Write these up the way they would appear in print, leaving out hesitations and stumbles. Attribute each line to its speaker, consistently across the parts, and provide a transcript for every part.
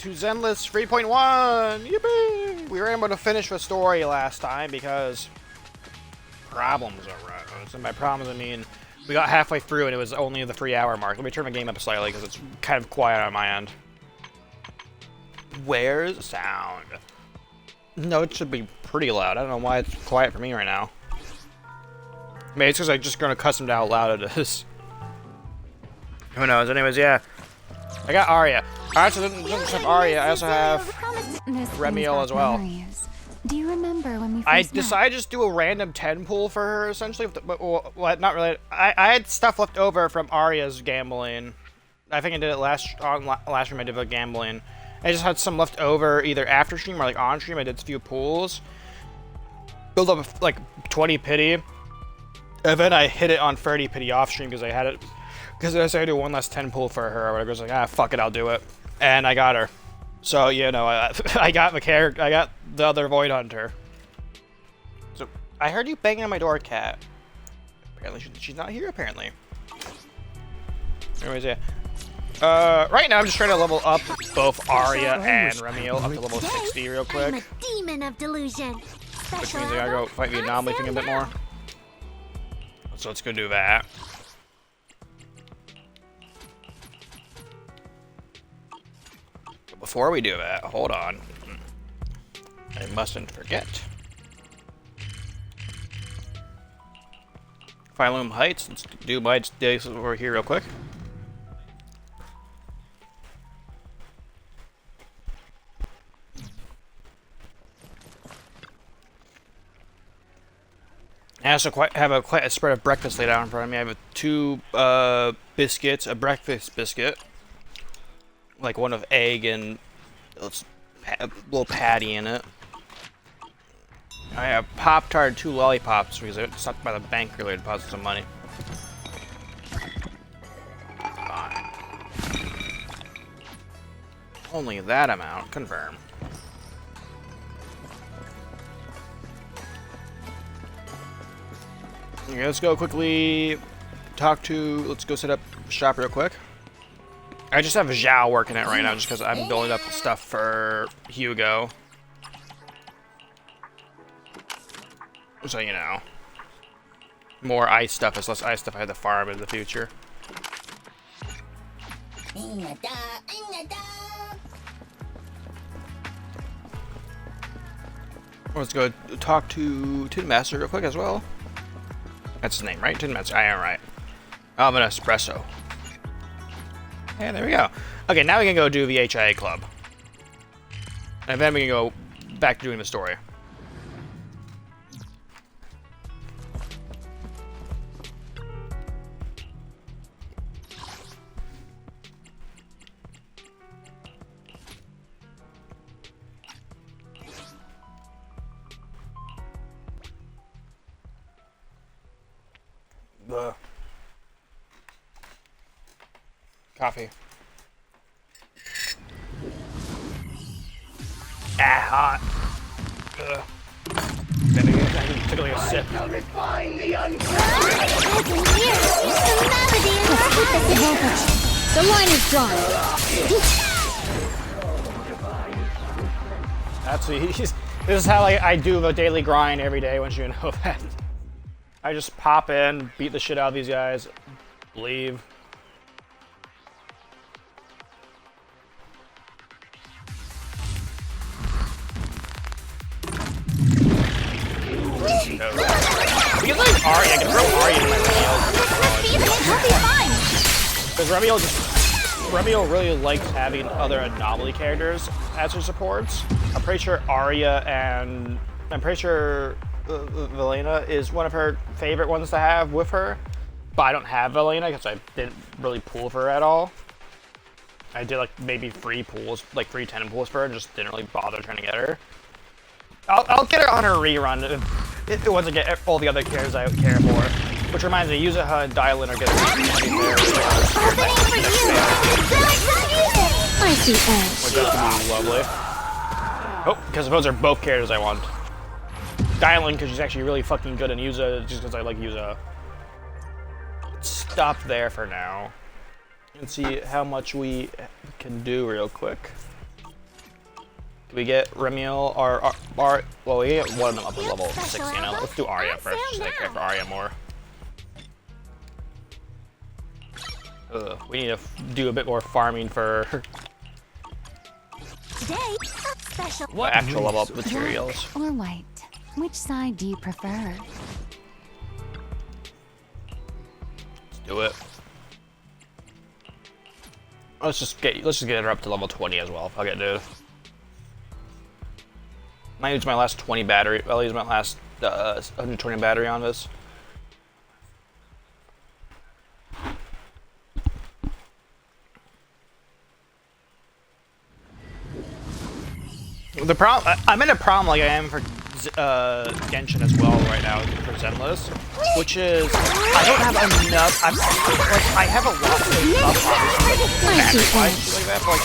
Speaker 1: to Zenless 3.1! Yippee! We were able to finish the story last time because problems arose. And by problems, I mean we got halfway through and it was only the 3-hour mark. Let me turn my game up slightly because it's kind of quiet on my end. Where's the sound? No, it should be pretty loud. I don't know why it's quiet for me right now. Maybe it's because I'm just going to custom to how loud it is. Who knows? Anyways, yeah. I got Arya. I also didn't just have Arya, I also have Remielle as well.
Speaker 2: Do you remember when we first
Speaker 1: I decided to just do a random 10 pool for her, essentially. Well, not really. I had stuff left over from Arya's gambling. I think I did it last stream I did the gambling. I just had some left over either after stream or like on stream. I did a few pools. Build up like 20 pity. And then I hit it on 30 pity off stream because I had it. Because I decided to do one last 10 pool for her or whatever. I was like, ah, fuck it, I'll do it. And I got her. So, you know, I got the character. I got the other Void Hunter. So, I heard you banging on my door, Cat. Apparently, she's not here, apparently. Anyways, yeah. Right now, I'm just trying to level up both Arya and Remielle up to level 60 real quick.
Speaker 3: I'm a demon of delusion.
Speaker 1: Which means I gotta go fight the anomaly thing a bit more. So let's go do that. Before we do that, hold on. I mustn't forget. Phylum Heights. Let's do my days over here real quick. I also have quite a spread of breakfast laid out in front of me. I have 2 biscuits, a breakfast biscuit. Like one of egg and a little patty in it. I have Pop-Tart, 2 lollipops because I got sucked by the bank earlier to deposit some money. Fine. Only that amount. Confirm. Okay, let's go quickly let's go set up shop real quick. I just have Zhao working it right now just because I'm building up stuff for Hugo. So, you know. More ice stuff. There's less ice stuff I have to farm in the future. Let's go talk to Tin Master real quick as well. That's his name, right? Tin Master. I am right. I'm an espresso. And there we go. Okay, now we can go do the HIA club. And then we can go back to doing the story. Coffee. Hot. Then I took like a sip.
Speaker 2: The line is drawn.
Speaker 1: That's this is how I do the daily grind every day. Once you know that, I just pop in, beat the shit out of these guys, leave. Because like Arya, I can throw Arya in my Remielle. Because Remielle really likes having other anomaly characters as her supports. I'm pretty sure Arya and I'm pretty sure Velena is one of her favorite ones to have with her. But I don't have Velena because I didn't really pool for her at all. I did like maybe 3 pools, like 3 10 pools for her, and just didn't really bother trying to get her. I'll get her on her rerun if once I get all the other characters I care for. Which reminds me, use a HUD, dial in, or get a
Speaker 2: I see edge.
Speaker 1: which is gonna be lovely. Oh, because those are both characters I want. Dial in because she's actually really fucking good, and Yuza just because I like Yuza. Let's stop there for now and see how much we can do real quick. Can we get remielle or well, we get one of them up to level 60 now. Let's do Arya first, just I care for Arya more. We need to do a bit more farming for
Speaker 2: Today, special.
Speaker 1: what actual level up materials.
Speaker 2: Black or white? Which side do you prefer?
Speaker 1: Let's do it. Let's just get her up to level 20 as well. Fuck it, dude. Might use my last 20 battery. I'll use my last 120 battery on this. The problem, I'm in a problem like I am for Genshin as well right now for Zenless, which is I don't have enough. I have a lot of stuff obviously like that, but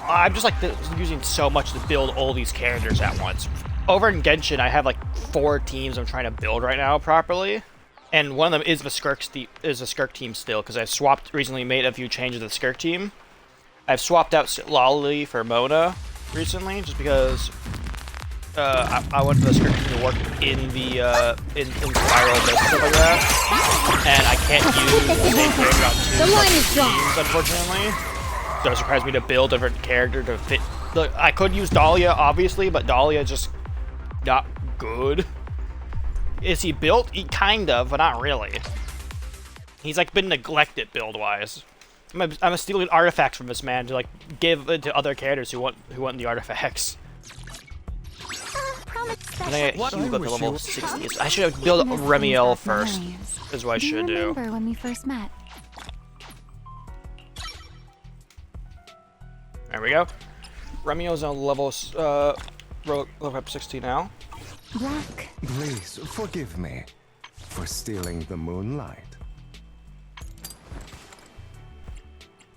Speaker 1: I'm just like using so much to build all these characters at once. Over in Genshin, I have like 4 teams I'm trying to build right now properly, and one of them is the Skirk team still because I recently made a few changes to the Skirk team. I've swapped out Lolly for Mona recently, just because I want the Skirk team to work in the in Spiral and stuff like that, and I can't use the same character on 2 teams, unfortunately. So it surprised me to build a different character to fit. Look, I could use Dahlia, obviously, but Dahlia is just not good. Is he built? He kind of, but not really. He's like been neglected build-wise. I'm stealing artifacts from this man to like give it to other characters who want the artifacts. And I get Hugo to level 60. I should have built Remielle first. Is what I should do.
Speaker 2: Remember when we first met?
Speaker 1: There we go. Remielle's on level up 60 now.
Speaker 2: Black.
Speaker 3: Please forgive me for stealing the moonlight.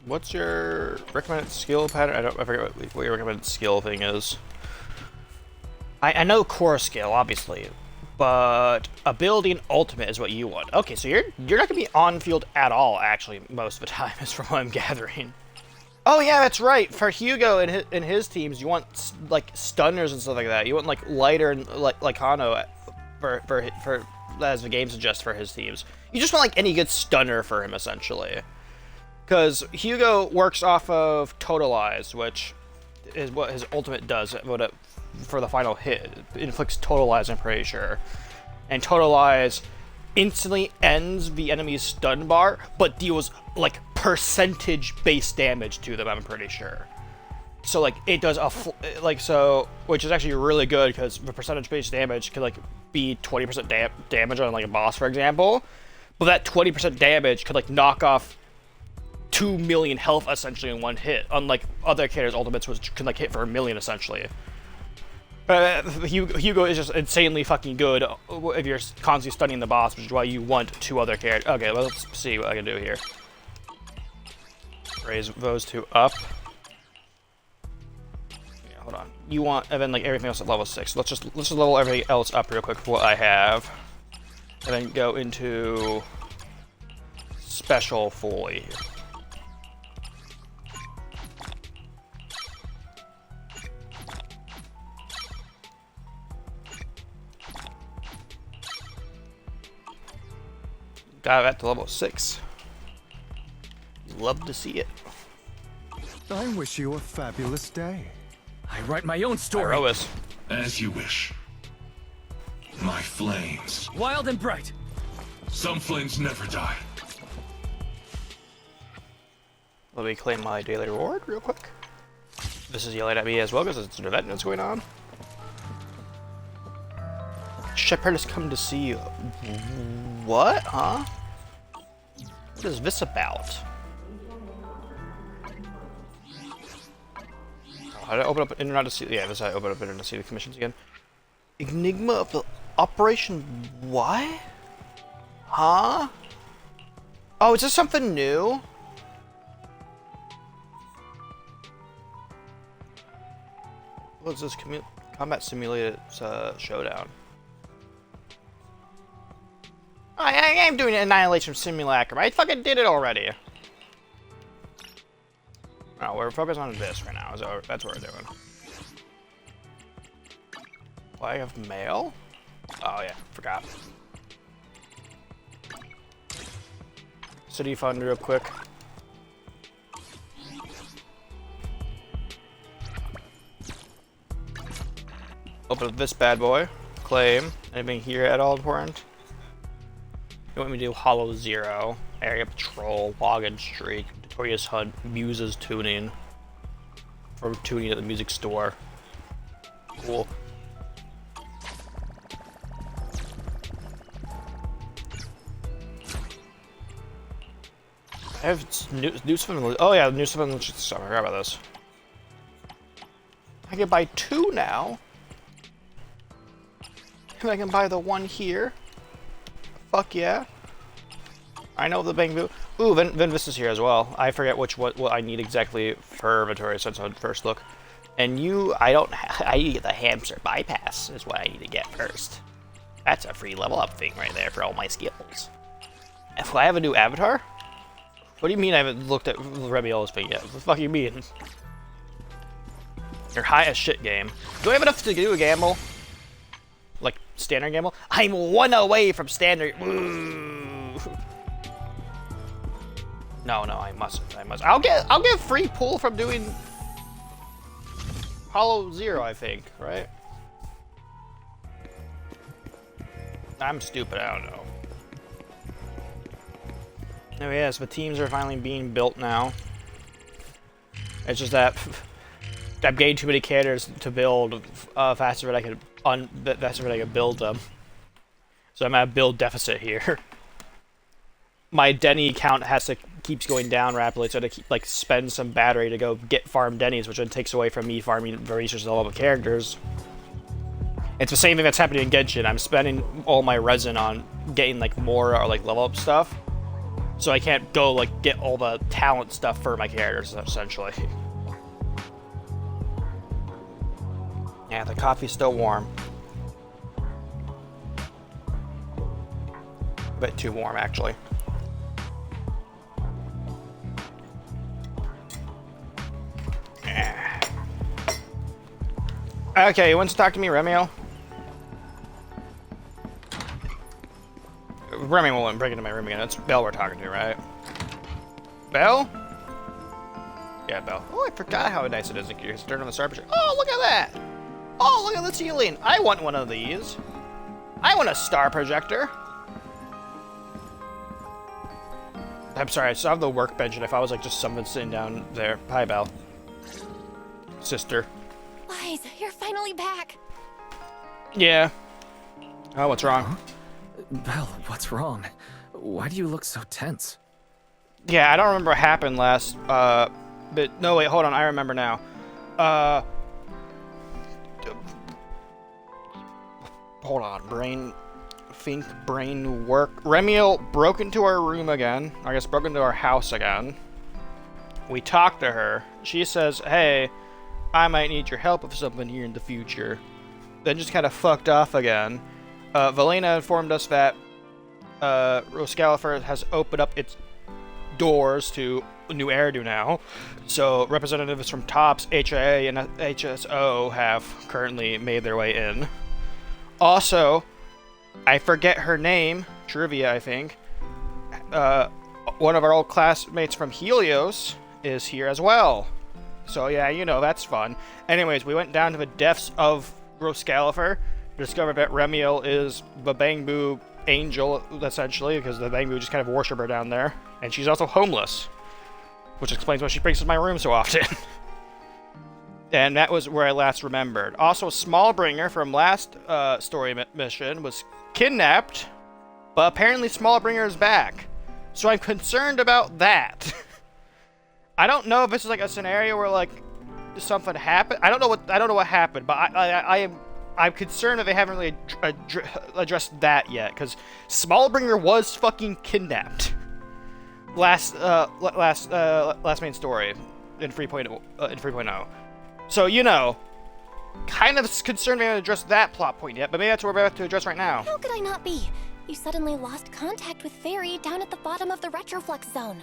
Speaker 1: What's your recommended skill pattern? I forget what your recommended skill thing is. I know core skill, obviously, but ability and ultimate is what you want. Okay, so you're not gonna be on field at all, actually, most of the time, is from what I'm gathering. Oh yeah, that's right. For Hugo and his teams, you want like stunners and stuff like that. You want like lighter and like Hano for as the game suggests for his teams. You just want like any good stunner for him essentially. Because Hugo works off of Totalize, which is what his ultimate does for the final hit. It inflicts Totalize, I'm pretty sure. And Totalize instantly ends the enemy's stun bar, but deals, like, percentage-based damage to them, I'm pretty sure. So, like, it does which is actually really good, because the percentage-based damage could, like, be 20% damage on, like, a boss, for example. But that 20% damage could, like, knock off 2 million health essentially in one hit, unlike other characters' ultimates, which can like hit for 1 million essentially. Hugo is just insanely fucking good if you're constantly stunning the boss, which is why you want 2 other characters. Okay, well, let's see what I can do here. Raise those 2 up. Yeah, hold on. You want, and then like everything else at level 6. Let's just level everything else up real quick for what I have, and then go into special fully. Got that to level 6. Love to see it.
Speaker 3: I wish you a fabulous day.
Speaker 4: I write my own story.
Speaker 1: Iroas.
Speaker 5: As you wish. My flames.
Speaker 4: Wild and bright.
Speaker 5: Some flames never die.
Speaker 1: Let me claim my daily reward real quick. This is yelling at me as well because it's an event that's going on. Shepard has come to see you. What? Huh? What is this about? How did I open up Internet to see? Yeah, this is how I open up Internet to see the commissions again. Enigma of the Operation. What? Huh? Oh, is this something new? What is this? Combat Simulated Showdown. I am doing an Annihilation Simulacrum. I fucking did it already. Oh, we're focused on this right now. So that's what we're doing. Flag of mail? Oh yeah, forgot. City fund real quick. Open up this bad boy. Claim. Anything here at all important? You want me to do Hollow Zero, Area Patrol, Login Streak, Notorious Hunt, Muses Tuning. For tuning at the music store. Cool. I have new stuff. Oh yeah, new stuff. I forgot about this. I can buy 2 now. And I can buy the 1 here. Fuck yeah. I know the Bangbu. Ooh, Vinvis is here as well. I forget what I need exactly for inventory since on first look. And you, I need to get the hamster bypass is what I need to get first. That's a free level up thing right there for all my skills. If I have a new avatar? What do you mean I haven't looked at Remielle's thing yet? What the fuck do you mean? You're high as shit, game. Do I have enough to do a gamble? Like, standard gamble? I'm 1 away from standard. Ooh. No, I mustn't. I'll get free pull from doing Hollow Zero, I think, right? I'm stupid, I don't know. Oh yes, the teams are finally being built now. It's just that I'm getting too many characters to build faster than I can build them. So I'm at a build deficit here. My Denny count keeps going down rapidly, so I have to keep, spend some battery to go get farm Denny's, which then takes away from me farming the research level of characters. It's the same thing that's happening in Genshin. I'm spending all my resin on getting more level up stuff. So I can't go get all the talent stuff for my characters essentially. Yeah, the coffee's still warm. A bit too warm actually. Okay, you want to talk to me, Remielle? Remy won't break into my room again. It's Belle we're talking to, right? Belle? Yeah, Belle. Oh, I forgot how nice it is in here. Turn on the star projector. Oh, look at that! Oh, look at the ceiling. I want one of these. I want a star projector. I'm sorry, I still have the workbench, and if I was just someone sitting down there. Hi, Belle. Sister.
Speaker 2: Lies, you're finally back.
Speaker 1: Yeah. Oh, what's wrong?
Speaker 4: Huh? Belle, what's wrong? Why do you look so tense?
Speaker 1: Yeah, I don't remember what happened last, but no, wait, hold on, I remember now. Hold on, brain work. Remielle broke into our room again. I guess broke into our house again. We talked to her. She says, hey, I might need your help with something here in the future. Then just kind of fucked off again. Valena informed us that Roscalifer has opened up its doors to New Eridu now. So representatives from TOPS, HIA, and HSO have currently made their way in. Also, I forget her name, Trivia, I think. One of our old classmates from Helios is here as well. So yeah, that's fun. Anyways, we went down to the depths of Roscalifer, discovered that Remielle is the Bangbu angel, essentially, because the Bangbu just kind of worship her down there. And she's also homeless, which explains why she breaks into my room so often. And that was where I last remembered. Also, Smallbringer from last story mission was kidnapped, but apparently Smallbringer is back. So I'm concerned about that. I don't know if this is a scenario where something happened. I don't know what happened, but I'm concerned that they haven't really addressed that yet, because Smallbringer was fucking kidnapped. Last main story in 3.0. So kind of concerned we haven't addressed that plot point yet, but maybe that's what we're about to address right now.
Speaker 2: How could I not be? You suddenly lost contact with Fairy down at the bottom of the Retroflux zone.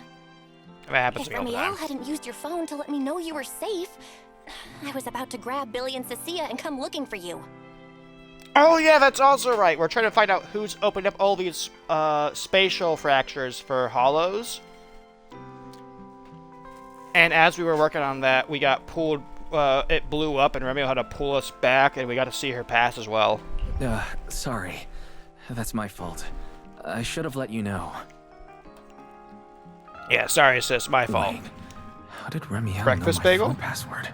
Speaker 1: That happens
Speaker 2: If
Speaker 1: to me all the
Speaker 2: Remielle
Speaker 1: time.
Speaker 2: hadn't used your phone to let me know you were safe, I was about to grab Billy and Cecilia and come looking for you.
Speaker 1: Oh yeah, that's also right. We're trying to find out who's opened up all these spatial fractures for hollows. And as we were working on that, we got pulled. It blew up, and Remielle had to pull us back, and we got to see her pass as well.
Speaker 4: Sorry. That's my fault. I should have let you know.
Speaker 1: Yeah, sorry, sis. My fault.
Speaker 4: Wait, how did Remielle
Speaker 1: Breakfast
Speaker 4: know my
Speaker 1: bagel?
Speaker 4: phone password?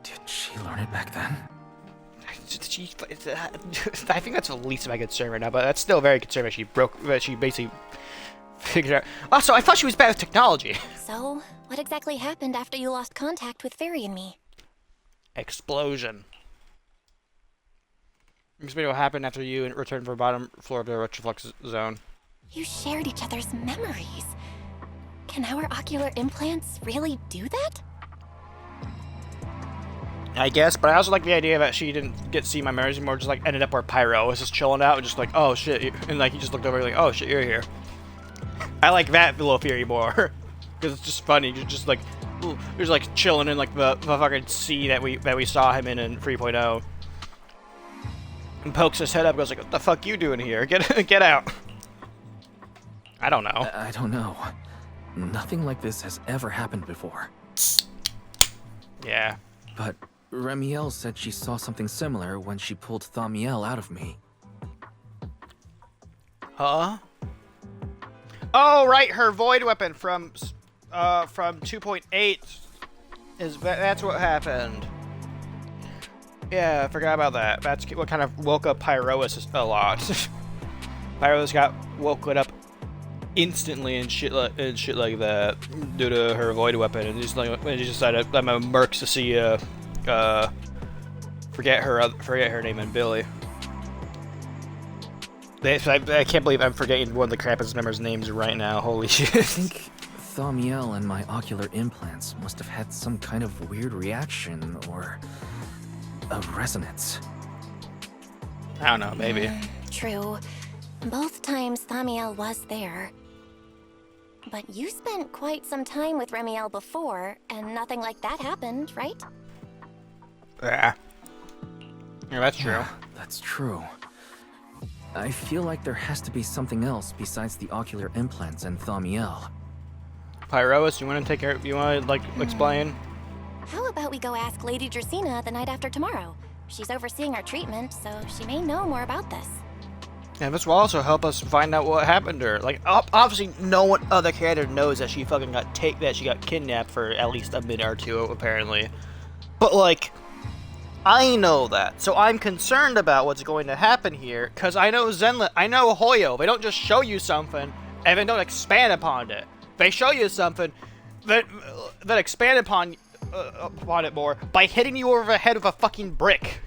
Speaker 4: Did she learn it back then?
Speaker 1: I think that's the least of my concern right now, but that's still very concerning that she basically figured out. Also, I thought she was bad with technology.
Speaker 2: So, what exactly happened after you lost contact with Fairy and me?
Speaker 1: Explosion. Explain what happened after you returned from the bottom floor of the Retroflux zone.
Speaker 2: You shared each other's memories. Can our ocular implants really do that?
Speaker 1: I guess, but I also like the idea that she didn't get to see my memories anymore, just like ended up where Pyro was just chilling out and just like, oh shit, and like he just looked over like, oh shit, you're here. I like that little theory more, because it's just funny. You're just like, ooh, you're just like chilling in like the fucking sea that we saw him in 3.0, and pokes his head up, and goes like, what the fuck you doing here? Get out. I don't know.
Speaker 4: I don't know. Nothing like this has ever happened before.
Speaker 1: Yeah.
Speaker 4: But Remielle said she saw something similar when she pulled Thaumiel out of me.
Speaker 1: Huh? Oh right, her void weapon from 2.8 that's what happened. Yeah, I forgot about that. That's what kind of woke up Pyrois a lot. Pyrois got woken up instantly and shit like that due to her void weapon, and just like when she decided I'm a merc to see forget her name and Billy. I can't believe I'm forgetting one of the Krampus members' names right now. Holy shit.
Speaker 4: I think Thaumiel and my ocular implants must have had some kind of weird reaction or a resonance.
Speaker 1: I don't know, maybe.
Speaker 2: True. Both times Thamiel was there. But you spent quite some time with Remielle before, and nothing like that happened, right?
Speaker 1: Yeah. Yeah, that's true.
Speaker 4: Yeah, that's true. I feel like there has to be something else besides the ocular implants and Thaumiel.
Speaker 1: Pyrois, you want to take care? You want to like explain?
Speaker 2: How about we go ask Lady Dracena the night after tomorrow? She's overseeing our treatment, so she may know more about this.
Speaker 1: And this will also help us find out what happened to her. Like, obviously, no one other character knows that she fucking got that she got kidnapped for at least a minute or two, apparently. But like, I know that, so I'm concerned about what's going to happen here, because I know Zenlit, I know Hoyo. They don't just show you something and then don't expand upon it. They show you something that expand upon it more by hitting you over the head with a fucking brick.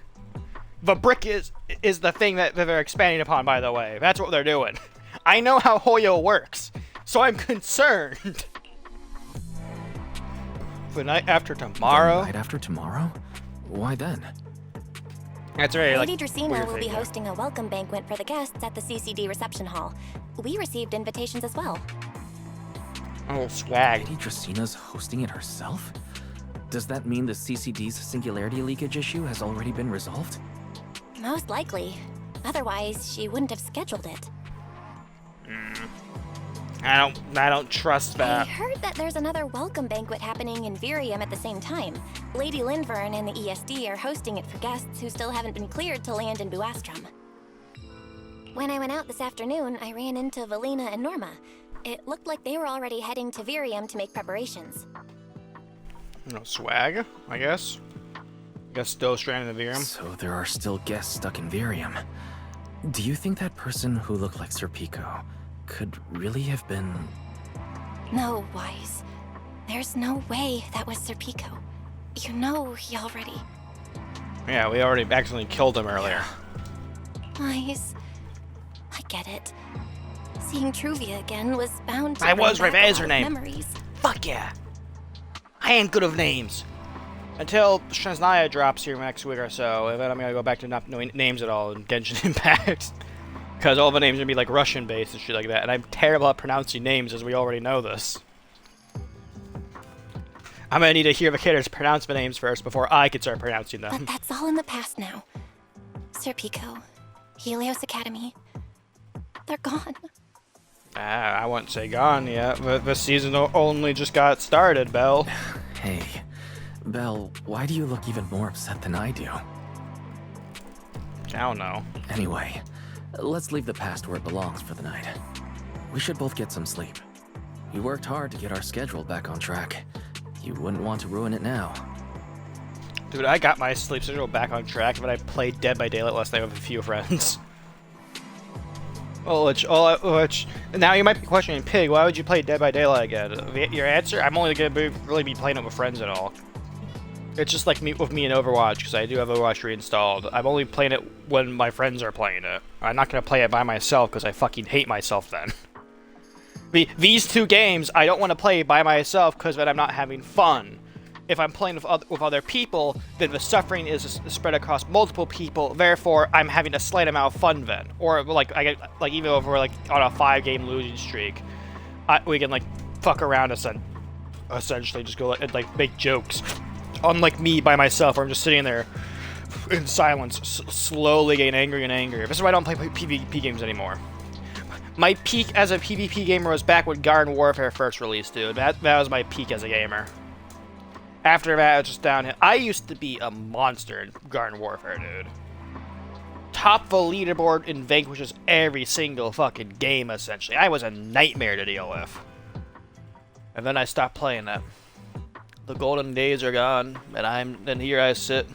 Speaker 1: The brick is the thing that they're expanding upon, by the way. That's what they're doing. I know how Hoyo works, so I'm concerned. The night after tomorrow?
Speaker 4: The night after tomorrow? Why then?
Speaker 1: That's very,
Speaker 2: Lady
Speaker 1: like,
Speaker 2: Dracena
Speaker 1: weird
Speaker 2: will be
Speaker 1: thing.
Speaker 2: hosting a welcome banquet for the guests at the CCD reception hall. We received invitations as well.
Speaker 1: Oh, swag.
Speaker 4: Lady Dracena's hosting it herself? Does that mean the CCD's singularity leakage issue has already been resolved?
Speaker 2: Most likely. Otherwise, she wouldn't have scheduled it.
Speaker 1: I don't trust
Speaker 2: I
Speaker 1: that.
Speaker 2: heard that there's another welcome banquet happening in Virium at the same time. Lady Lindvern and the ESD are hosting it for guests who still haven't been cleared to land in Buastrom. When I went out this afternoon, I ran into Valina and Norma. It looked like they were already heading to Virium to make preparations.
Speaker 1: No swag, I guess. I guess still stranded in the Virium.
Speaker 4: So there are still guests stuck in Virium. Do you think that person who looked like Sir Pico could really have been...
Speaker 2: No, Wise. There's no way that was Sir Pico. You know he already...
Speaker 1: Yeah, we already accidentally killed him earlier.
Speaker 2: Wise... I get it. Seeing Truvia again was bound to
Speaker 1: I
Speaker 2: bring
Speaker 1: was
Speaker 2: back
Speaker 1: right,
Speaker 2: a
Speaker 1: is her
Speaker 2: lot of
Speaker 1: name.
Speaker 2: memories.
Speaker 1: Fuck yeah. I ain't good of names. Until Shaznia drops here next week or so, and then I'm gonna go back to not knowing names at all in Genshin Impact. Because all the names are gonna be like Russian based and shit like that, and I'm terrible at pronouncing names as we already know this. I'm gonna need to hear the characters pronounce the names first before I can start pronouncing them.
Speaker 2: But that's all in the past now. Sir Pico, Helios Academy, they're gone.
Speaker 1: I wouldn't say gone yet, but the season only just got started, Belle.
Speaker 4: Hey, Belle, why do you look even more upset than I do?
Speaker 1: I don't know.
Speaker 4: Anyway, let's leave the past where it belongs for the night. We should both get some sleep. We worked hard to get our schedule back on track. You wouldn't want to ruin it now.
Speaker 1: Dude, I got my sleep schedule back on track, but I played Dead by Daylight last night with a few friends. Which, now you might be questioning, Pig, why would you play Dead by Daylight again? Your answer? I'm only gonna really be playing it with friends and all. It's just like with me in Overwatch, because I do have Overwatch reinstalled. I'm only playing it when my friends are playing it. I'm not gonna play it by myself, because I fucking hate myself then. These two games, I don't want to play by myself, because then I'm not having fun. If I'm playing with other people, then the suffering is spread across multiple people. Therefore, I'm having a slight amount of fun then. Or like even if we're like on a 5-game losing streak, we can like fuck around essentially just go and like make jokes. Unlike me by myself, where I'm just sitting there in silence, slowly getting angry and angrier. This is why I don't play PvP games anymore. My peak as a PvP gamer was back when Garden Warfare first released, dude. That was my peak as a gamer. After that, it's just downhill. I used to be a monster in Garden Warfare, dude. Top the leaderboard in Vanquishes every single fucking game, essentially. I was a nightmare to deal with. And then I stopped playing that. The golden days are gone, and here I sit.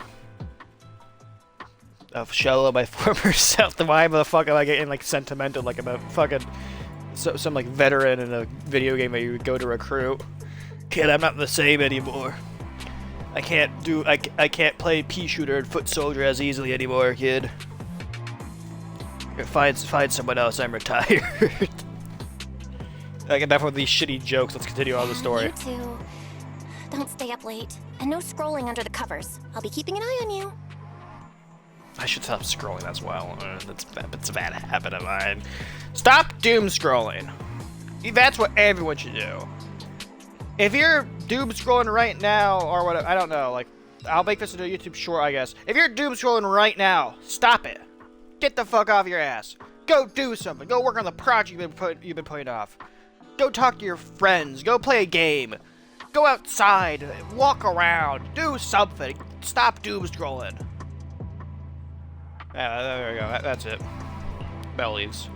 Speaker 1: A shell of my former self. Why the fuck am I getting like sentimental, like I'm a fucking some like veteran in a video game that you would go to recruit? Kid, I'm not the same anymore. I can't play pea shooter and foot soldier as easily anymore, kid. Find someone else. I'm retired. I get enough of these shitty jokes. Let's continue on the story.
Speaker 2: You too. Don't stay up late, and no scrolling under the covers. I'll be keeping an eye on you.
Speaker 1: I should stop scrolling as well. That's a bad habit of mine. Stop doom scrolling. That's what everyone should do. If you're doom scrolling right now, or whatever, I don't know, like, I'll make this into a YouTube short, I guess. If you're doom scrolling right now, stop it. Get the fuck off your ass. Go do something. Go work on the project you've been putting off. Go talk to your friends. Go play a game. Go outside. Walk around. Do something. Stop doom scrolling. Yeah, there we go. That's it. Bell leaves.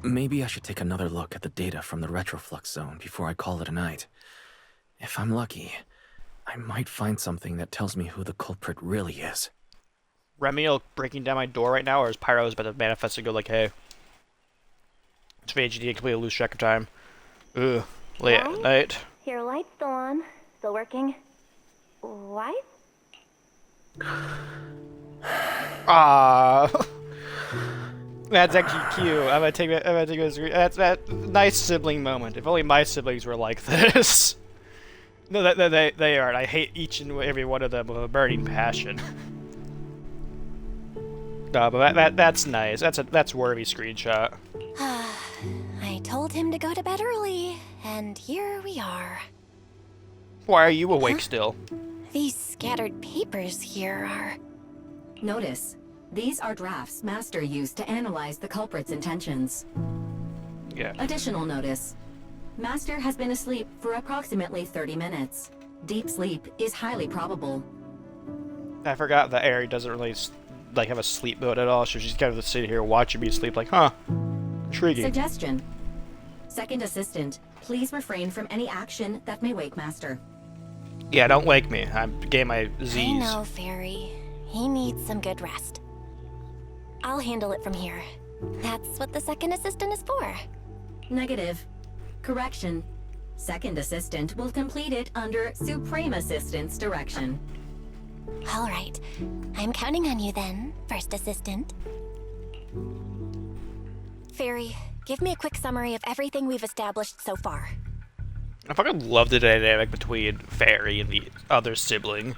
Speaker 4: Maybe I should take another look at the data from the retroflux zone before I call it a night. If I'm lucky, I might find something that tells me who the culprit really is.
Speaker 1: Remielle breaking down my door right now, or is Pyro's about to manifest and go like, hey. It's VHD and completely lose track of time. Ugh. Late at night.
Speaker 2: Your light's still on. Still working. Why?
Speaker 1: Ah. That's actually cute. I'm gonna take that. That's that nice sibling moment. If only my siblings were like this. No, they aren't. I hate each and every one of them with a burning passion. No, but that's nice. That's worthy screenshot.
Speaker 2: I told him to go to bed early, and here we are.
Speaker 1: Why are you awake still?
Speaker 2: These scattered papers here are...
Speaker 6: Notice, these are drafts Master used to analyze the culprit's intentions.
Speaker 1: Yeah.
Speaker 6: Additional notice. Master has been asleep for approximately 30 minutes. Deep sleep is highly probable.
Speaker 1: I forgot that Aerie doesn't really like have a sleep mode at all, so she's kind of just sitting here watching me sleep like, huh, intriguing.
Speaker 6: Suggestion. Second assistant, please refrain from any action that may wake Master.
Speaker 1: Yeah, don't wake me. I'm getting my Z's.
Speaker 2: I know, Fairy. He needs some good rest. I'll handle it from here. That's what the second assistant is for.
Speaker 6: Negative. Correction. Second assistant will complete it under Supreme Assistant's direction.
Speaker 2: All right. I'm counting on you then, first assistant. Fairy, give me a quick summary of everything we've established so far.
Speaker 1: I fucking love the dynamic between Fairy and the other sibling.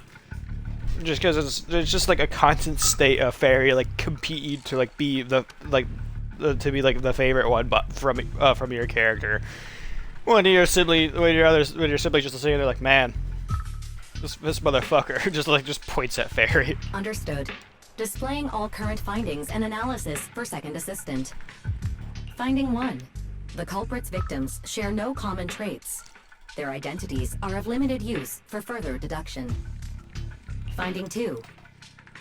Speaker 1: Just because it's just like a constant state of Fairy like competing to like be the favorite one, but from your character. One of your siblings just sitting there like, man, this motherfucker just points at Fairy.
Speaker 6: Understood. Displaying all current findings and analysis for second assistant. Finding 1. The culprit's victims share no common traits. Their identities are of limited use for further deduction. Finding 2.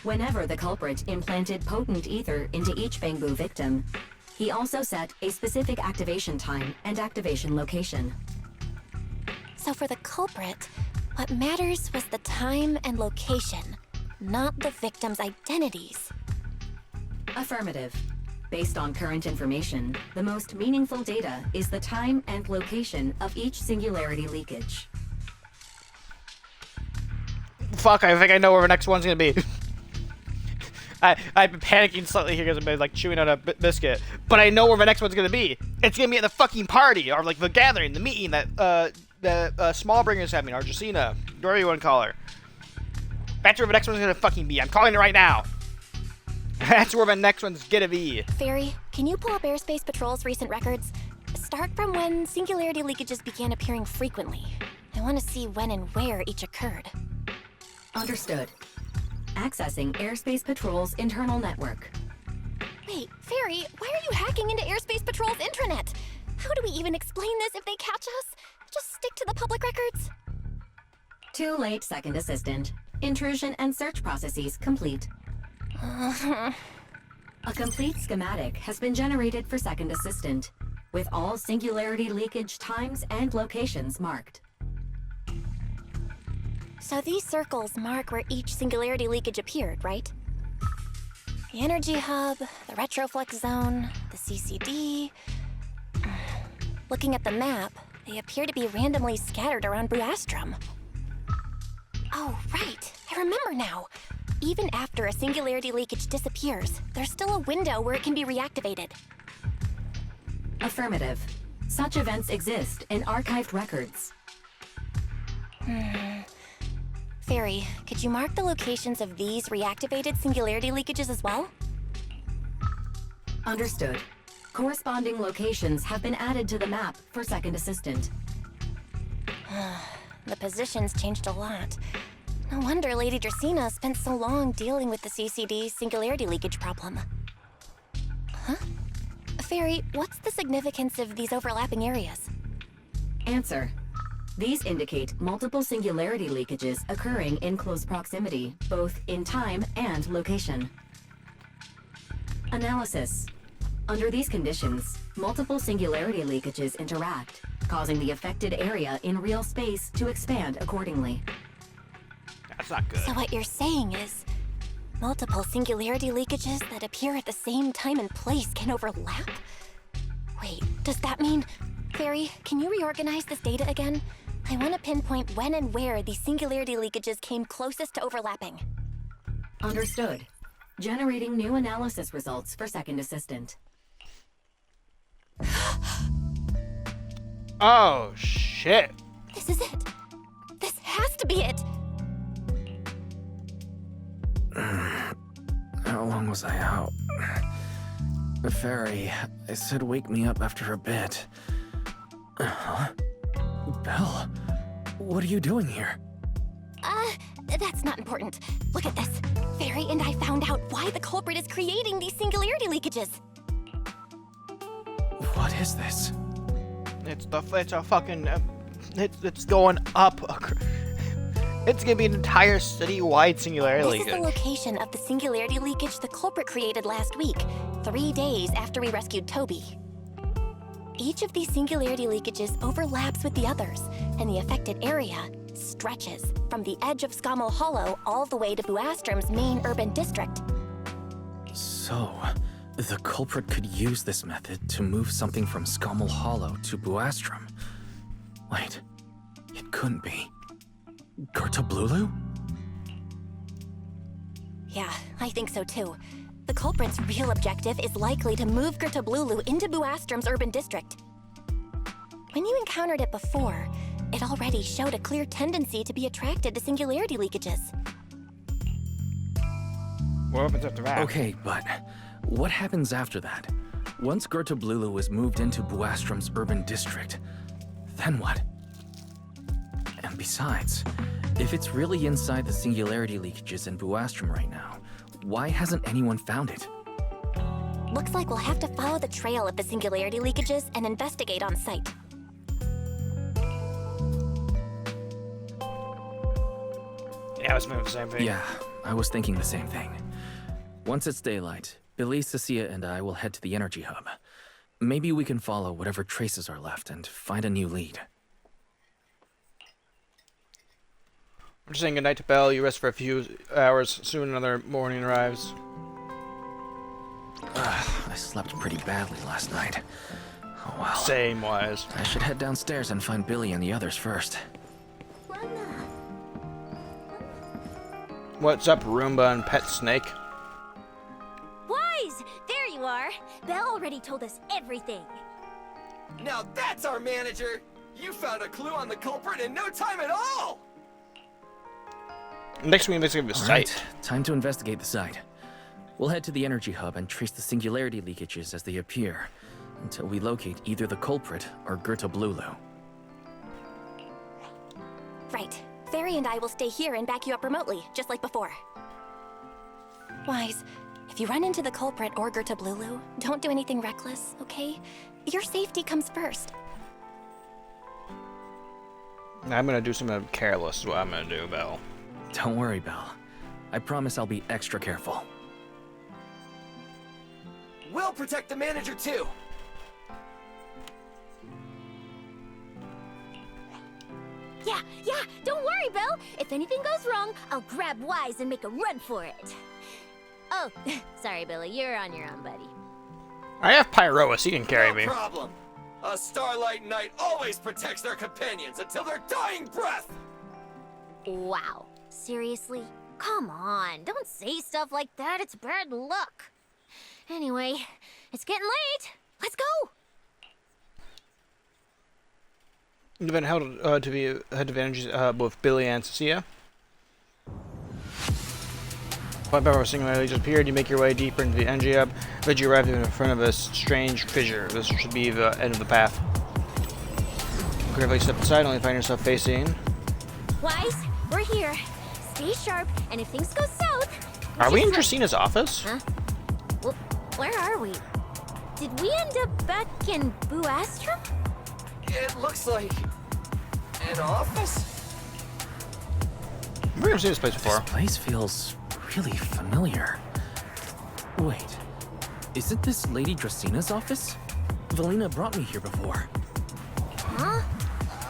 Speaker 6: Whenever the culprit implanted potent ether into each Bangbu victim, he also set a specific activation time and activation location.
Speaker 2: So for the culprit, what matters was the time and location, not the victims' identities.
Speaker 6: Affirmative. Based on current information, the most meaningful data is the time and location of each singularity leakage.
Speaker 1: Fuck, I think I know where the next one's gonna be. I've been panicking slightly here because I've been like chewing on a biscuit, but I know where the next one's gonna be. It's gonna be at the fucking party, or like the gathering, the meeting that Smallbringer's having, or Justina, whatever you want to call her. That's where the next one's gonna fucking be. I'm calling it right now. That's where the next one's gonna be.
Speaker 2: Fairy, can you pull up Airspace Patrol's recent records? Start from when singularity leakages began appearing frequently. I want to see when and where each occurred.
Speaker 6: Understood. Accessing Airspace Patrol's internal network.
Speaker 2: Wait, Fairy, why are you hacking into Airspace Patrol's intranet? How do we even explain this if they catch us? Just stick to the public records?
Speaker 6: Too late, second assistant. Intrusion and search processes complete. A complete schematic has been generated for second assistant, with all singularity leakage times and locations marked.
Speaker 2: So these circles mark where each singularity leakage appeared, right? The energy hub, the retroflex zone, the CCD. Looking at the map, they appear to be randomly scattered around Buastrom. Oh, right. I remember now. Even after a singularity leakage disappears, there's still a window where it can be reactivated.
Speaker 6: Affirmative. Such events exist in archived records.
Speaker 2: Fairy, could you mark the locations of these reactivated singularity leakages as well?
Speaker 6: Understood. Corresponding locations have been added to the map for second assistant.
Speaker 2: The positions changed a lot. No wonder Lady Dracaena spent so long dealing with the CCD singularity leakage problem. Huh? Fairy, what's the significance of these overlapping areas?
Speaker 6: Answer. These indicate multiple singularity leakages occurring in close proximity, both in time and location. Analysis. Under these conditions, multiple singularity leakages interact, causing the affected area in real space to expand accordingly.
Speaker 1: That's not good.
Speaker 2: So what you're saying is, multiple singularity leakages that appear at the same time and place can overlap? Wait, does that mean... Fairy, can you reorganize this data again? I want to pinpoint when and where these singularity leakages came closest to overlapping.
Speaker 6: Understood. Generating new analysis results for second assistant.
Speaker 1: Oh, shit.
Speaker 2: This is it. This has to be it.
Speaker 4: How long was I out? Fairy, I said wake me up after a bit. Huh? Belle, what are you doing here?
Speaker 2: That's not important. Look at this. Fairy and I found out why the culprit is creating these singularity leakages.
Speaker 4: What is this?
Speaker 1: It's a fucking, it's going up. It's gonna be an entire city-wide singularity
Speaker 2: This is the
Speaker 1: leakage.
Speaker 2: location of the singularity leakage the culprit created last week, 3 days after we rescued Toby. Each of these singularity leakages overlaps with the others, and the affected area stretches from the edge of Scommel Hollow all the way to Buastrom's main urban district.
Speaker 4: So, the culprit could use this method to move something from Scommel Hollow to Buastrom. Wait, it couldn't be. Gertablulu?
Speaker 2: Yeah, I think so too. The culprit's real objective is likely to move Gertablulu into Buastrom's urban district. When you encountered it before, it already showed a clear tendency to be attracted to singularity leakages.
Speaker 1: What happens after that?
Speaker 4: Okay, but what happens after that? Once Gertablulu is moved into Buastrom's urban district, then what? And besides, if it's really inside the singularity leakages in Buastrom right now, why hasn't anyone found it?
Speaker 2: Looks like we'll have to follow the trail of the singularity leakages and investigate on site.
Speaker 1: Yeah, I was thinking the same thing.
Speaker 4: Yeah, I was thinking the same thing. Once it's daylight, Billy, Cecilia, and I will head to the energy hub. Maybe we can follow whatever traces are left and find a new lead.
Speaker 1: I'm just saying goodnight to Belle. You rest for a few hours. Soon another morning arrives.
Speaker 4: I slept pretty badly last night. Oh well.
Speaker 1: Same wise.
Speaker 4: I should head downstairs and find Billy and the others first.
Speaker 1: What's up, Roomba and Pet Snake?
Speaker 2: Wise! There you are! Belle already told us everything.
Speaker 7: Now that's our manager! You found a clue on the culprit in no time at all!
Speaker 1: Next we investigate the site.
Speaker 4: Right, time to investigate the site. We'll head to the energy hub and trace the singularity leakages as they appear, until we locate either the culprit or Gerta Blulu.
Speaker 2: Right. Fairy and I will stay here and back you up remotely, just like before. Wise, if you run into the culprit or Gerta Blulu, don't do anything reckless, okay? Your safety comes first.
Speaker 1: I'm gonna do something careless, is what I'm gonna do, Belle.
Speaker 4: Don't worry, Belle. I promise I'll be extra careful.
Speaker 7: We'll protect the manager too!
Speaker 2: Yeah, don't worry, Belle. If anything goes wrong, I'll grab Wise and make a run for it. Oh, sorry, Billy, you're on your own, buddy.
Speaker 1: I have Pyroas, he can carry me.
Speaker 7: No problem! A Starlight Knight always protects their companions until their dying breath!
Speaker 2: Wow, seriously? Come on, don't say stuff like that, it's bad luck. Anyway, it's getting late. Let's go!
Speaker 1: You've been held to be head of energy with Billy and Cecilia. One power singularity just appeared. You make your way deeper into the energy hub, but you arrive in front of a strange fissure. This should be the end of the path. Carefully step aside, only find yourself facing.
Speaker 2: Wise, we're here. Stay sharp, and if things go south...
Speaker 1: Are we in Dracina's office?
Speaker 2: Huh? Where are we? Did we end up back in Buastrom?
Speaker 7: It looks like... an office?
Speaker 1: I've never seen this place before.
Speaker 4: This place feels really familiar. Wait, isn't this Lady Dracina's office? Valina brought me here before.
Speaker 2: Huh?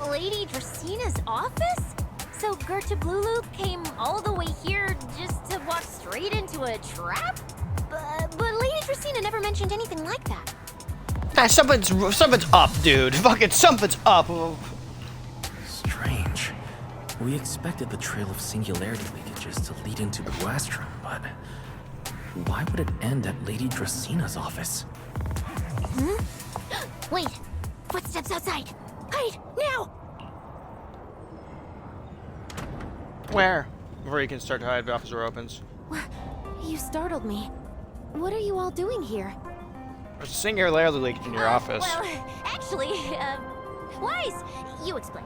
Speaker 2: Lady Dracina's office? So Gerta Blulu came all the way here just to walk straight into a trap? But Lady Dracina never mentioned anything like that.
Speaker 1: Something's up, dude. Fucking something's up.
Speaker 4: Strange. We expected the trail of singularity leakages to lead into Buastrom, but why would it end at Lady Dracina's office?
Speaker 2: Wait! Footsteps outside! Hide! Now!
Speaker 1: Where? Before you can start to hide, the office door opens.
Speaker 2: You startled me. What are you all doing here?
Speaker 1: There's a singularity leak in your office.
Speaker 2: Well, actually, Wise, you explain.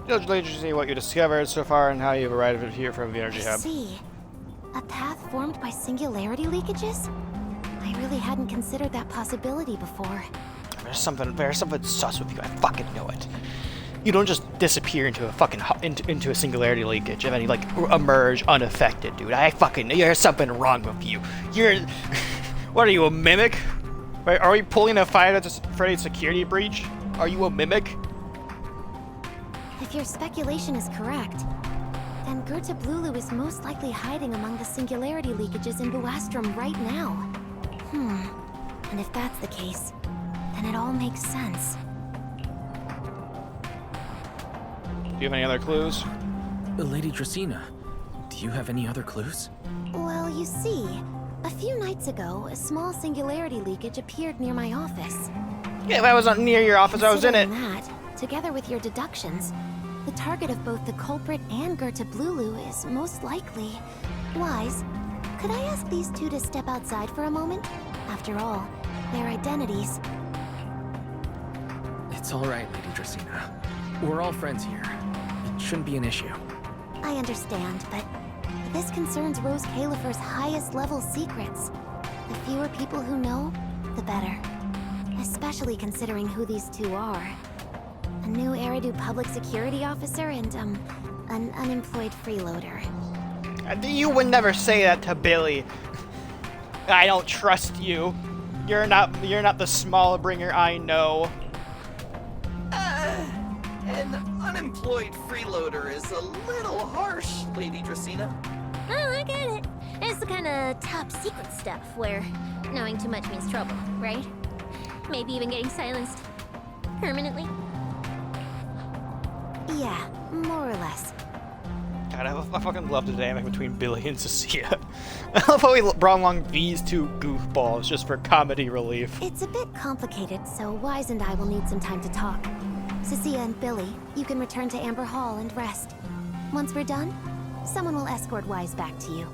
Speaker 1: You'll later see what you discovered so far and how you've arrived here from the energy
Speaker 2: I
Speaker 1: hub.
Speaker 2: see. A path formed by singularity leakages? I really hadn't considered that possibility before.
Speaker 1: There's something sus with you. I fucking know it. You don't just disappear into a fucking into a singularity leakage and then you like emerge unaffected, dude. There's something wrong with you. What are you, a mimic? Wait, are we pulling a Five Nights at Freddy's security breach? Are you a mimic?
Speaker 2: If your speculation is correct, then Gerta Blulu is most likely hiding among the singularity leakages in Buastrom right now. And if that's the case, then it all makes sense.
Speaker 1: Do you have any other clues?
Speaker 4: Lady Dracina, do you have any other clues?
Speaker 2: Well, you see, a few nights ago, a small singularity leakage appeared near my office.
Speaker 1: Yeah, if I was not near your office, I was in it.
Speaker 2: Considering that, together with your deductions, the target of both the culprit and Gerta Blulu is most likely Wise. Could I ask these two to step outside for a moment? After all, their identities.
Speaker 4: It's all right, Lady Dracaena. We're all friends here. It shouldn't be an issue.
Speaker 2: I understand, but this concerns Rose Califer's highest level secrets. The fewer people who know, the better. Especially considering who these two are. A new Eridu public security officer and, an unemployed freeloader.
Speaker 1: You would never say that to Billy. I don't trust you. You're not the small bringer I know.
Speaker 7: An unemployed freeloader is a little harsh, Lady Dracaena.
Speaker 8: Oh, I get it. It's the kind of top secret stuff where knowing too much means trouble, right? Maybe even getting silenced permanently.
Speaker 2: Yeah, more or less.
Speaker 1: God, I fucking love the dynamic between Billy and Cecilia. I love how we brought along these two goofballs just for comedy relief.
Speaker 2: It's a bit complicated, so Wise and I will need some time to talk. Cecilia and Billy, you can return to Amber Hall and rest. Once we're done, someone will escort Wise back to you.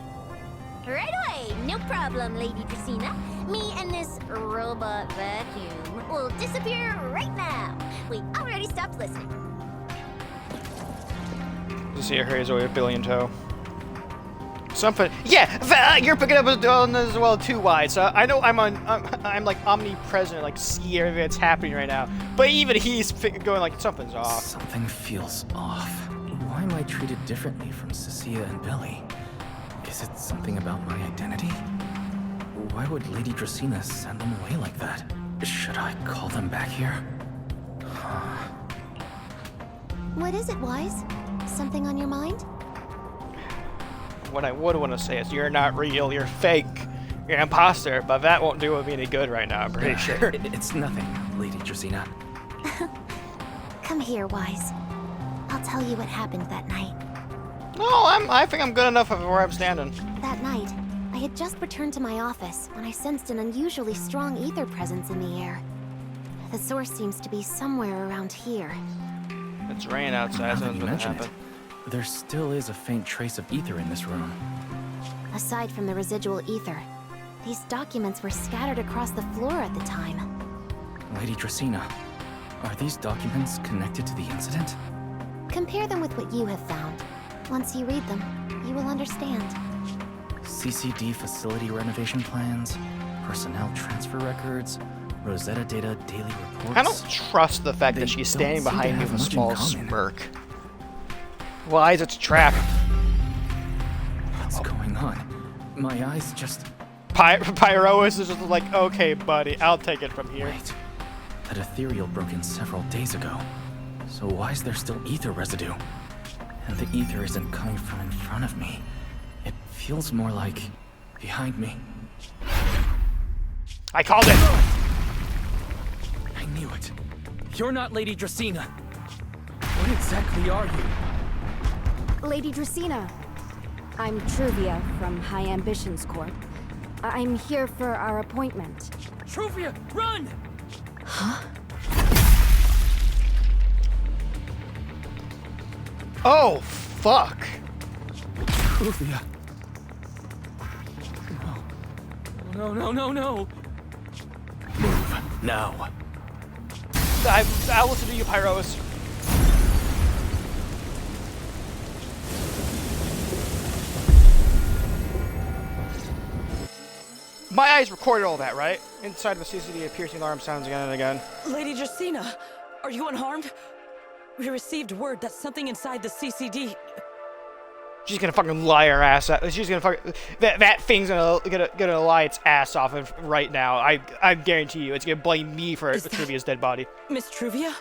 Speaker 8: Right away, no problem, Lady Dracaena. Me and this robot vacuum will disappear right now. We already stopped listening.
Speaker 1: Cecilia hurries away with Billy in tow. Something. Yeah, you're picking up on this as well too, Wise. I know I'm like omnipresent, like see everything that's happening right now. But even he's going like something's off.
Speaker 4: Something feels off. Why am I treated differently from Cecilia and Billy? Is it something about my identity? Why would Lady Dracaena send them away like that? Should I call them back here?
Speaker 2: What is it, Wise? Something on your mind?
Speaker 1: What I would want to say is you're not real, you're fake, you're an imposter, but that won't do me any good right now, I'm pretty sure.
Speaker 4: It's nothing, Lady Dracaena.
Speaker 2: Come here, Wise. I'll tell you what happened that night.
Speaker 1: No, I think I'm good enough of where I'm standing.
Speaker 2: That night, I had just returned to my office when I sensed an unusually strong ether presence in the air. The source seems to be somewhere around here.
Speaker 1: It's raining outside, so
Speaker 4: Now that
Speaker 1: it's
Speaker 4: you
Speaker 1: gonna
Speaker 4: mention
Speaker 1: happen.
Speaker 4: it, there still is a faint trace of ether in this room.
Speaker 2: Aside from the residual ether, these documents were scattered across the floor at the time.
Speaker 4: Lady Dracaena, are these documents connected to the incident?
Speaker 2: Compare them with what you have found. Once you read them, you will understand.
Speaker 4: CCD facility renovation plans, personnel transfer records, Rosetta Data daily reports.
Speaker 1: I don't trust the fact that she's standing behind me with a small smirk. Why is it a trap?
Speaker 4: What's going on? My eyes just...
Speaker 1: Pyrois is just like, okay, buddy, I'll take it from here.
Speaker 4: Wait, that ethereal broke in several days ago. So why is there still ether residue? And the ether isn't coming from in front of me. It feels more like behind me.
Speaker 1: I called it!
Speaker 4: I knew it. You're not Lady Dracaena. What exactly are you?
Speaker 9: Lady Dracaena. I'm Truvia from High Ambitions Corp. I'm here for our appointment.
Speaker 4: Truvia, run!
Speaker 1: Oh, fuck.
Speaker 4: Truvia. No. No. Move, now.
Speaker 1: I'll listen to you, Pyros. My eyes recorded all that, right? Inside of the CCD, piercing alarm sounds again and again.
Speaker 10: Lady Dracaena, are you unharmed? We received word that something inside the CCD...
Speaker 1: She's gonna fucking lie her ass out. She's gonna fucking... That thing's gonna lie its ass off right now. I guarantee you. It's gonna blame me for Truvia's dead body.
Speaker 10: Miss Truvia?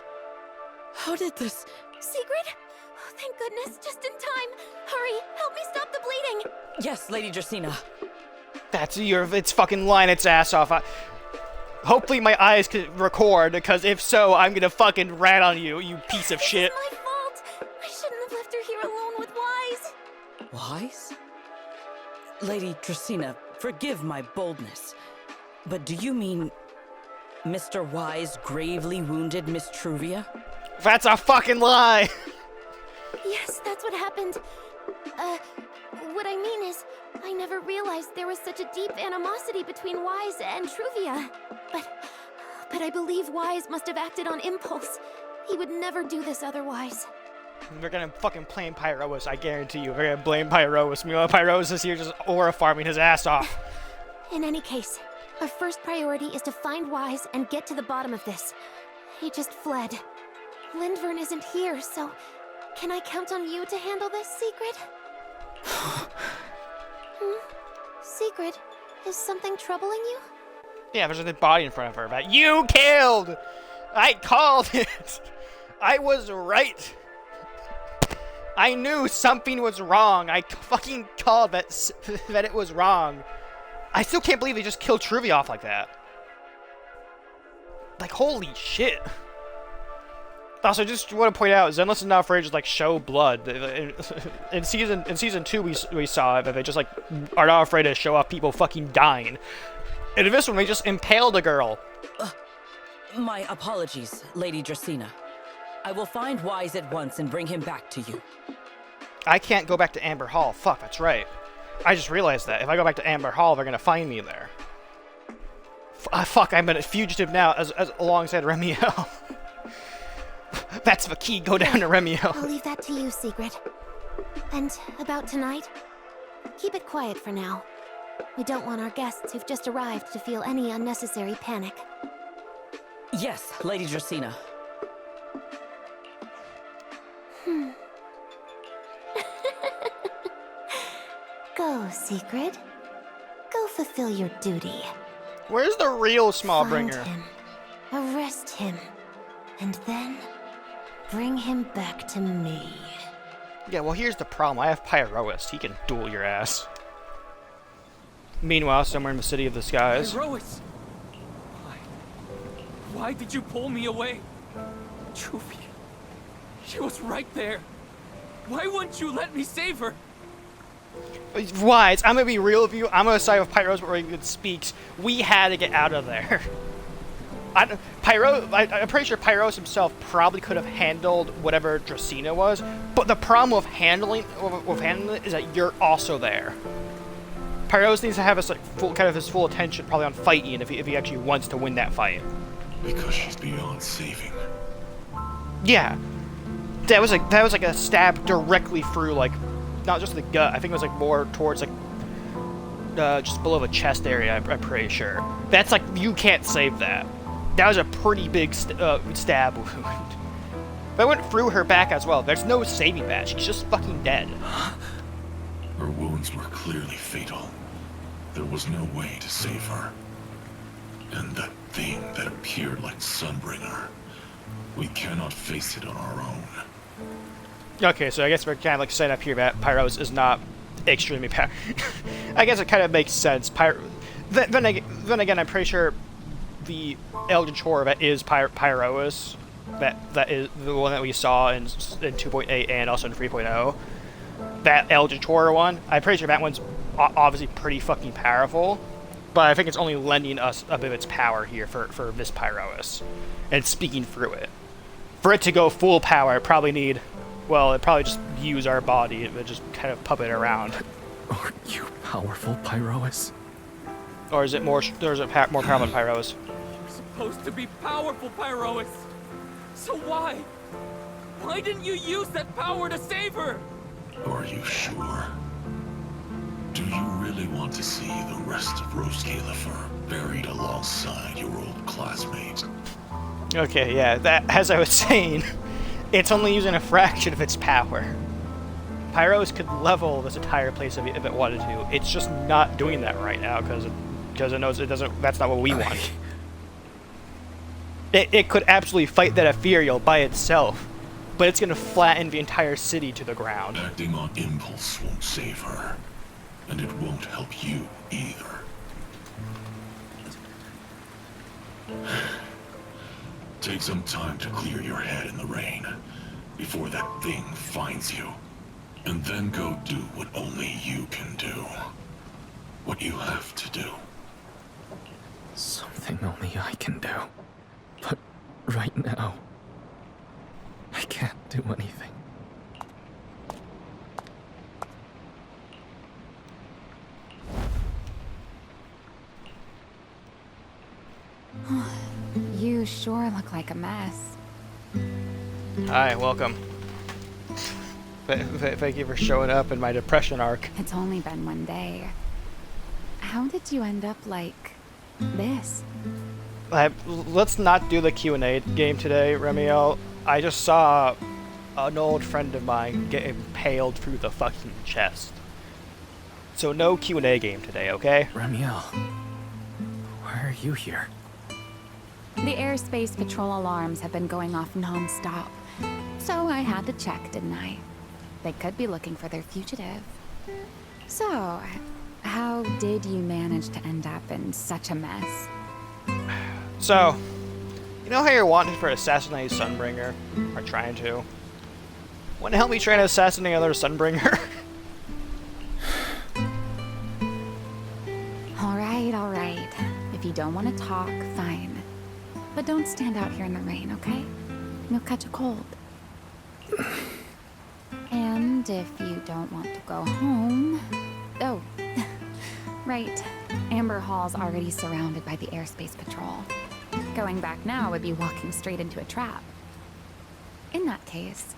Speaker 10: How did this...
Speaker 8: Secret? Oh, thank goodness, just in time. Hurry, help me stop the bleeding.
Speaker 10: Yes, Lady Dracaena.
Speaker 1: It's fucking lying its ass off. Hopefully my eyes can record, because if so, I'm gonna fucking rat on you, you piece of shit.
Speaker 8: It's my fault. I shouldn't have left her here alone with Wise.
Speaker 10: Wise? Lady Dracaena, forgive my boldness, but do you mean Mr. Wise gravely wounded Miss Truvia?
Speaker 1: That's a fucking lie!
Speaker 2: Yes, that's what happened. What I mean is, I never realized there was such a deep animosity between Wise and Truvia. But
Speaker 9: but I believe Wise must have acted on impulse. He would never do this otherwise.
Speaker 1: They're gonna fucking blame Pyroas, I guarantee you. They're gonna blame Pyroas. Meanwhile, Pyroas is here just aura farming his ass off.
Speaker 9: In any case, our first priority is to find Wise and get to the bottom of this. He just fled. Lindvern isn't here, so can I count on you to handle this, Secret? Secret, is something troubling you?
Speaker 1: Yeah, there's a dead body in front of her that you killed! I called it! I was right! I knew something was wrong. I fucking called that it was wrong. I still can't believe they just killed Truvia off like that. Like, holy shit. Also, just want to point out, Zenless is not afraid to just, like, show blood. In season 2, we saw that they just, like, are not afraid to show off people fucking dying. And in this one, they just impaled a girl.
Speaker 10: My apologies, Lady Dracena. I will find Wise at once and bring him back to you.
Speaker 1: I can't go back to Amber Hall. Fuck, that's right. I just realized that. If I go back to Amber Hall, they're gonna find me there. Fuck, I'm a fugitive now, as alongside Remielle. That's the key, go down to Remielle.
Speaker 9: I'll leave that to you, Secret. And about tonight? Keep it quiet for now. We don't want our guests who've just arrived to feel any unnecessary panic.
Speaker 10: Yes, Lady Dracena.
Speaker 9: Go, Secret. Go fulfill your duty.
Speaker 1: Where's the real Smallbringer?
Speaker 9: Find him, arrest him, and then bring him back to me.
Speaker 1: Yeah, well, here's the problem. I have Pyroas. He can duel your ass. Meanwhile, somewhere in the City of the Skies.
Speaker 11: Pyroas! Why did you pull me away? Truvia. She was right there. Why wouldn't you let me save her?
Speaker 1: Wise, I'm gonna be real with you. I'm gonna side with Pyros where he speaks. We had to get out of there. I'm pretty sure Pyros himself probably could have handled whatever Dracena was, but the problem with handling it is that you're also there. Pyros needs to have his his full attention probably on fighting if he actually wants to win that fight.
Speaker 5: Because she's beyond saving.
Speaker 1: Yeah, that was like a stab directly through, like, not just the gut. I think it was like more towards like just below the chest area. I'm pretty sure. That's like, you can't save that. That was a pretty big stab wound. But it went through her back as well. There's no saving that. She's just fucking dead.
Speaker 5: Her wounds were clearly fatal. There was no way to save her. And that thing that appeared like Sunbringer, we cannot face it on our own.
Speaker 1: Okay, so I guess we're kind of like setting up here that Pyros is not extremely powerful. I guess it kind of makes sense. Then again, I'm pretty sure the Eldritch Horror that is Pyroas, that is the one that we saw in 2.8 and also in 3.0. That Eldritch Horror one, I'm pretty sure that one's obviously pretty fucking powerful, but I think it's only lending us a bit of its power here for this Pyroas, and speaking through it. For it to go full power, it probably need, well, it probably just use our body. It would just kind of puppet around.
Speaker 4: Are you powerful, Pyroas?
Speaker 1: Or is it more powerful than Pyroas?
Speaker 11: You're supposed to be powerful, Pyroas. So why? Why didn't you use that power to save her?
Speaker 5: Are you sure? Do you really want to see the rest of Rose Califer buried alongside your old classmate?
Speaker 1: Okay, yeah, that, as I was saying, it's only using a fraction of its power. Pyros could level this entire place if it wanted to. It's just not doing that right now because it knows it doesn't. That's not what we want. It could absolutely fight that ethereal by itself, but it's gonna flatten the entire city to the ground.
Speaker 5: Acting on impulse won't save her, and it won't help you either. Take some time to clear your head in the rain before that thing finds you. And then go do what only you can do. What you have to do.
Speaker 4: Something only I can do. But right now, I can't do anything.
Speaker 12: sure look like a mess.
Speaker 1: Hi, welcome. Thank you for showing up in my depression arc.
Speaker 12: It's only been one day. How did you end up like this?
Speaker 1: Let's not do the Q&A game today, Remielle. I just saw an old friend of mine get impaled through the fucking chest. So no Q&A game today, okay?
Speaker 4: Remielle, why are you here?
Speaker 12: The airspace patrol alarms have been going off non-stop. So I had to check, didn't I? They could be looking for their fugitive. So, how did you manage to end up in such a mess?
Speaker 1: So, you know how you're wanted for assassinating Sunbringer? Or trying to? Want to help me try to assassinate another Sunbringer?
Speaker 12: Alright. If you don't want to talk, fine. But don't stand out here in the rain, okay? You'll catch a cold. And if you don't want to go home... Oh, right. Amber Hall's already surrounded by the airspace patrol. Going back now would be walking straight into a trap. In that case,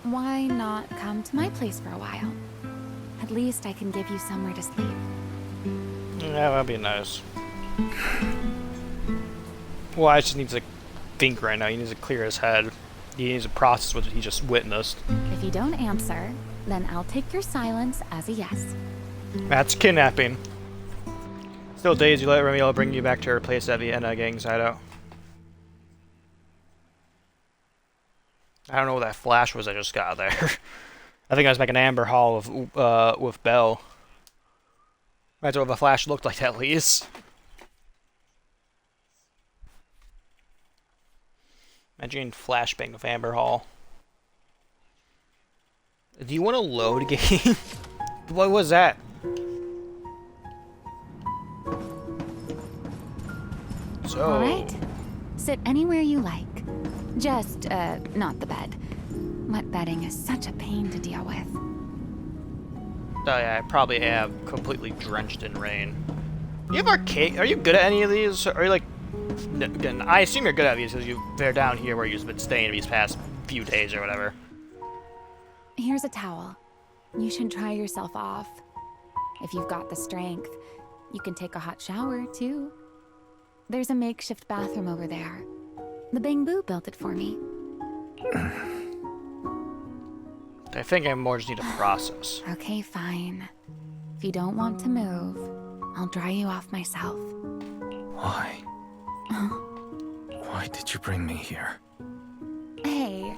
Speaker 12: why not come to my place for a while? At least I can give you somewhere to sleep.
Speaker 1: Yeah, that'd be nice. Well, I just need to think right now. He needs to clear his head. He needs to process what he just witnessed.
Speaker 12: If you don't answer, then I'll take your silence as a yes.
Speaker 1: That's kidnapping. Still days you let Remielle bring you back to her place at Vienna gang hideout. I don't know what that flash was I just got there. I think I was making Amber Hall with Belle. That's what the flash looked like at least. Imagine flashbang with Amber Hall. Do you want to load game? What was that? So.
Speaker 12: Alright. Sit anywhere you like. Just, not the bed. Wet bedding is such a pain to deal with.
Speaker 1: Oh yeah, I probably am completely drenched in rain. You have arcade? Are you good at any of these? Are you like... I assume you're good at these because they're down here where you've been staying these past few days or whatever.
Speaker 12: Here's a towel. You should dry yourself off. If you've got the strength, you can take a hot shower, too. There's a makeshift bathroom over there. The Bang Boo built it for me.
Speaker 1: I think I more just need to process.
Speaker 12: Okay, fine. If you don't want to move, I'll dry you off myself.
Speaker 4: Why? Why did you bring me here?
Speaker 12: Hey,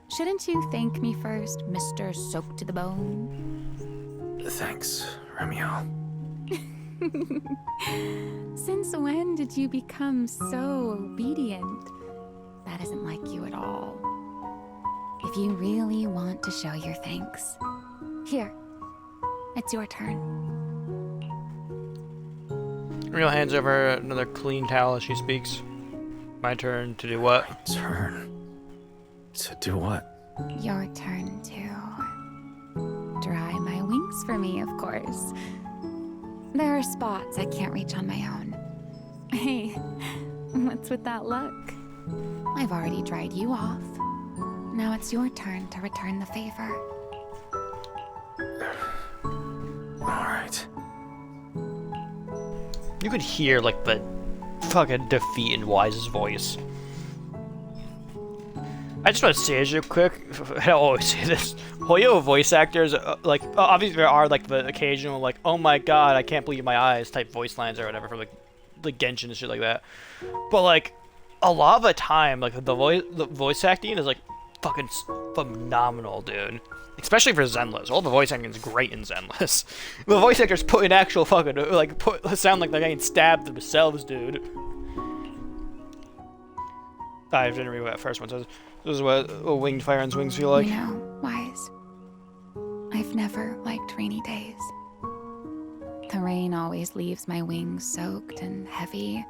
Speaker 12: shouldn't you thank me first, Mr. Soaked to the Bone?
Speaker 4: Thanks, Remielle.
Speaker 12: Since when did you become so obedient? That isn't like you at all. If you really want to show your thanks, here, it's your turn.
Speaker 1: Real hands over another clean towel as she speaks. My turn to do what?
Speaker 4: My turn? To do what?
Speaker 12: Your turn to dry my wings for me, of course. There are spots I can't reach on my own. Hey, what's with that look? I've already dried you off. Now it's your turn to return the favor.
Speaker 4: Alright.
Speaker 1: You could hear, like, the fucking defeat in Wise's voice. I just want to say this real quick. I don't always say this. Hoyo voice actors, like, obviously there are, like, the occasional, like, oh my god, I can't believe my eyes type voice lines or whatever for, like Genshin and shit like that. But, like, a lot of the time, like, the voice acting is, like, fucking phenomenal, dude. Especially for Zenless. All the voice acting is great in Zenless. The voice actors put in actual fucking, like, sound like they're getting stabbed themselves, dude. I didn't read what that first one says. This is what a winged fire ants wings feel like.
Speaker 12: You know, Wise, I've never liked rainy days. The rain always leaves my wings soaked and heavy.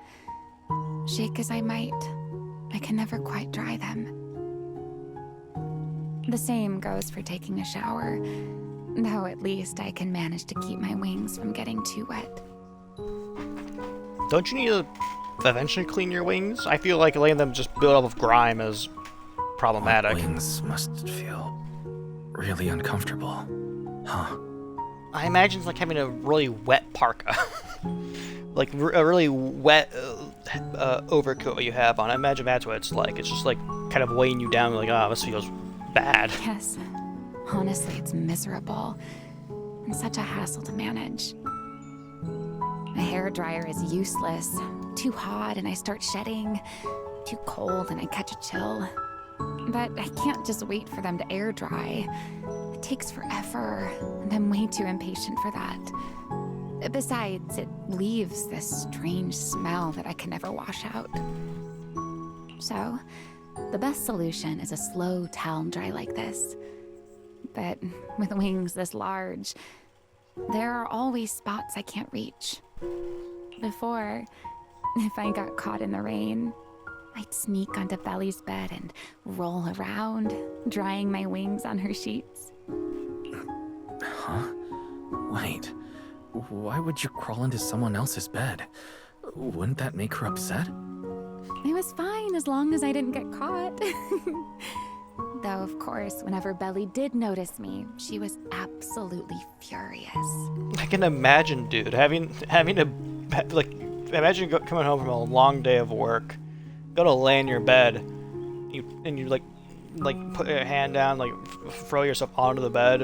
Speaker 12: Shake as I might, I can never quite dry them. The same goes for taking a shower, though at least I can manage to keep my wings from getting too wet.
Speaker 1: Don't you need to eventually clean your wings. I feel like letting them just build up with grime is problematic.
Speaker 4: Wings must feel really uncomfortable, huh?
Speaker 1: I imagine it's like having a really wet parka. Like a really wet overcoat you have on. I imagine that's what it's like. It's just like kind of weighing you down, like, oh, this feels bad.
Speaker 12: Yes. Honestly, it's miserable. And such a hassle to manage. My hairdryer is useless. Too hot and I start shedding. Too cold and I catch a chill. But I can't just wait for them to air dry. It takes forever, and I'm way too impatient for that. Besides, it leaves this strange smell that I can never wash out. So, the best solution is a slow towel dry like this. But with wings this large, there are always spots I can't reach. Before, if I got caught in the rain, I'd sneak onto Belly's bed and roll around, drying my wings on her sheets.
Speaker 4: Huh? Wait. Why would you crawl into someone else's bed? Wouldn't that make her upset?
Speaker 12: It was fine as long as I didn't get caught. Though, of course, whenever Belly did notice me, she was absolutely furious.
Speaker 1: I can imagine, dude, having to, like, imagine coming home from a long day of work, go to lay in your bed, and you like put your hand down, like throw yourself onto the bed,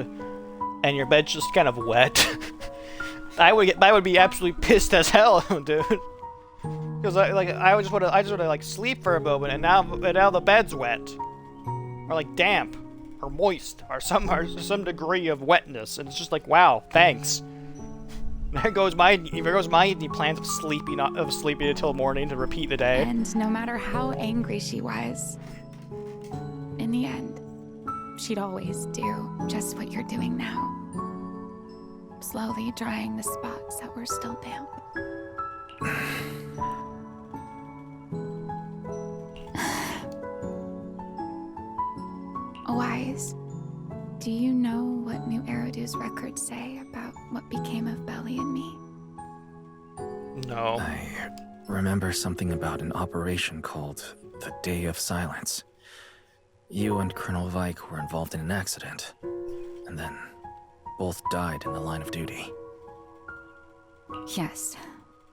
Speaker 1: and your bed's just kind of wet. I would be absolutely pissed as hell, dude. Because I just want to like sleep for a moment, and now the bed's wet, or like damp, or moist, or some degree of wetness, and it's just like, wow, thanks. There goes my plans of sleeping until morning to repeat the day.
Speaker 12: And no matter how angry she was, in the end, she'd always do just what you're doing now. Slowly drying the spots that were still damp. Wise, do you know what New Eridu's records say about what became of Belly and me?
Speaker 1: No.
Speaker 4: I remember something about an operation called the Day of Silence. You and Colonel Vike were involved in an accident, and then both died in the line of duty.
Speaker 12: Yes,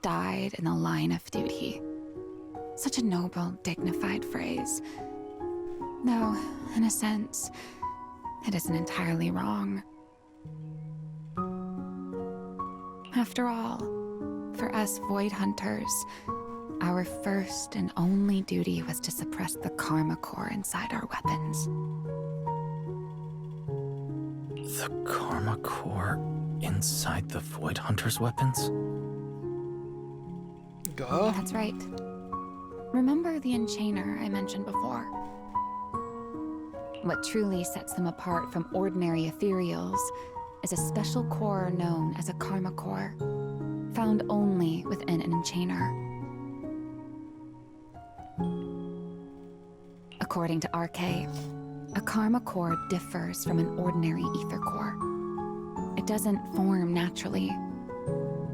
Speaker 12: died in the line of duty. Such a noble, dignified phrase. Though, in a sense, it isn't entirely wrong. After all, for us Void Hunters, our first and only duty was to suppress the karma core inside our weapons.
Speaker 4: The karma core inside the Void Hunter's weapons?
Speaker 1: Go.
Speaker 12: That's right. Remember the enchainer I mentioned before? What truly sets them apart from ordinary ethereals is a special core known as a karma core, found only within an enchainer. According to RK, a karma core differs from an ordinary ether core. It doesn't form naturally.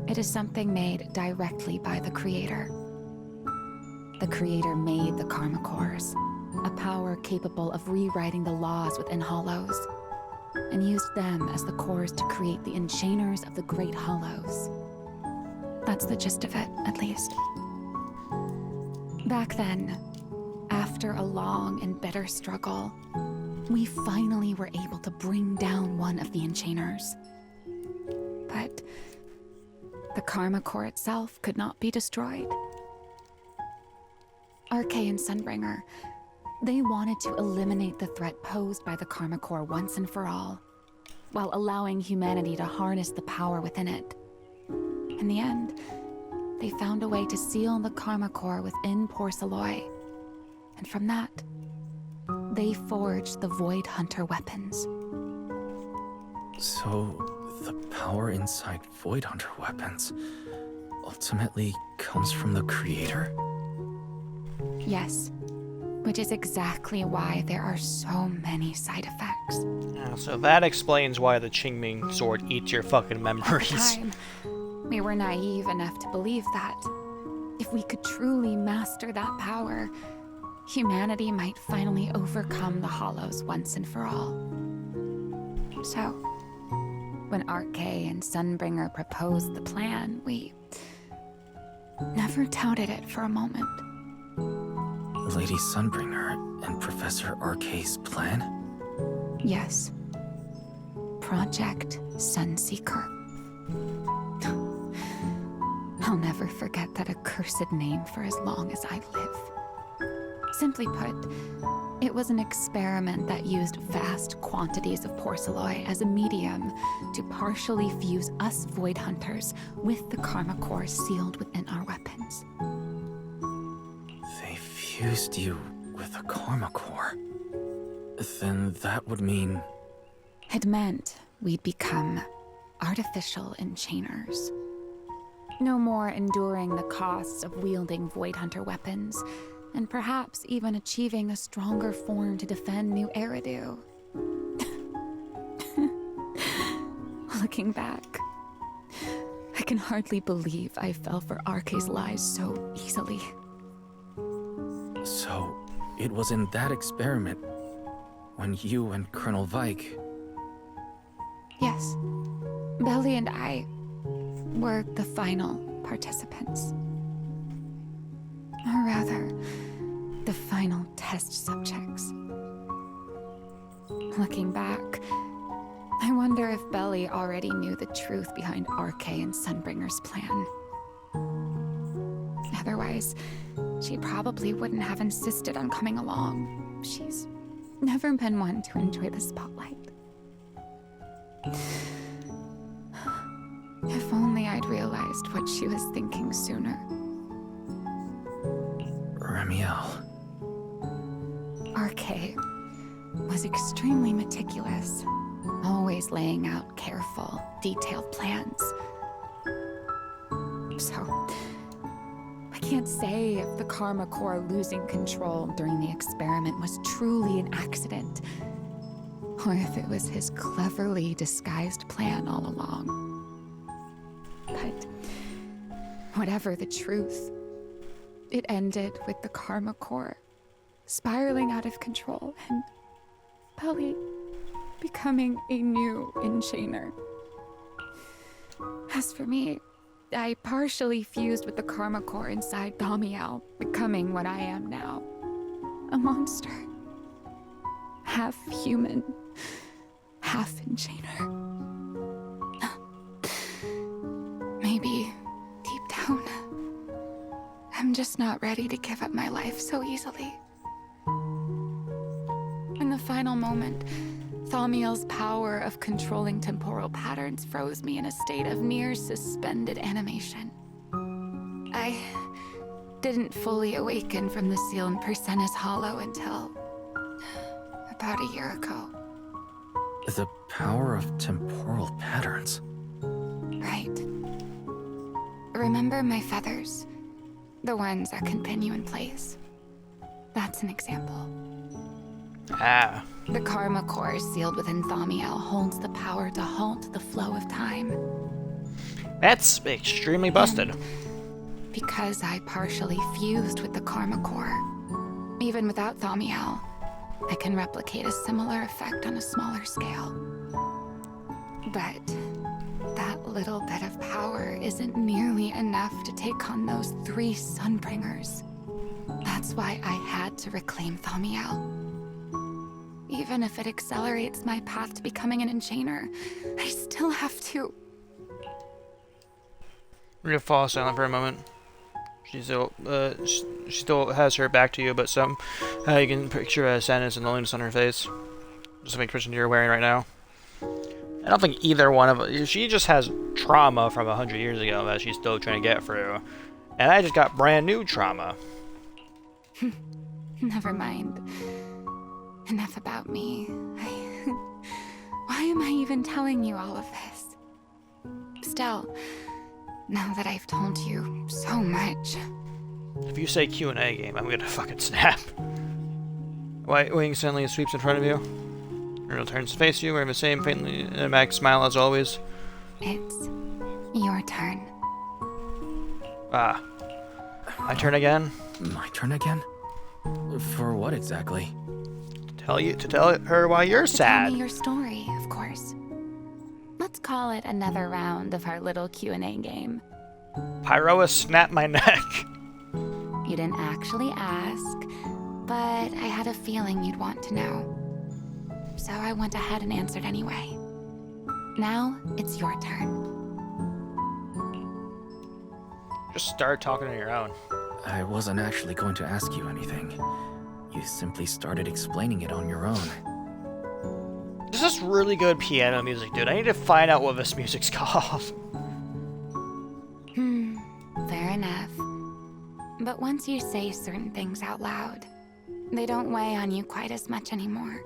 Speaker 12: It is something made directly by the Creator. The Creator made the karma cores, a power capable of rewriting the laws within hollows, and used them as the cores to create the enchainers of the Great Hollows. That's the gist of it, at least. Back then, after a long and bitter struggle, we finally were able to bring down one of the enchainers. But the karma core itself could not be destroyed. RK and Sunbringer, they wanted to eliminate the threat posed by the karma core once and for all, while allowing humanity to harness the power within it. In the end, they found a way to seal the karma core within Porceloy, and from that, they forged the Void Hunter weapons.
Speaker 4: So, the power inside Void Hunter weapons ultimately comes from the Creator?
Speaker 12: Yes, which is exactly why there are so many side effects.
Speaker 1: Yeah, so that explains why the Qingming sword eats your fucking
Speaker 12: At
Speaker 1: memories.
Speaker 12: the time, we were naive enough to believe that. If we could truly master that power, humanity might finally overcome the Hollows once and for all. So, when Arcade and Sunbringer proposed the plan, we never doubted it for a moment.
Speaker 4: Lady Sunbringer and Professor Arcade's plan?
Speaker 12: Yes. Project Sunseeker. I'll never forget that accursed name for as long as I live. Simply put, it was an experiment that used vast quantities of porcelloi as a medium to partially fuse us Void Hunters with the Karma Core sealed within our weapons.
Speaker 4: They fused you with a Karma Core. Then that would mean...
Speaker 12: It meant we'd become artificial enchainers. No more enduring the costs of wielding Void Hunter weapons, and perhaps even achieving a stronger form to defend New Eridu. Looking back, I can hardly believe I fell for Arcade's lies so easily.
Speaker 4: So, it was in that experiment when you and Colonel Vike...
Speaker 12: Yes, Belly and I were the final participants. Or rather, the final test subjects. Looking back, I wonder if Belly already knew the truth behind Arcade and Sunbringer's plan. Otherwise, she probably wouldn't have insisted on coming along. She's never been one to enjoy the spotlight. If only I'd realized what she was thinking sooner.
Speaker 4: Remielle.
Speaker 12: Arcade was extremely meticulous, always laying out careful, detailed plans. So, I can't say if the Karma Core losing control during the experiment was truly an accident, or if it was his cleverly disguised plan all along. But whatever the truth, it ended with the Karma Core spiraling out of control and Belly becoming a new enchainer. As for me, I partially fused with the Karma Core inside Thaumiel, becoming what I am now. A monster. Half human, half enchainer. Maybe, deep down, I'm just not ready to give up my life so easily. In the final moment, Thaumiel's power of controlling temporal patterns froze me in a state of near suspended animation. I didn't fully awaken from the seal in Persena's Hollow until about a year ago.
Speaker 4: The power of temporal patterns.
Speaker 12: Right. Remember my feathers? The ones that can pin you in place. That's an example.
Speaker 1: Ah.
Speaker 12: The Karma Core sealed within Thaumiel holds the power to halt the flow of time.
Speaker 1: That's extremely busted.
Speaker 12: And because I partially fused with the Karma Core, even without Thaumiel, I can replicate a similar effect on a smaller scale. But that little bit of power isn't nearly enough to take on those 3 Sunbringers. That's why I had to reclaim Thaumiel. Even if it accelerates my path to becoming an enchainer, I still have to...
Speaker 1: We're gonna fall silent for a moment. She still has her back to you, but you can picture sadness and loneliness on her face. Just like the person you're wearing right now. I don't think either one of us... She just has trauma from 100 years ago that she's still trying to get through. And I just got brand new trauma.
Speaker 12: Never mind. Enough about me. Why am I even telling you all of this? Still, now that I've told you so much...
Speaker 1: If you say Q&A game, I'm gonna fucking snap. White Wing suddenly sweeps in front of you. Earl turns to face you, wearing the same faintly enigmatic smile as always.
Speaker 12: It's your turn.
Speaker 1: Ah. My turn again?
Speaker 4: My turn again? For what exactly?
Speaker 1: To tell her why you're sad.
Speaker 12: Tell me your story, of course. Let's call it another round of our little Q&A game.
Speaker 1: Pyroa snapped my neck.
Speaker 12: You didn't actually ask, but I had a feeling you'd want to know. So I went ahead and answered anyway. Now, it's your turn.
Speaker 1: Just start talking on your own.
Speaker 4: I wasn't actually going to ask you anything. You simply started explaining it on your own.
Speaker 1: This is really good piano music, dude. I need to find out what this music's called.
Speaker 12: Fair enough. But once you say certain things out loud, they don't weigh on you quite as much anymore.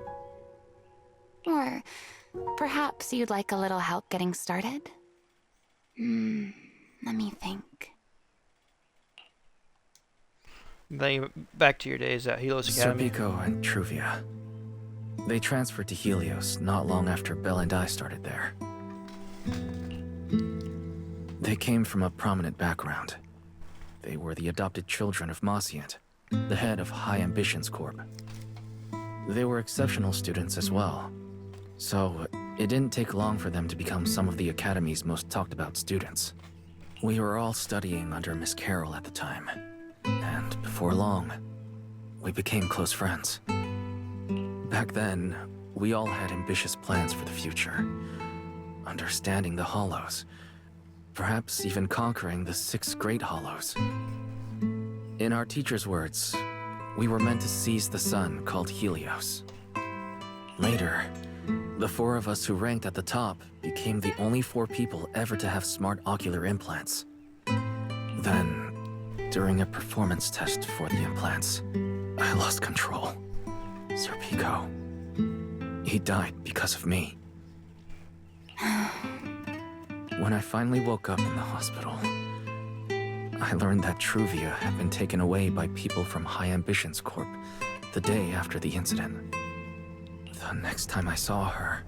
Speaker 12: Or perhaps you'd like a little help getting started? Let me think.
Speaker 1: Then back to your days at Helios Academy.
Speaker 4: Serpico and Truvia. They transferred to Helios not long after Belle and I started there. They came from a prominent background. They were the adopted children of Mosient, the head of High Ambitions Corp. They were exceptional students as well, so it didn't take long for them to become some of the Academy's most talked about students. We were all studying under Miss Carroll at the time, and before long, we became close friends. Back then, we all had ambitious plans for the future, understanding the Hollows, perhaps even conquering the 6 Great Hollows. In our teacher's words, we were meant to seize the sun called Helios. Later, the 4 of us who ranked at the top became the only 4 people ever to have smart ocular implants. Then, during a performance test for the implants, I lost control. Serpico. He died because of me. When I finally woke up in the hospital, I learned that Truvia had been taken away by people from High Ambitions Corp the day after the incident. The next time I saw her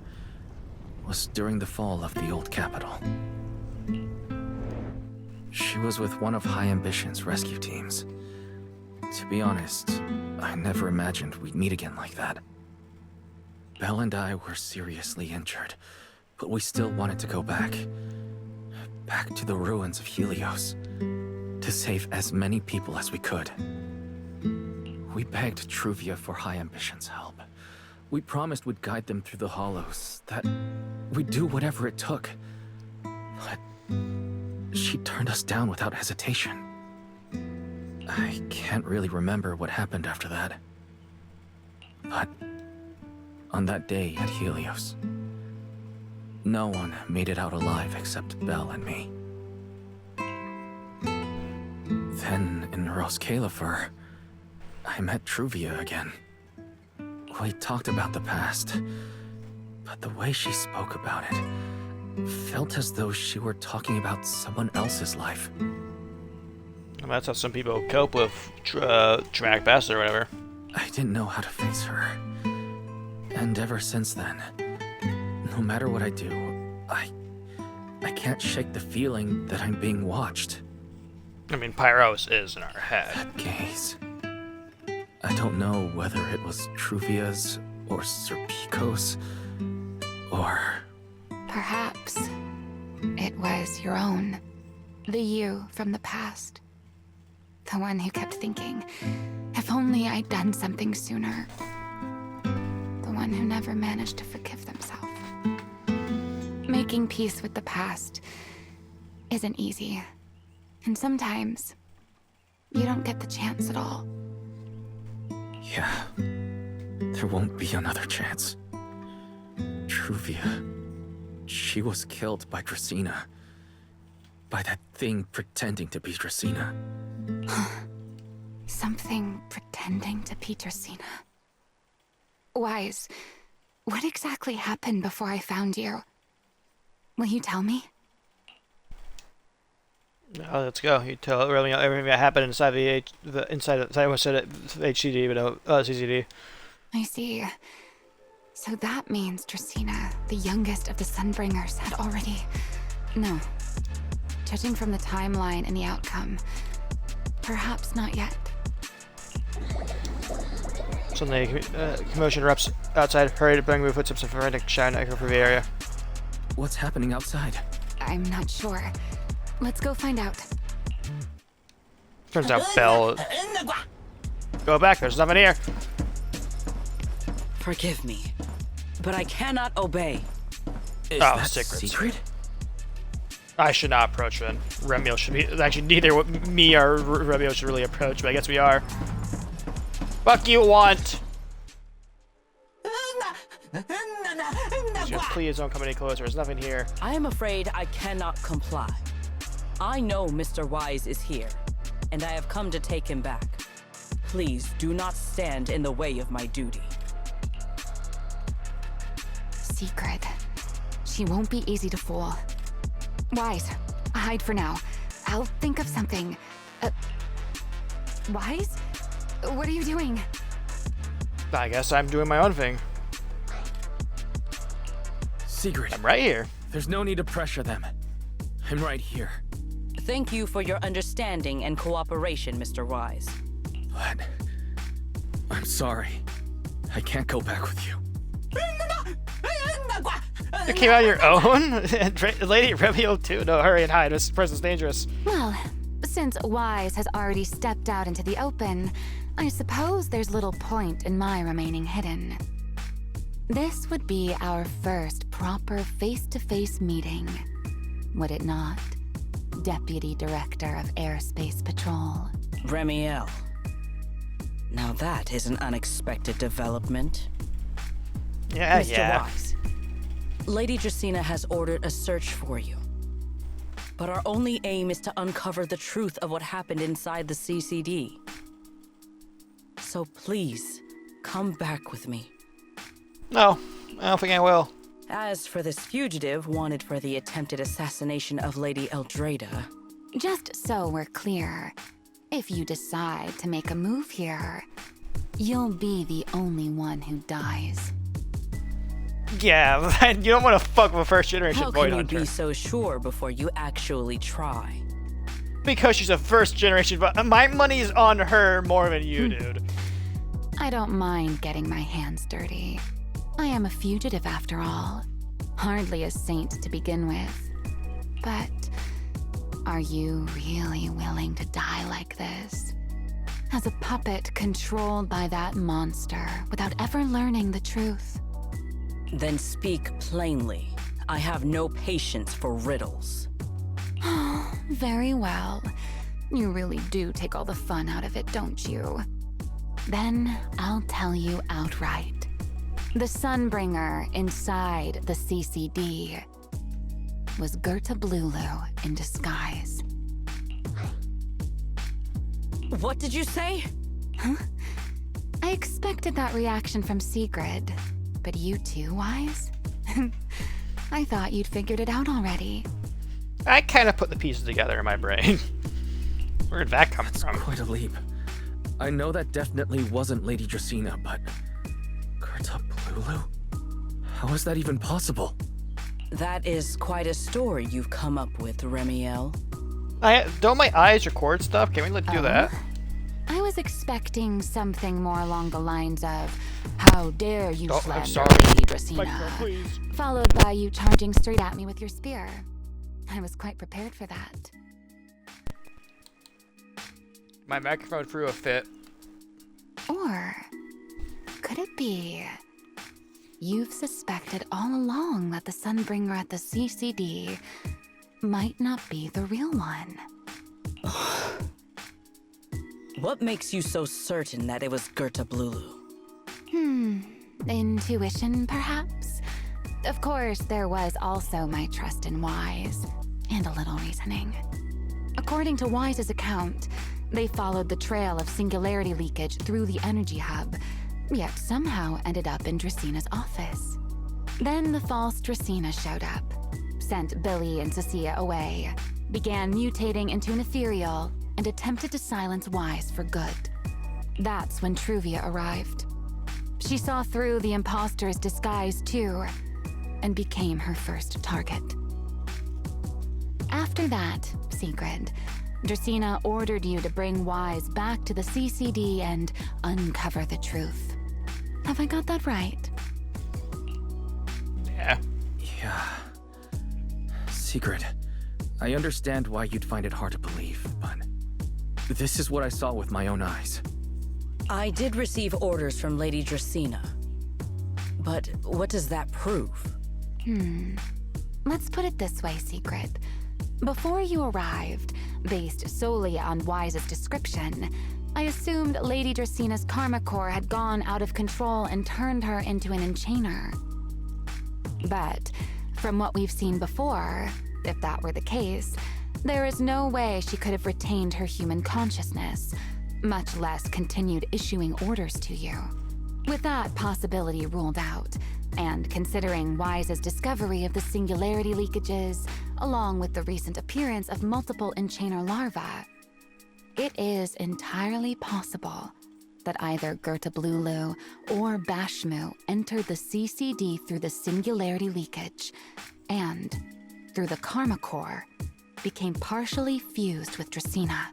Speaker 4: was during the fall of the old capital. She was with one of High Ambition's rescue teams. To be honest, I never imagined we'd meet again like that. Belle and I were seriously injured, but we still wanted to go back. Back to the ruins of Helios, to save as many people as we could. We begged Truvia for High Ambition's help. We promised we'd guide them through the Hollows, that we'd do whatever it took. But she turned us down without hesitation. I can't really remember what happened after that. But on that day at Helios, no one made it out alive except Belle and me. Then in Roskalifer, I met Truvia again. We talked about the past, but the way she spoke about it felt as though she were talking about someone else's life.
Speaker 1: Well, that's how some people cope with traumatic past or whatever.
Speaker 4: I didn't know how to face her. And ever since then, no matter what I do, I can't shake the feeling that I'm being watched.
Speaker 1: I mean, Pyros is in our head.
Speaker 4: That gaze. I don't know whether it was Truvia's or Serpico's, or...
Speaker 12: Perhaps it was your own. The you from the past. The one who kept thinking, if only I'd done something sooner. The one who never managed to forgive themselves. Making peace with the past isn't easy. And sometimes, you don't get the chance at all.
Speaker 4: Yeah, there won't be another chance. Truvia, she was killed by Dracena. By that thing pretending to be Dracena.
Speaker 12: Something pretending to be Dracena. Wise, what exactly happened before I found you? Will you tell me?
Speaker 1: Oh, let's go. You tell everything that happened inside I almost said it HCD, but no, CCD.
Speaker 12: I see. So that means Dracena, the youngest of the Sunbringers, had already... No. Judging from the timeline and the outcome, perhaps not yet.
Speaker 1: Suddenly, commotion erupts outside. Hurry to bring footsteps of frantic shine echo through the area.
Speaker 4: What's happening outside?
Speaker 12: I'm not sure. Let's go find out.
Speaker 1: Turns out Belle. Go back, there's nothing here.
Speaker 10: Forgive me, but I cannot obey.
Speaker 4: Is
Speaker 1: Oh,
Speaker 4: that
Speaker 1: secret? I should not approach then. Remielle should be. Actually, neither me or Remielle should really approach, but I guess we are. Fuck you, want! Just please don't come any closer. There's nothing here.
Speaker 10: I am afraid I cannot comply. I know Mr. Wise is here, and I have come to take him back. Please do not stand in the way of my duty.
Speaker 12: Secret. She won't be easy to fool. Wise, hide for now. I'll think of something. Wise? What are you doing?
Speaker 1: I guess I'm doing my own thing.
Speaker 4: Sigrid.
Speaker 1: I'm right here.
Speaker 4: There's no need to pressure them. I'm right here.
Speaker 10: Thank you for your understanding and cooperation, Mr. Wise.
Speaker 4: But I'm sorry. I can't go back with you.
Speaker 1: You came out on your own? Lady Remielle too? No, hurry and hide. This person's dangerous.
Speaker 12: Well, since Wise has already stepped out into the open, I suppose there's little point in my remaining hidden. This would be our first proper face-to-face meeting, would it not? Deputy Director of Airspace Patrol.
Speaker 10: Remielle. Now that is an unexpected development.
Speaker 1: Yeah,
Speaker 10: Mr. Wise, Lady Dracaena has ordered a search for you. But our only aim is to uncover the truth of what happened inside the CCD. So please, come back with me.
Speaker 1: No, I don't think I will.
Speaker 10: As for this fugitive wanted for the attempted assassination of Lady Eldrada...
Speaker 12: Just so we're clear, if you decide to make a move here, you'll be the only one who dies.
Speaker 1: Yeah, you don't want to fuck with a first-generation
Speaker 10: How
Speaker 1: Void
Speaker 10: can you
Speaker 1: Hunter.
Speaker 10: be so sure before you actually try?
Speaker 1: Because she's a first-generation, but my money's on her more than you, dude.
Speaker 12: I don't mind getting my hands dirty. I am a fugitive after all. Hardly a saint to begin with. But are you really willing to die like this? As a puppet controlled by that monster without ever learning the truth?
Speaker 10: Then speak plainly. I have no patience for riddles.
Speaker 12: Very well. You really do take all the fun out of it, don't you? Then I'll tell you outright. The Sunbringer inside the CCD was Gerta Blulu in disguise.
Speaker 10: What did you say?
Speaker 12: Huh? I expected that reaction from Sigrid. But you too, Wise? I thought you'd figured it out already.
Speaker 1: I kind of put the pieces together in my brain. Where did that come from?
Speaker 4: Quite a leap. I know that definitely wasn't Lady Dracaena, but... Gerta Blulu? How is that even possible?
Speaker 10: That is quite a story you've come up with, Remielle.
Speaker 1: Don't my eyes record stuff? Can we do that?
Speaker 12: I was expecting something more along the lines of, "How dare you slander Lady Dracaena," followed by you charging straight at me with your spear. I was quite prepared for that.
Speaker 1: My microphone threw a fit.
Speaker 12: Or could it be you've suspected all along that the Sunbringer at the CCD might not be the real one?
Speaker 10: What makes you so certain that it was Gerta Blulu?
Speaker 12: Intuition, perhaps? Of course, there was also my trust in Wise, and a little reasoning. According to Wise's account, they followed the trail of singularity leakage through the energy hub, yet somehow ended up in Dracaena's office. Then the false Dracaena showed up, sent Billy and Cecilia away, began mutating into an ethereal, and attempted to silence Wise for good. That's when Truvia arrived. She saw through the imposter's disguise too, and became her first target. After that, Sigrid, Dracaena ordered you to bring Wise back to the CCD and uncover the truth. Have I got that right?
Speaker 1: Yeah.
Speaker 4: Yeah. Secret. I understand why you'd find it hard to believe, but this is what I saw with my own eyes.
Speaker 10: I did receive orders from Lady Dracaena. But what does that prove?
Speaker 12: Let's put it this way, Secret. Before you arrived, based solely on Wise's description, I assumed Lady Draceena's karma core had gone out of control and turned her into an enchainer. But from what we've seen before, if that were the case, there is no way she could have retained her human consciousness, much less continued issuing orders to you. With that possibility ruled out, and considering Wise's discovery of the singularity leakages, along with the recent appearance of multiple enchainer larvae, it is entirely possible that either Gertablulu or Bashmu entered the CCD through the singularity leakage, and, through the karma core, became partially fused with Dracaena.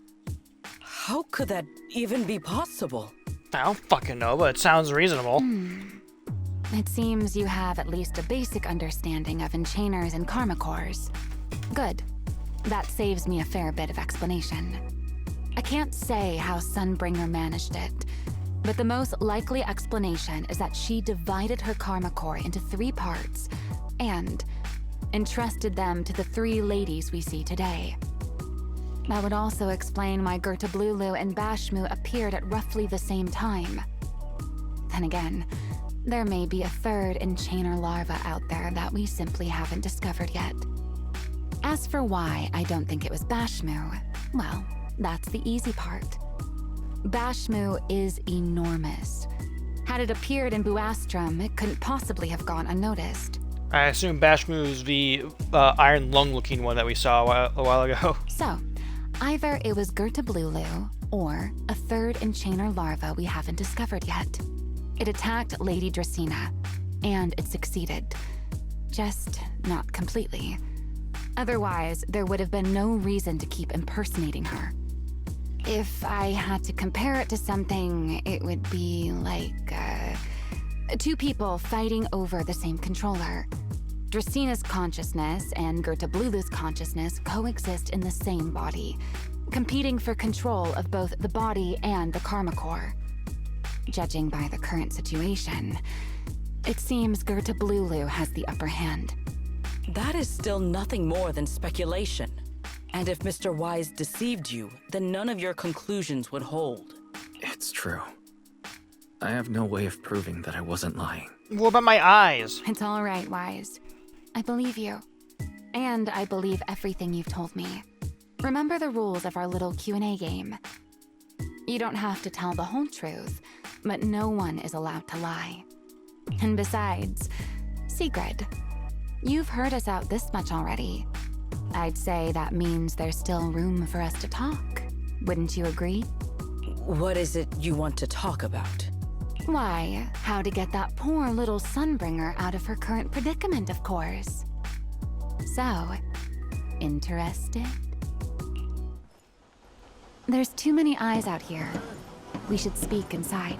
Speaker 10: How could that even be possible?
Speaker 1: I don't fucking know, but it sounds reasonable.
Speaker 12: It seems you have at least a basic understanding of enchainers and karma cores. Good. That saves me a fair bit of explanation. I can't say how Sunbringer managed it, but the most likely explanation is that she divided her karma core into 3 parts and entrusted them to the 3 ladies we see today. That would also explain why Gertablulu and Bashmu appeared at roughly the same time. Then again, there may be a 3rd enchainer larva out there that we simply haven't discovered yet. As for why I don't think it was Bashmu, well, that's the easy part. Bashmu is enormous. Had it appeared in Buastrum, it couldn't possibly have gone unnoticed.
Speaker 1: I assume Bashmu's the iron lung-looking one that we saw a while ago.
Speaker 12: So, either it was Gertablulu or a 3rd enchainer larva we haven't discovered yet. It attacked Lady Dracaena, and it succeeded. Just not completely. Otherwise, there would have been no reason to keep impersonating her. If I had to compare it to something, it would be like, 2 people fighting over the same controller. Draceena's consciousness and Gertablulu's consciousness coexist in the same body, competing for control of both the body and the karma core. Judging by the current situation, it seems Gertablulu has the upper hand.
Speaker 10: That is still nothing more than speculation. And if Mr. Wise deceived you, then none of your conclusions would hold.
Speaker 4: It's true. I have no way of proving that I wasn't lying.
Speaker 1: What about my eyes?
Speaker 12: It's all right, Wise. I believe you. And I believe everything you've told me. Remember the rules of our little Q&A game. You don't have to tell the whole truth, but no one is allowed to lie. And besides, Sigrid, you've heard us out this much already. I'd say that means there's still room for us to talk. Wouldn't you agree?
Speaker 10: What is it you want to talk about?
Speaker 12: Why, how to get that poor little Sunbringer out of her current predicament, of course. So, interested? There's too many eyes out here. We should speak inside.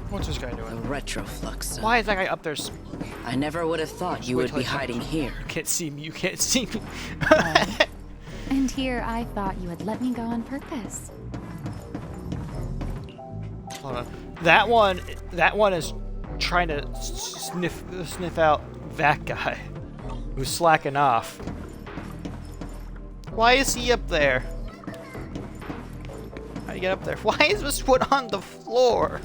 Speaker 1: What's this guy doing?
Speaker 10: The retroflux.
Speaker 1: Why is that guy up there?
Speaker 10: I never would have thought you would be hiding here.
Speaker 1: You can't see me. You can't see me.
Speaker 12: And here I thought you would let me go on purpose.
Speaker 1: Hold on. That one is trying to sniff out that guy who's slacking off. Why is he up there? How do you get up there? Why is this one on the floor?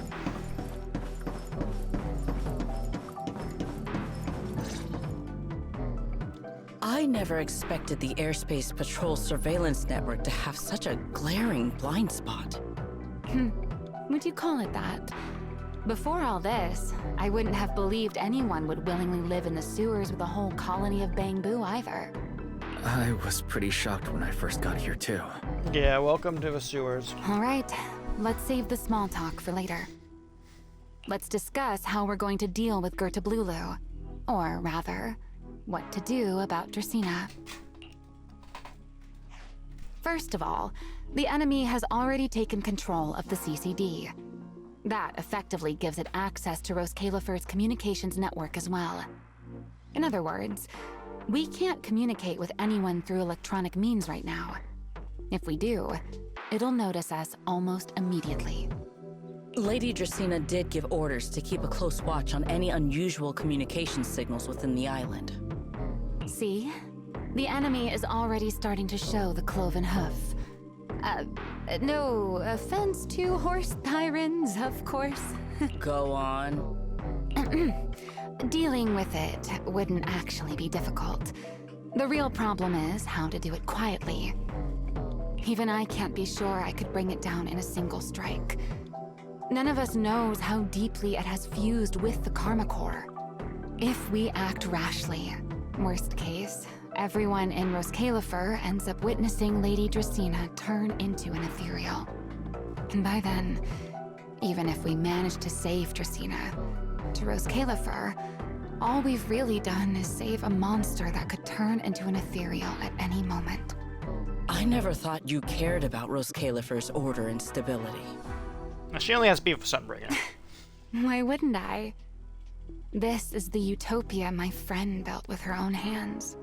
Speaker 10: I never expected the Airspace Patrol surveillance network to have such a glaring blind spot.
Speaker 12: Would you call it that? Before all this, I wouldn't have believed anyone would willingly live in the sewers with a whole colony of Bangbu either.
Speaker 4: I was pretty shocked when I first got here too.
Speaker 1: Yeah, welcome to the sewers.
Speaker 12: All right, let's save the small talk for later. Let's discuss how we're going to deal with Gertablulu. Or rather, what to do about Dracaena. First of all, the enemy has already taken control of the CCD. That effectively gives it access to Roskalifer's communications network as well. In other words, we can't communicate with anyone through electronic means right now. If we do, it'll notice us almost immediately.
Speaker 10: Lady Dracaena did give orders to keep a close watch on any unusual communication signals within the island.
Speaker 12: See? The enemy is already starting to show the cloven hoof. No offense to horse tyrants, of course.
Speaker 10: Go on.
Speaker 12: Dealing with it wouldn't actually be difficult. The real problem is how to do it quietly. Even I can't be sure I could bring it down in a single strike. None of us knows how deeply it has fused with the Karma Core. If we act rashly, worst case, everyone in Roskalifer ends up witnessing Lady Dracaena turn into an ethereal. And by then, even if we manage to save Dracaena, to Roskalifer, all we've really done is save a monster that could turn into an ethereal at any moment.
Speaker 10: I never thought you cared about Roskalifer's order and stability.
Speaker 1: She only has beef with Sunbringer.
Speaker 12: Why wouldn't I? This is the utopia my friend built with her own hands.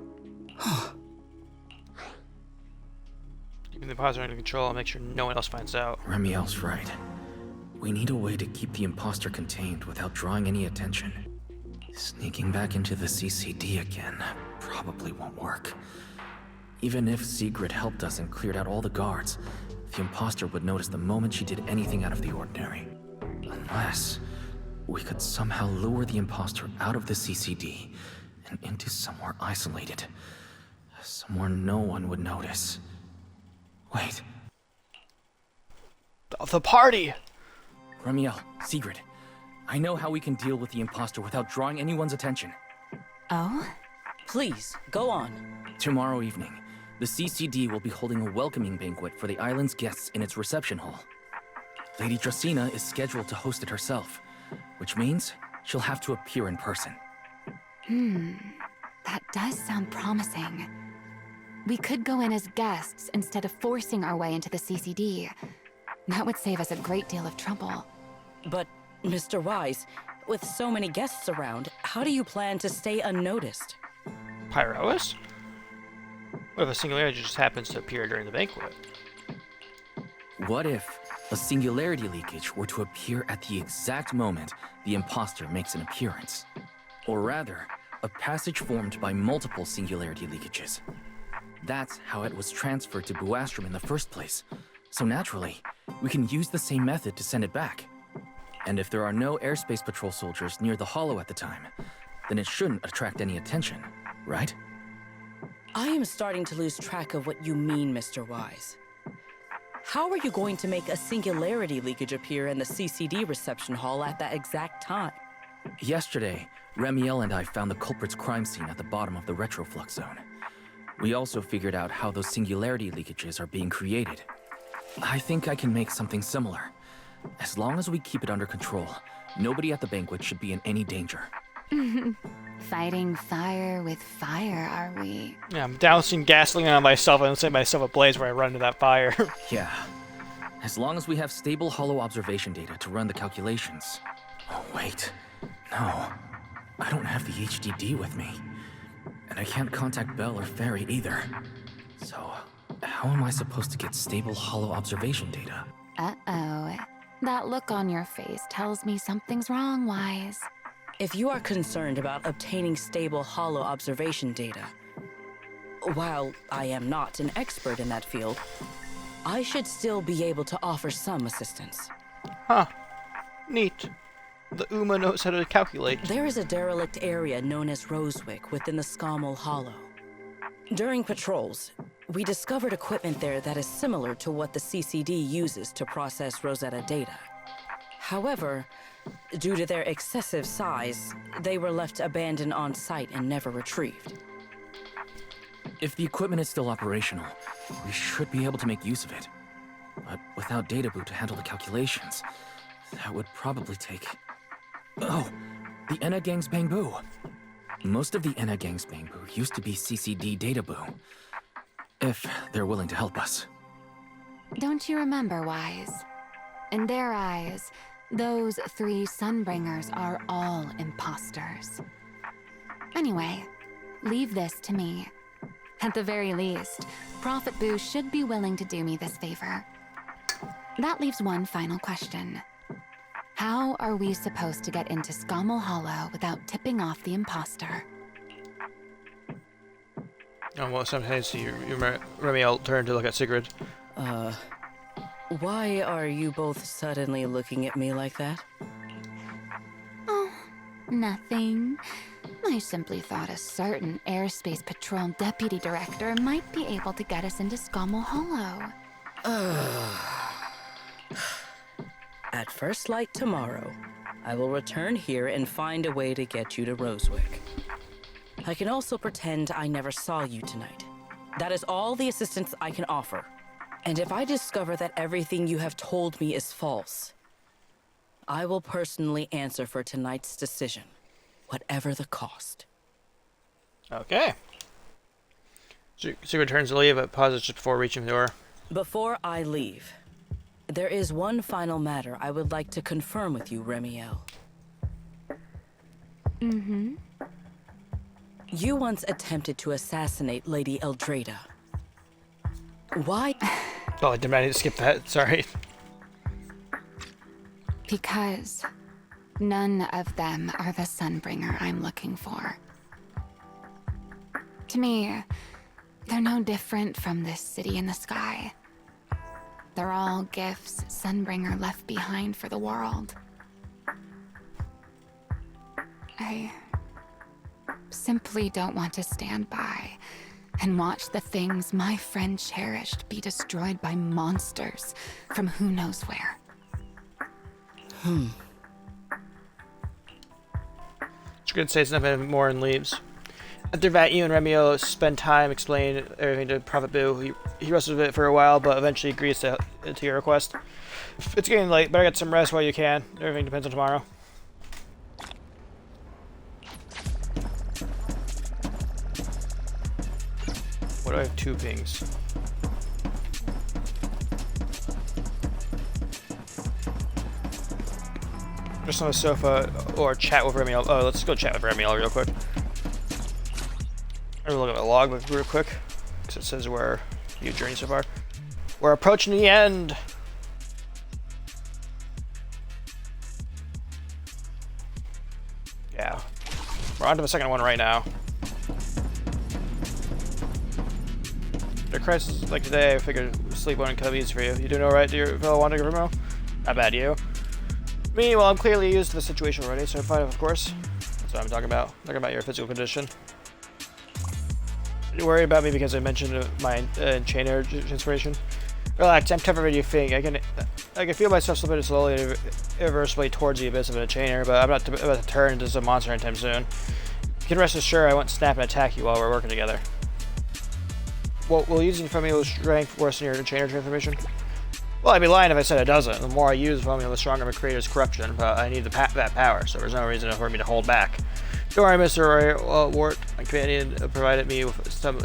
Speaker 1: Keeping the imposter under control and make sure no one else finds out.
Speaker 4: Remielle's right. We need a way to keep the imposter contained without drawing any attention. Sneaking back into the CCD again probably won't work. Even if Sigrid helped us and cleared out all the guards, the imposter would notice the moment she did anything out of the ordinary. Unless we could somehow lure the imposter out of the CCD and into somewhere isolated. Somewhere no one would notice. Wait.
Speaker 1: The party!
Speaker 4: Remielle, Sigrid, I know how we can deal with the imposter without drawing anyone's attention.
Speaker 12: Oh?
Speaker 10: Please, go on.
Speaker 4: Tomorrow evening, the CCD will be holding a welcoming banquet for the island's guests in its reception hall. Lady Dracaena is scheduled to host it herself, which means she'll have to appear in person.
Speaker 12: That does sound promising. We could go in as guests instead of forcing our way into the CCD. That would save us a great deal of trouble.
Speaker 10: But, Mr. Wise, with so many guests around, how do you plan to stay unnoticed?
Speaker 1: Pyrois? What if a singularity just happens to appear during the banquet?
Speaker 4: What if a singularity leakage were to appear at the exact moment the imposter makes an appearance? Or rather, a passage formed by multiple singularity leakages. That's how it was transferred to Buastrom in the first place. So naturally, we can use the same method to send it back. And if there are no airspace patrol soldiers near the hollow at the time, then it shouldn't attract any attention, right?
Speaker 10: I am starting to lose track of what you mean, Mr. Wise. How are you going to make a singularity leakage appear in the CCD reception hall at that exact time?
Speaker 4: Yesterday, Remielle and I found the culprit's crime scene at the bottom of the retroflux zone. We also figured out how those singularity leakages are being created. I think I can make something similar. As long as we keep it under control, nobody at the banquet should be in any danger.
Speaker 12: Fighting fire with fire, are we?
Speaker 1: Yeah, I'm dousing gasoline on myself and setting myself ablaze where I run into that fire.
Speaker 4: Yeah. As long as we have stable hollow observation data to run the calculations. Oh, wait. No. I don't have the HDD with me. And I can't contact Bell or Ferry either. So, how am I supposed to get stable hollow observation data?
Speaker 12: Uh-oh. That look on your face tells me something's wrong, Wise.
Speaker 10: If you are concerned about obtaining stable hollow observation data, while I am not an expert in that field, I should still be able to offer some assistance.
Speaker 1: Huh. Neat. The UMA knows how to calculate.
Speaker 10: There is a derelict area known as Rosewick within the Scommel Hollow. During patrols, we discovered equipment there that is similar to what the CCD uses to process Rosetta data. However, due to their excessive size, they were left abandoned on site and never retrieved.
Speaker 4: If the equipment is still operational, we should be able to make use of it. But without data boot to handle the calculations, that would probably take... Oh, the Enna Gang's Bangbu. Most of the Enna Gang's Bangbu used to be CCD data boo. If they're willing to help us.
Speaker 12: Don't you remember, Wise? In their eyes, those 3 Sunbringers are all imposters. Anyway, leave this to me. At the very least, Prophet Boo should be willing to do me this favor. That leaves one final question. How are we supposed to get into Scommel Hollow without tipping off the imposter?
Speaker 1: Oh, well, sometimes Remy, I'll turn to look at Sigrid.
Speaker 10: Why are you both suddenly looking at me like that?
Speaker 12: Oh, nothing. I simply thought a certain airspace patrol deputy director might be able to get us into Scommel Hollow.
Speaker 10: At first light tomorrow, I will return here and find a way to get you to Rosewick. I can also pretend I never saw you tonight. That is all the assistance I can offer. And if I discover that everything you have told me is false, I will personally answer for tonight's decision, whatever the cost.
Speaker 1: Okay. Sigrid turns to leave, but pauses just before reaching the door.
Speaker 10: Before I leave, there is one final matter I would like to confirm with you, Remielle.
Speaker 12: Mm-hmm.
Speaker 10: You once attempted to assassinate Lady Eldrada. Why?
Speaker 1: Oh, I didn't need to skip that. Sorry.
Speaker 12: Because none of them are the Sunbringer I'm looking for. To me, they're no different from this city in the sky. They're all gifts Sunbringer left behind for the world. I simply don't want to stand by and watch the things my friend cherished be destroyed by monsters from who knows where.
Speaker 1: Sigrid says nothing more and leaves. After that, you and Remielle spend time explaining everything to Prophet Boo. He wrestles with it for a while, but eventually agrees to your request. It's getting late. Better get some rest while you can. Everything depends on tomorrow. What do I have 2 pings? Just on the sofa or chat with Remielle. Oh, let's go chat with Remielle real quick. I'm gonna look at the log real quick, because it says where you journeyed so far. We're approaching the end. Yeah, we're on to the second one right now. After a crisis like today, I figured sleep wouldn't come easy for you. You doing alright, dear fellow wandering Remo? Not bad, you. Me, well, I'm clearly used to the situation already, so I'm fine, of course. That's what I'm talking about. I'm talking about your physical condition. You worry about me because I mentioned my chainer transformation? Relax, I'm tougher than you think. I can feel myself slipping slowly and irreversibly towards the abyss of a chainer, but I'm not about to turn into some monster anytime soon. You can rest assured I won't snap and attack you while we're working together. Well, will using Formula strength worsen your chainer transformation? Well, I'd be lying if I said it doesn't. The more I use Formula, the stronger my creator's corruption, but I need that power, so there's no reason for me to hold back. Don't worry, Mr. Wart. My companion provided me with some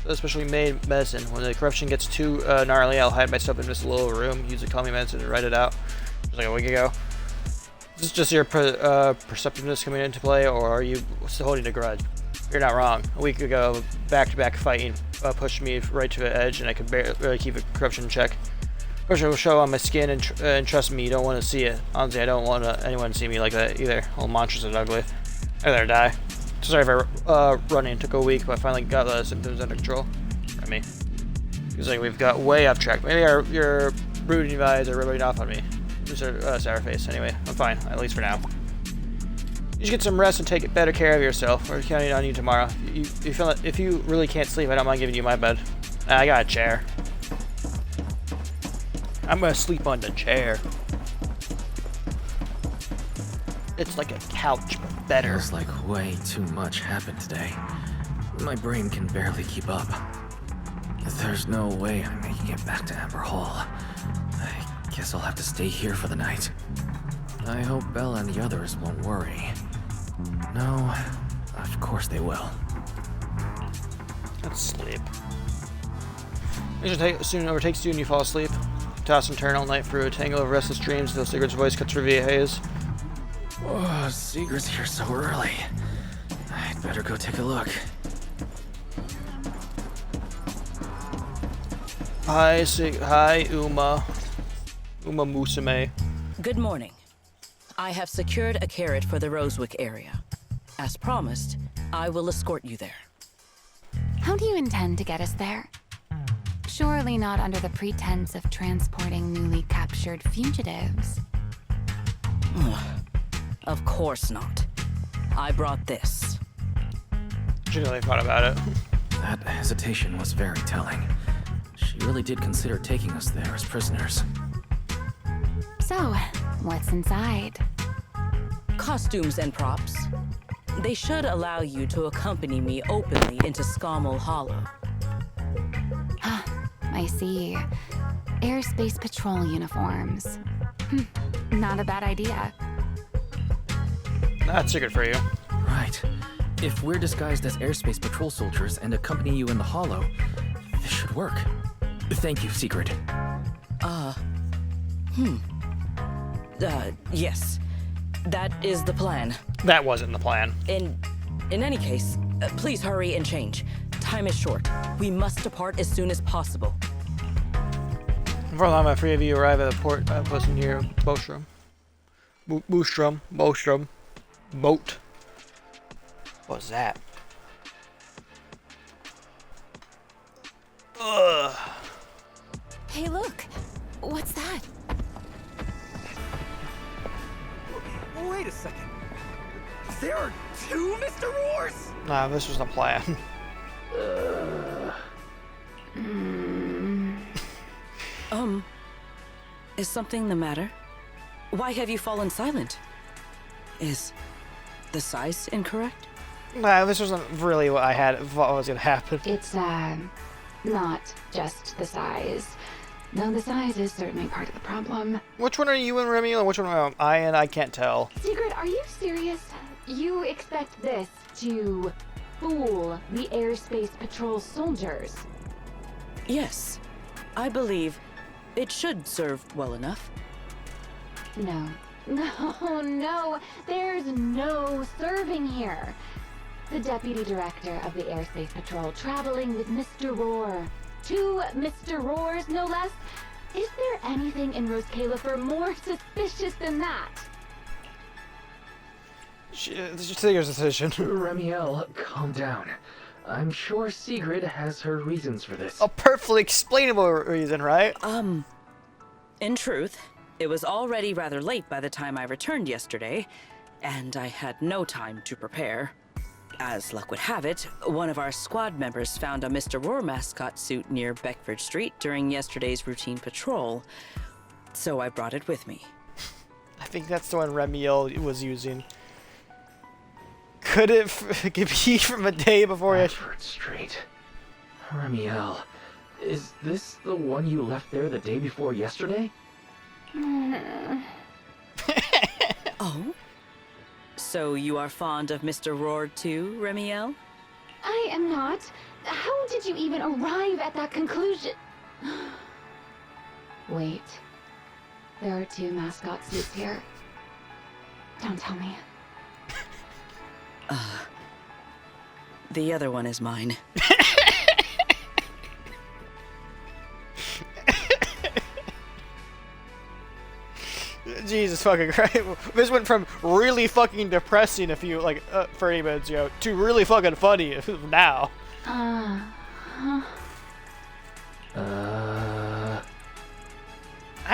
Speaker 1: especially made medicine. When the corruption gets too gnarly, I'll hide myself in this little room, use the calming medicine, and write it out. Just like a week ago. Is this just your perceptiveness coming into play, or are you still holding a grudge? You're not wrong. A week ago, back-to-back fighting pushed me right to the edge, and I could barely keep the corruption in check. Corruption will show on my skin, and trust me, you don't want to see it. Honestly, I don't want anyone to see me like that either. All monsters are ugly. I'd rather die. Sorry for running. It took a week, but I finally got the symptoms under control. I mean, feels like we've got way off track. Maybe your brooding eyes are rubbing off on me. Mr. Sourface. Anyway, I'm fine, at least for now. You should get some rest and take better care of yourself. We're counting on you tomorrow. If you really can't sleep, I don't mind giving you my bed. I got a chair. I'm gonna sleep on the chair. It's like a couch, but better.
Speaker 4: Feels like way too much happened today. My brain can barely keep up. There's no way I'm making it back to Amber Hall. I guess I'll have to stay here for the night. I hope Bella and the others won't worry. No, of course they will.
Speaker 1: Let's sleep. Soon overtakes you and you fall asleep. Toss and turn all night through a tangle of restless dreams until Sigurd's voice cuts through via haze.
Speaker 4: Oh, Sigurd's here so early. I'd better go take a look.
Speaker 1: Hi, Uma. Uma Musume.
Speaker 10: Good morning. I have secured a carrot for the Rosewick area. As promised, I will escort you there.
Speaker 12: How do you intend to get us there? Surely not under the pretense of transporting newly captured fugitives.
Speaker 10: Of course not. I brought this.
Speaker 1: She really thought about it.
Speaker 4: That hesitation was very telling. She really did consider taking us there as prisoners.
Speaker 12: So, what's inside?
Speaker 10: Costumes and props. They should allow you to accompany me openly into Scommel Hollow.
Speaker 12: I see. Airspace Patrol uniforms. Not a bad idea.
Speaker 1: That's good for you.
Speaker 4: Right. If we're disguised as airspace patrol soldiers and accompany you in the hollow, this should work. Thank you, Sigrid.
Speaker 10: Yes. That is the plan.
Speaker 1: That wasn't the plan.
Speaker 10: In any case, please hurry and change. Time is short. We must depart as soon as possible.
Speaker 1: Before long, the three of you arrive at the port post near Bostrom. Bostrom. Boat. What's that? Ugh.
Speaker 9: Hey, look. What's that?
Speaker 7: Wait a second. There are two Mr. Roars?
Speaker 1: Nah, this was the plan.
Speaker 10: Is something the matter? Why have you fallen silent? Is the size incorrect?
Speaker 1: Nah, this wasn't really what I had thought was gonna happen.
Speaker 12: It's, not just the size. Though the size is certainly part of the problem.
Speaker 1: Which one are you and Remy, and which one am I and? I can't tell.
Speaker 9: Sigrid, are you serious? You expect this to fool the airspace patrol soldiers?
Speaker 10: Yes. I believe it should serve well enough.
Speaker 9: No. No, there's no serving here. The deputy director of the airspace patrol traveling with Mr. Roar. Two Mr. Roars, no less. Is there anything in Rose Califer more suspicious than that?
Speaker 1: Just take your decision.
Speaker 4: Remielle, calm down. I'm sure Sigrid has her reasons for this.
Speaker 1: A perfectly explainable reason, right?
Speaker 10: In truth, it was already rather late by the time I returned yesterday, and I had no time to prepare. As luck would have it, one of our squad members found a Mr. Roar mascot suit near Beckford Street during yesterday's routine patrol, so I brought it with me.
Speaker 1: I think that's the one Remielle was using. Could it be from a day before
Speaker 4: Beckford Street. Remielle, is this the one you left there the day before yesterday?
Speaker 10: Oh? So you are fond of Mr. Roar too, Remielle?
Speaker 9: I am not. How did you even arrive at that conclusion?
Speaker 12: Wait. There are two mascot suits here. Don't tell me.
Speaker 10: The other one is mine.
Speaker 1: Jesus fucking Christ. This went from really fucking depressing a few, 30 minutes ago, to really fucking funny now. I'm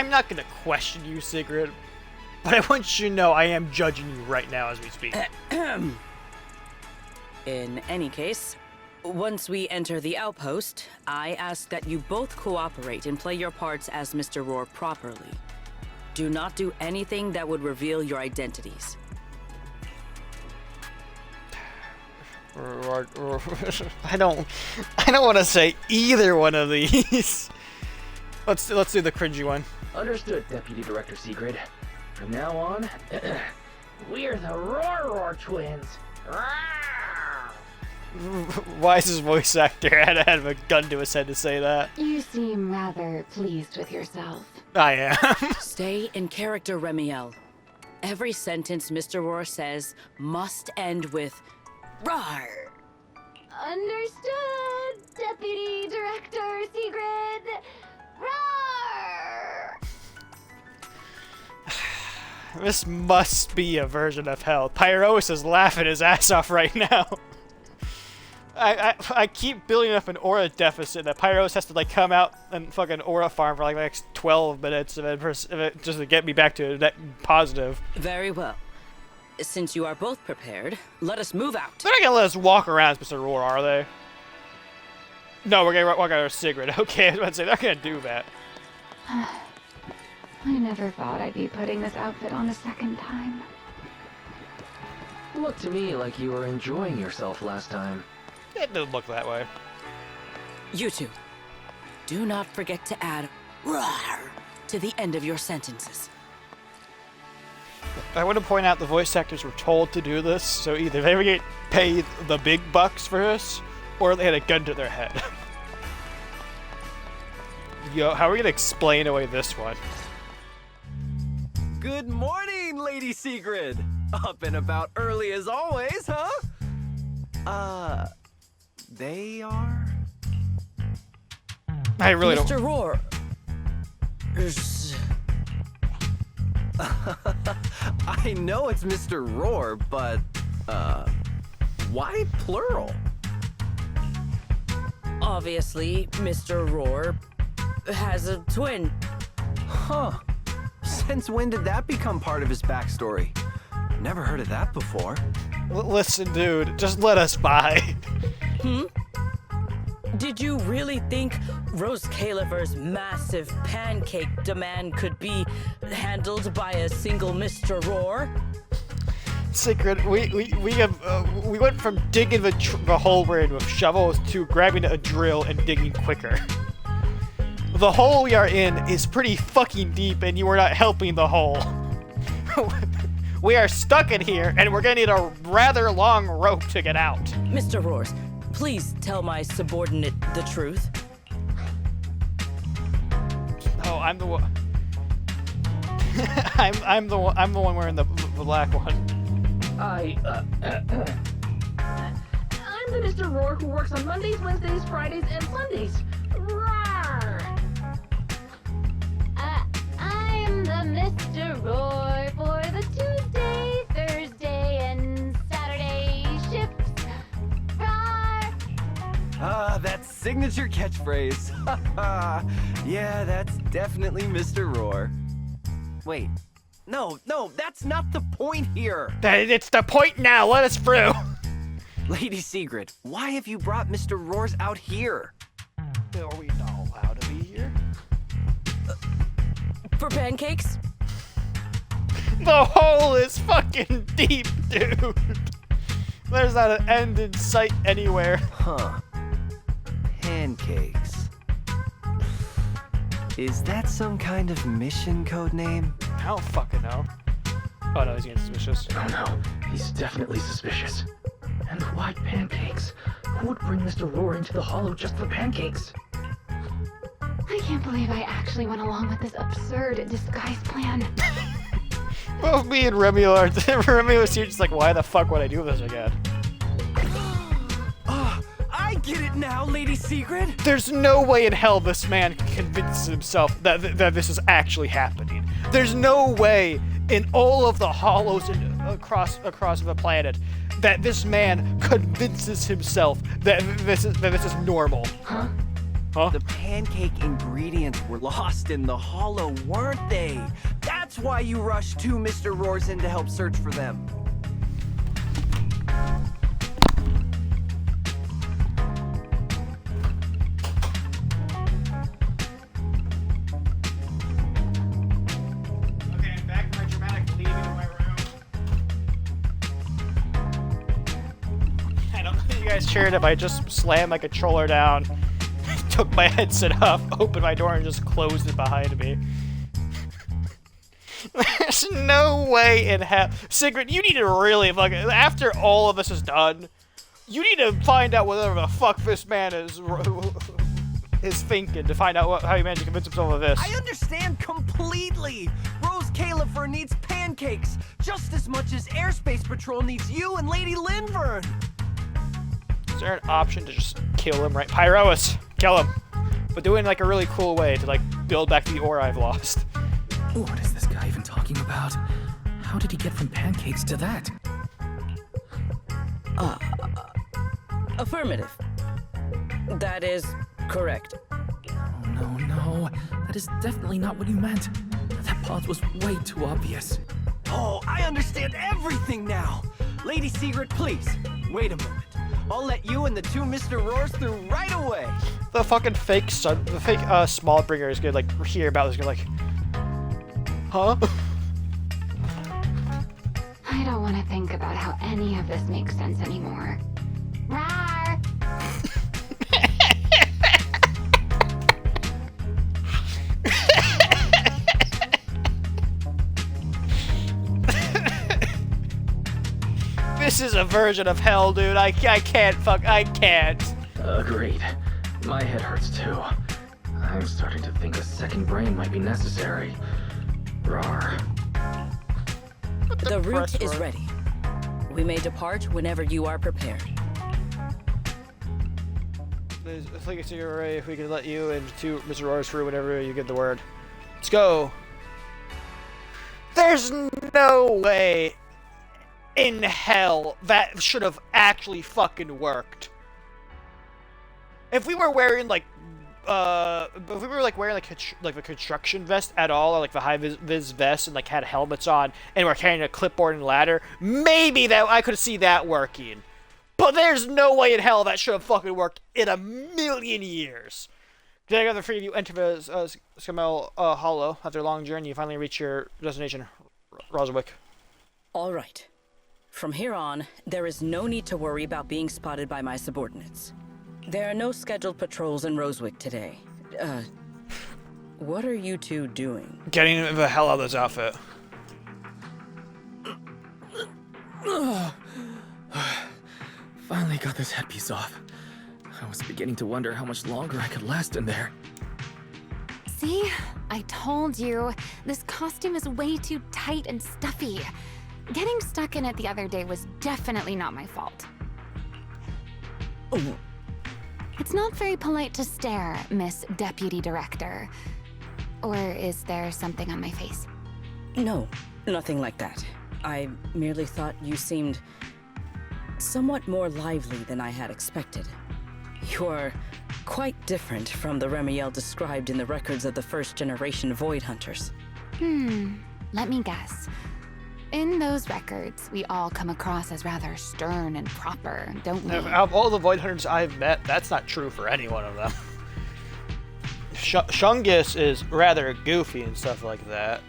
Speaker 1: not gonna question you, Sigrid, but I want you to know I am judging you right now as we speak.
Speaker 10: In any case, once we enter the outpost, I ask that you both cooperate and play your parts as Mr. Roar properly. Do not do anything that would reveal your identities.
Speaker 1: I don't want to say either one of these. Let's do the cringy one.
Speaker 4: Understood, Deputy Director Sigrid. From now on, we're the Roar twins.
Speaker 1: Why is his voice actor had to have a gun to his head to say that?
Speaker 12: You seem rather pleased with yourself.
Speaker 1: I am.
Speaker 10: Stay in character, Remielle. Every sentence Mr. Roar says must end with "rawr."
Speaker 9: Understood, Deputy Director Sigrid. Roar!
Speaker 1: This must be a version of hell. Pyros is laughing his ass off right now. I keep building up an aura deficit that Pyros has to like come out and fucking aura farm for like the next 12 minutes of it just to get me back to that positive.
Speaker 10: Very well. Since you are both prepared, let us move out.
Speaker 1: They're not gonna let us walk around as Mr. Roar, are they? No, we're gonna walk out our Sigrid. Okay, I was about to say, they're not gonna do that.
Speaker 12: I never thought I'd be putting this outfit on a second time.
Speaker 13: Looked to me like you were enjoying yourself last time.
Speaker 1: It didn't look that way.
Speaker 10: You two, do not forget to add "rawr" to the end of your sentences.
Speaker 1: I want to point out the voice actors were told to do this, so either they would get paid the big bucks for this, or they had a gun to their head. Yo, how are we gonna explain away this one?
Speaker 7: Good morning, Lady Sigrid! Up and about early as always, huh? They are?
Speaker 1: I really
Speaker 10: Mr.
Speaker 1: don't.
Speaker 10: Roar.
Speaker 7: I know it's Mr. Roar, but, why plural?
Speaker 10: Obviously, Mr. Roar has a twin.
Speaker 7: Huh. Since when did that become part of his backstory? Never heard of that before.
Speaker 1: Listen, dude, just let us by.
Speaker 10: Did you really think Rose Caliver's massive pancake demand could be handled by a single Mr. Roar?
Speaker 1: Sigrid, we went from digging the hole we're in with shovels to grabbing a drill and digging quicker. The hole we are in is pretty fucking deep, and you are not helping the hole. We are stuck in here, and we're gonna need a rather long rope to get out.
Speaker 10: Mr. Roars, please tell my subordinate the truth.
Speaker 1: Oh, I'm the one. I'm the one wearing the black one.
Speaker 14: I'm the Mr. Roar who works on Mondays, Wednesdays, Fridays, and Sundays. Rawr!
Speaker 9: I'm the Mr. Roar for the Tuesday, Thursday, and Saturday shifts. Roar!
Speaker 7: That signature catchphrase. Yeah, that's definitely Mr. Roar. Wait, no, that's not the point here.
Speaker 1: It's the point now. Let us through.
Speaker 7: Lady Sigrid, why have you brought Mr. Roars out here?
Speaker 1: Are we not allowed to be here?
Speaker 10: For pancakes?
Speaker 1: The hole is fucking deep, dude. There's not an end in sight anywhere.
Speaker 7: Huh. Pancakes. Is that some kind of mission code name?
Speaker 1: I don't fucking know. Oh no, he's getting suspicious.
Speaker 13: Oh no, he's definitely suspicious. And why pancakes? Who would bring Mr. Roar into the hollow just for pancakes?
Speaker 12: I can't believe I actually went along with this absurd disguise plan.
Speaker 1: Both me and Remy are. Remy was here just like, why the fuck would I do this again?
Speaker 7: I get it now, Lady Sigrid.
Speaker 1: There's no way in hell this man convinces himself that this is actually happening. There's no way in all of the hollows across the planet that this man convinces himself that this is normal.
Speaker 7: Huh?
Speaker 1: Huh?
Speaker 7: The pancake ingredients were lost in the hollow, weren't they? That's why you rushed two Mr. Roars in to help search for them.
Speaker 1: Okay, I'm back from my dramatic leaving of my room. I don't think you guys cheered if I just slammed my controller down, took my headset off, opened my door, and just closed it behind me. There's no way in hell. Sigrid, you need to really fucking. After all of this is done, You need to find out whatever the fuck this man is thinking to find out how he managed to convince himself of this.
Speaker 7: I understand completely. Rose Califer needs pancakes just as much as Airspace Patrol needs you and Lady Linvern.
Speaker 1: Is there an option to just kill him, right? Pyrois, kill him. But do it in like a really cool way to like build back the ore I've lost.
Speaker 4: What is this guy even talking about? How did he get from pancakes to that?
Speaker 10: Affirmative. That is correct.
Speaker 4: Oh, no. That is definitely not what you meant. That pause was way too obvious.
Speaker 7: Oh, I understand everything now. Lady Secret, please, wait a moment. I'll let you and the two Mr. Roars through right away.
Speaker 1: The fucking fake small bringer is gonna like hear about this, gonna like, huh?
Speaker 12: I don't want to think about how any of this makes sense anymore. Rawr!
Speaker 1: This is a version of hell, dude. I can't.
Speaker 13: Agreed. My head hurts too. I'm starting to think a second brain might be necessary. Rawr.
Speaker 10: The route is ready. We may depart whenever you are prepared.
Speaker 1: It's like it's already. If we could let you and two Mr. Roars through whenever you get the word. Let's go. There's no way in hell that should have actually fucking worked. If we were wearing like if we were like wearing like a construction vest at all, or like the high vis vest, and like had helmets on, and we're carrying a clipboard and ladder, maybe that I could see that working. But there's no way in hell that should have fucking worked in a million years. Together, the three of you enter the Scamel Hollow. After a long journey, you finally reach your destination, Roswick.
Speaker 10: All right. From here on, there is no need to worry about being spotted by my subordinates. There are no scheduled patrols in Roswick today. What are you two doing?
Speaker 1: Getting the hell out of this outfit.
Speaker 4: Finally got this headpiece off. I was beginning to wonder how much longer I could last in there.
Speaker 12: See? I told you. This costume is way too tight and stuffy. Getting stuck in it the other day was definitely not my fault.
Speaker 10: Oh.
Speaker 12: It's not very polite to stare, Miss Deputy Director. Or is there something on my face?
Speaker 10: No, nothing like that. I merely thought you seemed somewhat more lively than I had expected. You are quite different from the remielle described in the records of the first-generation Void Hunters.
Speaker 12: Let me guess. In those records, we all come across as rather stern and proper, don't we?
Speaker 1: Of all the Void Hunters I've met, that's not true for any one of them. Shungus is rather goofy and stuff like that.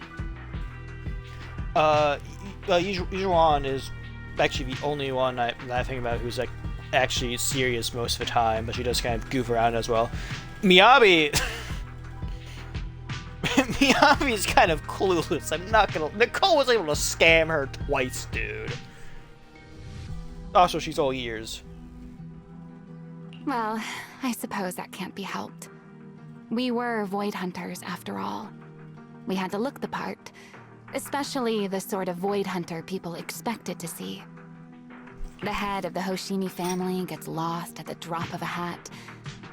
Speaker 1: Yujuan is actually the only one that I think about who's like actually serious most of the time, but she does kind of goof around as well. Miyabi... Miyabi's kind of clueless. I'm not gonna... Nicole was able to scam her twice, dude. Also, she's all ears.
Speaker 12: Well, I suppose that can't be helped. We were Void Hunters, after all. We had to look the part, especially the sort of Void Hunter people expected to see. The head of the Hoshimi family gets lost at the drop of a hat.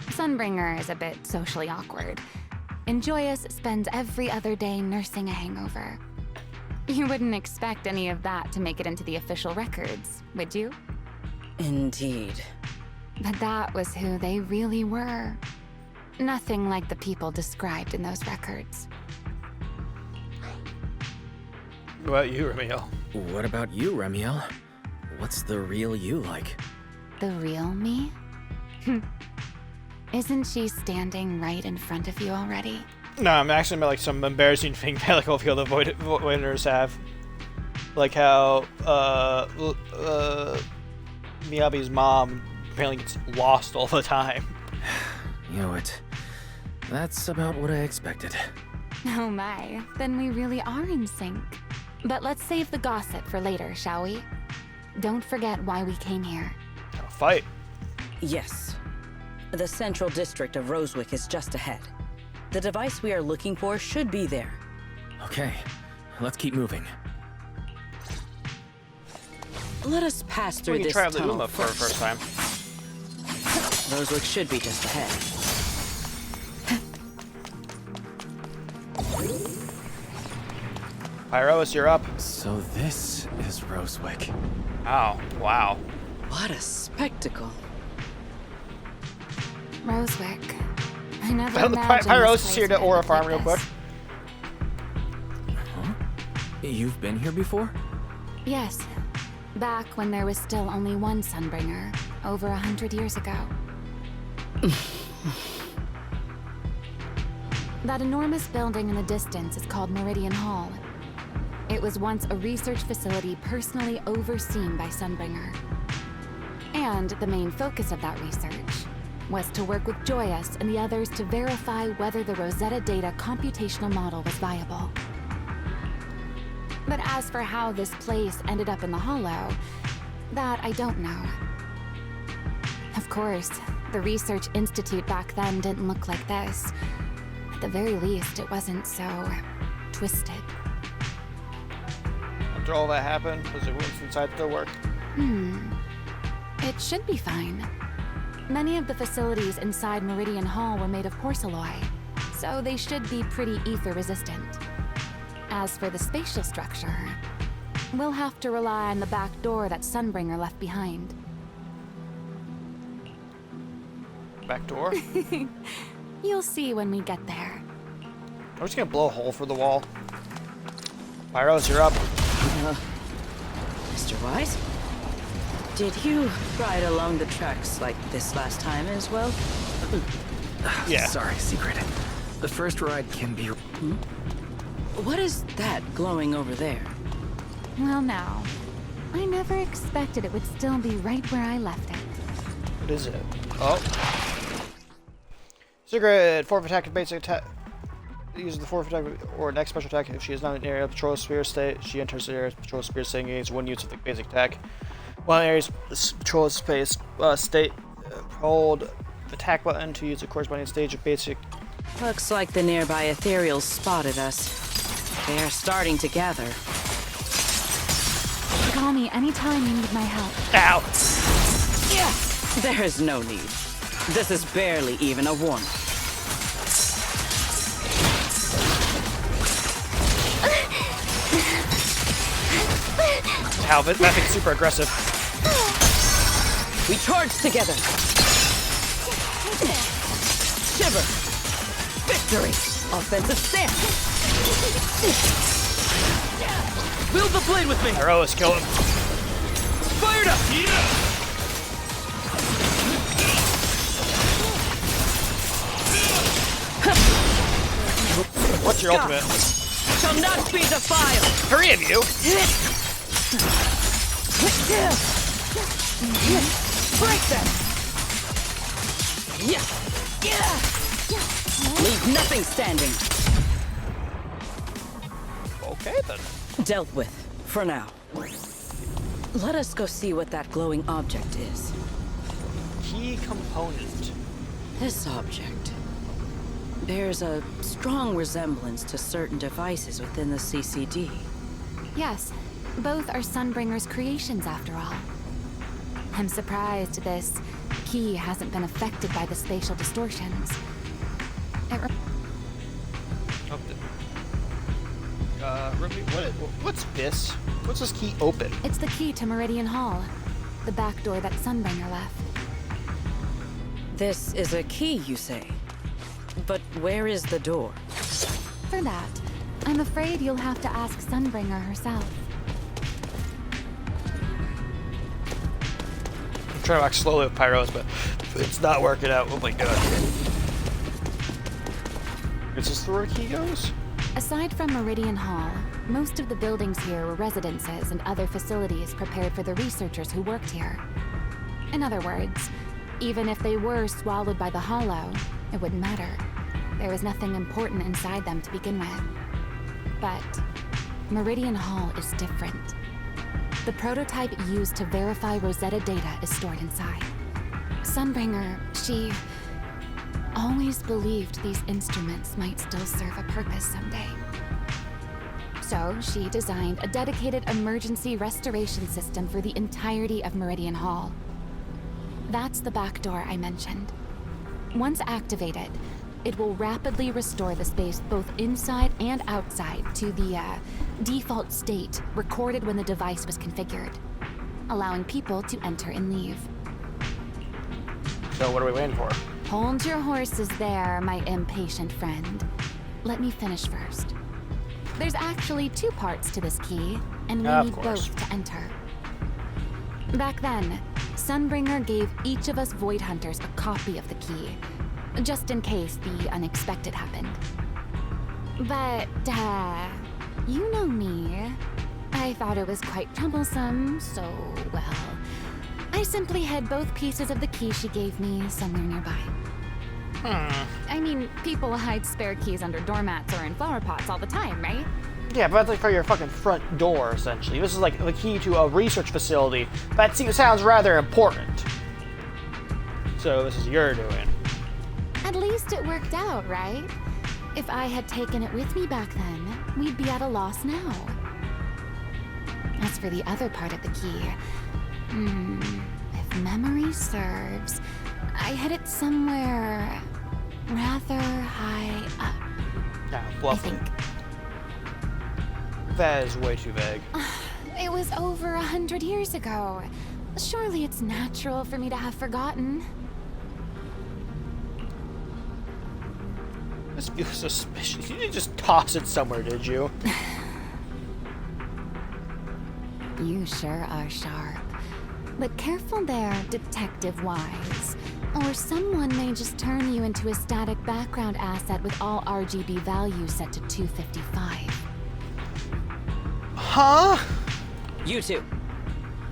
Speaker 12: Sunbringer is a bit socially awkward. And Joyous spends every other day nursing a hangover. You wouldn't expect any of that to make it into the official records, would you?
Speaker 10: Indeed.
Speaker 12: But that was who they really were. Nothing like the people described in those records.
Speaker 1: What about you, Remielle?
Speaker 4: What about you, Remielle? What's the real you like?
Speaker 12: The real me? Isn't she standing right in front of you already?
Speaker 1: No, I'm actually about like some embarrassing thing that like all the other Voiders have. Like how Miyabi's mom apparently gets lost all the time.
Speaker 4: You know it. That's about what I expected.
Speaker 12: Oh my, then we really are in sync. But let's save the gossip for later, shall we? Don't forget why we came here.
Speaker 1: Oh, fight.
Speaker 10: Yes. The central district of Rosewick is just ahead. The device we are looking for should be there.
Speaker 4: Okay, let's keep moving.
Speaker 10: Let us pass through
Speaker 1: We can
Speaker 10: this
Speaker 1: try out the
Speaker 10: tunnel
Speaker 1: Uma for the first time.
Speaker 10: Rosewick should be just ahead.
Speaker 1: Pyros, you're up.
Speaker 4: So this is Rosewick.
Speaker 1: Oh, wow.
Speaker 10: What a spectacle.
Speaker 12: Rosewick. I never
Speaker 1: Found the
Speaker 12: imagined
Speaker 1: Pyros
Speaker 12: this
Speaker 1: is
Speaker 12: place
Speaker 1: here to
Speaker 12: would end
Speaker 1: Aura
Speaker 12: up
Speaker 1: Farm
Speaker 12: like
Speaker 1: real quick.
Speaker 12: this.
Speaker 4: Huh? You've been here before?
Speaker 12: Yes. Back when there was still only one Sunbringer, over 100 years ago. That enormous building in the distance is called Meridian Hall. It was once a research facility personally overseen by Sunbringer. And the main focus of that research was to work with Joyous and the others to verify whether the Rosetta Data computational model was viable. But as for how this place ended up in the Hollow, that I don't know. Of course, the Research Institute back then didn't look like this. At the very least, it wasn't so twisted.
Speaker 1: After all that happened, does the rooms inside still work?
Speaker 12: It should be fine. Many of the facilities inside Meridian Hall were made of porcelain, so they should be pretty ether resistant. As for the spatial structure, we'll have to rely on the back door that Sunbringer left behind.
Speaker 1: Back door?
Speaker 12: You'll see when we get there.
Speaker 1: I'm just gonna blow a hole for the wall. Pyros, you're up.
Speaker 10: Mr. Wise? Did you ride along the tracks like this last time as well?
Speaker 1: Yeah.
Speaker 4: Sorry, secret. The first ride can be...
Speaker 10: What is that glowing over there?
Speaker 12: Well now, I never expected it would still be right where I left it.
Speaker 1: What is it? Oh. Secret! Fourth attack and basic attack. Uses the fourth attack or next special attack. If she is not in the area of patrol sphere state, she enters the area of patrol sphere state and gains one use of the basic attack. While in area's patrol space state, hold the attack button to use the corresponding stage of basic.
Speaker 10: Looks like the nearby ethereals spotted us. They are starting to gather.
Speaker 12: Call me anytime you need my help.
Speaker 1: Ow!
Speaker 10: Yeah. There is no need. This is barely even a warning.
Speaker 1: Ow, that thing's super aggressive.
Speaker 10: We charge together. Shiver. Victory. Offensive stance.
Speaker 11: Wield the blade with me!
Speaker 1: Pyros, kill him.
Speaker 11: Fired up! Yeah!
Speaker 1: What's your ultimate?
Speaker 10: Shall not be defiled.
Speaker 1: 3 of you?
Speaker 10: Break them. Leave nothing standing.
Speaker 1: Okay then.
Speaker 10: Dealt with, for now. Let us go see what that glowing object is.
Speaker 1: Key component.
Speaker 10: This object bears a strong resemblance to certain devices within the CCD.
Speaker 12: Yes, both are Sunbringer's creations after all. I'm surprised this key hasn't been affected by the spatial distortions.
Speaker 1: What's this? What's this key open?
Speaker 12: It's the key to Meridian Hall, the back door that Sunbringer left.
Speaker 10: This is a key, you say? But where is the door?
Speaker 12: For that, I'm afraid you'll have to ask Sunbringer herself.
Speaker 1: I'm trying to walk slowly with Pyros, but it's not working out. Oh my god. Is this where the key goes?
Speaker 12: Aside from Meridian Hall, most of the buildings here were residences and other facilities prepared for the researchers who worked here. In other words, even if they were swallowed by the Hollow, it wouldn't matter. There was nothing important inside them to begin with. But Meridian Hall is different. The prototype used to verify Rosetta data is stored inside. Sunbringer, she always believed these instruments might still serve a purpose someday. So she designed a dedicated emergency restoration system for the entirety of Meridian Hall. That's the back door I mentioned. Once activated, it will rapidly restore the space both inside and outside to the default state recorded when the device was configured, allowing people to enter and leave.
Speaker 1: So what are we waiting for?
Speaker 12: Hold your horses there, my impatient friend. Let me finish first. There's actually 2 parts to this key, and we need both to enter. Back then, Sunbringer gave each of us Void Hunters a copy of the key, just in case the unexpected happened. But, you know me. I thought it was quite troublesome, so, well, I simply hid both pieces of the key she gave me somewhere nearby. I mean, people hide spare keys under doormats or in flower pots all the time, right?
Speaker 1: Yeah, but that's like for your fucking front door, essentially. This is like the key to a research facility. That sounds rather important. So this is your doing.
Speaker 12: At least it worked out, right? If I had taken it with me back then, we'd be at a loss now. As for the other part of the key, if memory serves, I hid it somewhere rather high up.
Speaker 1: Yeah, fluffy. That is way too vague.
Speaker 12: It was over 100 years ago. Surely it's natural for me to have forgotten.
Speaker 1: This feels suspicious. You didn't just toss it somewhere, did you?
Speaker 12: You sure are sharp. But careful there, Detective Wise. Or someone may just turn you into a static background asset with all RGB values set to 255.
Speaker 1: Huh?
Speaker 10: You two,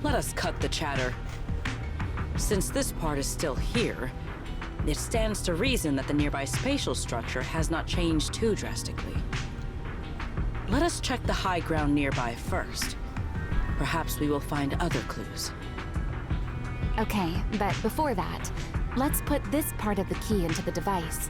Speaker 10: let us cut the chatter. Since this part is still here, it stands to reason that the nearby spatial structure has not changed too drastically. Let us check the high ground nearby first. Perhaps we will find other clues.
Speaker 12: Okay, but before that, let's put this part of the key into the device.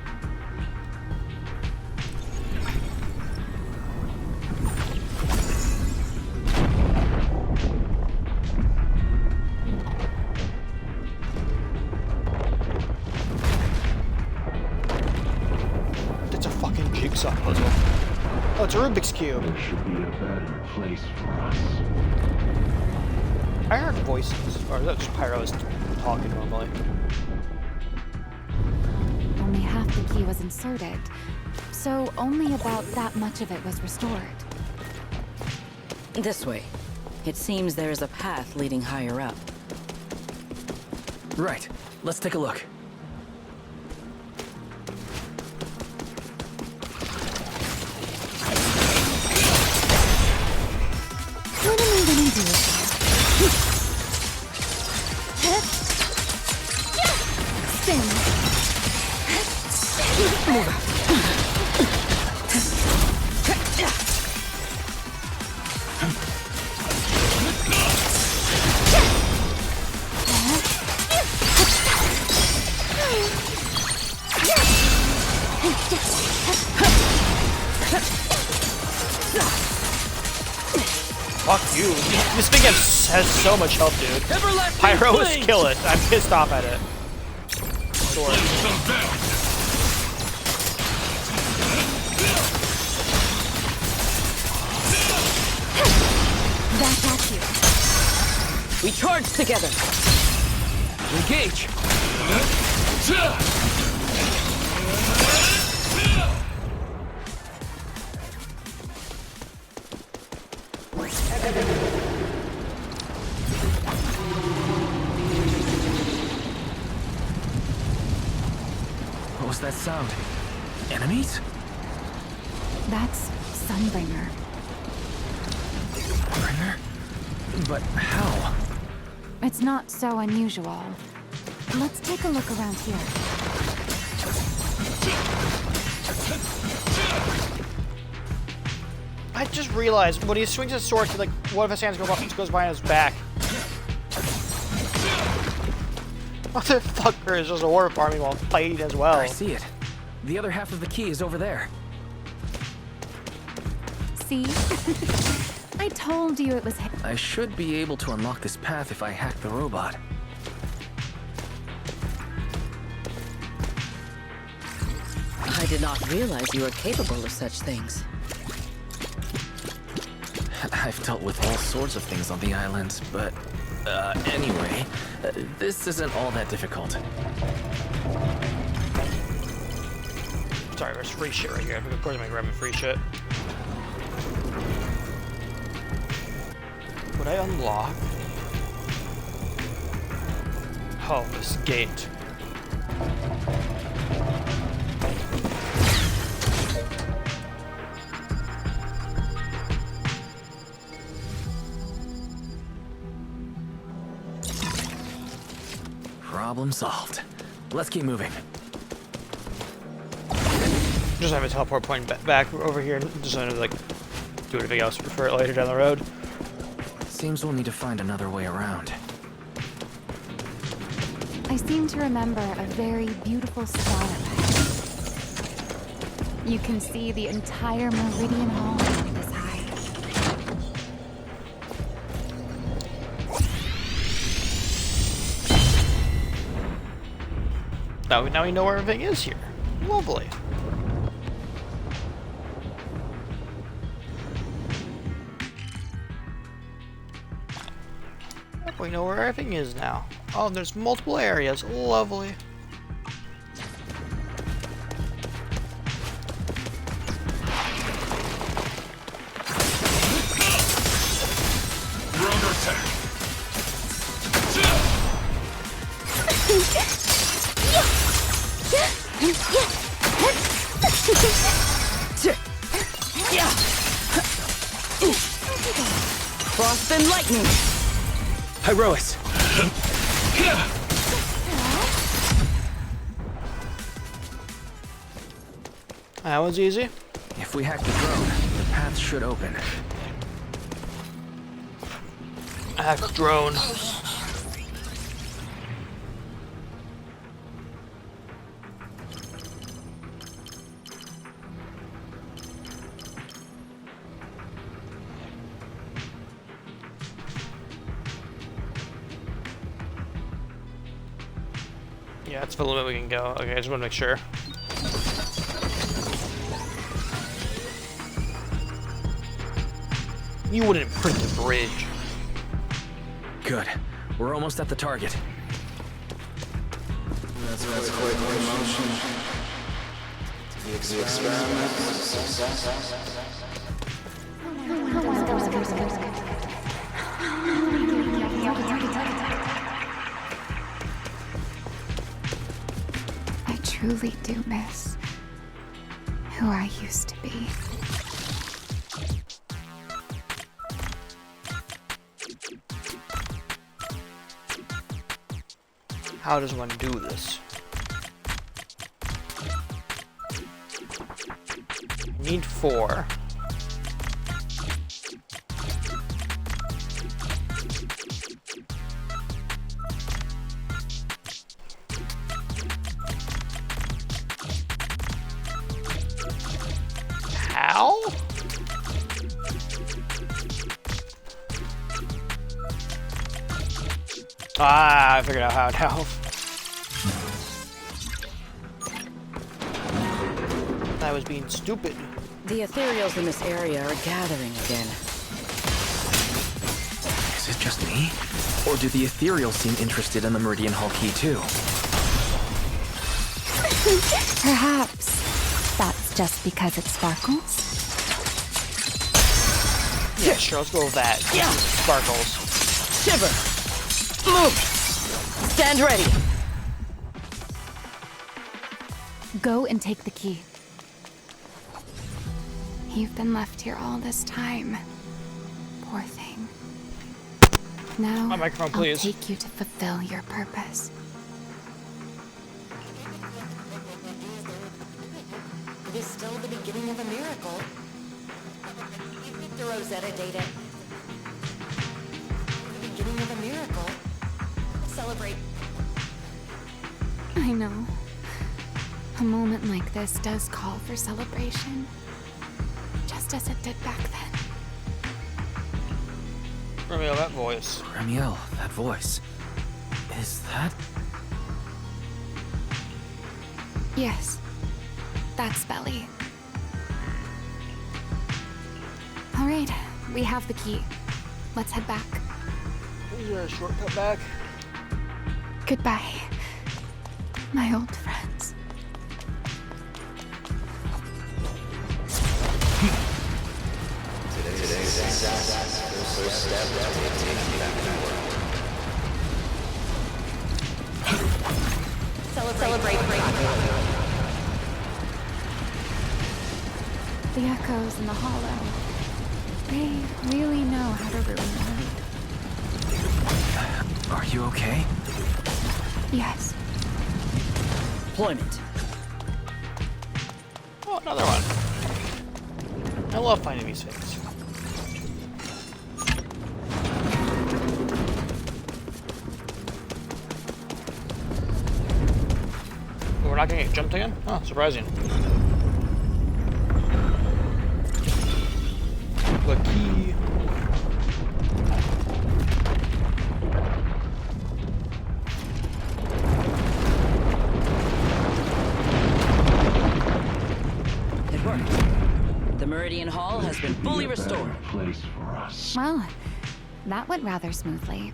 Speaker 1: That's a fucking jigsaw puzzle. Oh, it's a Rubik's Cube.
Speaker 5: There should be a better place for us.
Speaker 1: I heard voices. Or is that just Pyro's talking normally?
Speaker 12: Only half the key was inserted, so only about that much of it was restored.
Speaker 10: This way. It seems there is a path leading higher up.
Speaker 4: Right. Let's take a look.
Speaker 12: What am I gonna do? Spin.
Speaker 1: Fuck you. This thing has so much health, dude. Pyro is kill it. I'm pissed off at it. Sure.
Speaker 12: Back at you.
Speaker 10: We charge together.
Speaker 11: Engage.
Speaker 4: What was that sound? Enemies?
Speaker 12: That's Sunbringer.
Speaker 4: Bringer? But how?
Speaker 12: It's not so unusual. Let's take a look around here.
Speaker 1: I just realized when he swings his sword, like one of his hands goes behind his back. Motherfucker is just a war farming while fighting as well.
Speaker 4: I see it. The other half of the key is over there.
Speaker 12: See? I told you it was.
Speaker 4: I should be able to unlock this path if I hack the robot.
Speaker 10: I did not realize you were capable of such things.
Speaker 4: I've dealt with all sorts of things on the island, but anyway, this isn't all that difficult.
Speaker 1: Sorry, there's free shit right here. Of course I'm grabbing free shit. Would I unlock? Oh, this gate.
Speaker 4: Problem solved. Let's keep moving.
Speaker 1: Just have a teleport point back over here and just like do anything else for it later down the road.
Speaker 4: Seems we'll need to find another way around.
Speaker 12: I seem to remember a very beautiful star ahead. You can see the entire Meridian Hall from this high.
Speaker 1: Now we know where everything is here. Lovely. We know where everything is now. Oh, there's multiple areas. Lovely.
Speaker 5: We're under attack.
Speaker 10: Frost and lightning!
Speaker 4: Hyrois!
Speaker 1: That was easy.
Speaker 4: If we hack the drone, the path should open.
Speaker 1: Hack drone. Yeah, that's the limit we can go. Okay, I just want to make sure. You wouldn't print the bridge.
Speaker 4: Good. We're almost at the target.
Speaker 15: That's quite the emotion. The experiment was a success.
Speaker 12: I truly do miss who I used to be.
Speaker 1: How does one do this? Need 4. How? Ah, I figured out how now. I was being stupid.
Speaker 10: The ethereals in this area are gathering again.
Speaker 4: Is it just me? Or do the ethereals seem interested in the Meridian Hall key too?
Speaker 12: Perhaps that's just because it sparkles.
Speaker 1: Yeah, sure, let's go with that.
Speaker 10: Yeah.
Speaker 1: Sparkles.
Speaker 10: Shiver! Move! Stand ready!
Speaker 12: Go and take the key. You've been left here all this time. Poor thing. Now,
Speaker 1: My microphone, please.
Speaker 12: I'll take you to fulfill your purpose.
Speaker 6: It is still the beginning of a miracle. The Rosetta data. The beginning of a miracle. Celebrate.
Speaker 12: I know. A moment like this does call for celebration. Just as it did back then.
Speaker 1: Remielle, that voice.
Speaker 4: Remielle, that voice. Is that...
Speaker 12: Yes. That's Belly. Alright, we have the key. Let's head back.
Speaker 1: Is there a shortcut back?
Speaker 12: Goodbye, my old friends.
Speaker 15: Today's first step toward taking back the world.
Speaker 6: Celebrate.
Speaker 12: The echoes in the hollow. They really know how to ruin the mood.
Speaker 4: Are you okay?
Speaker 12: Yes.
Speaker 10: Deployment.
Speaker 1: Oh, another one. I love finding these things. Oh, we're not gonna get jumped again? Oh, surprising. The key.
Speaker 10: It worked. The Meridian Hall has been fully restored.
Speaker 5: Place for us.
Speaker 12: Well, that went rather smoothly.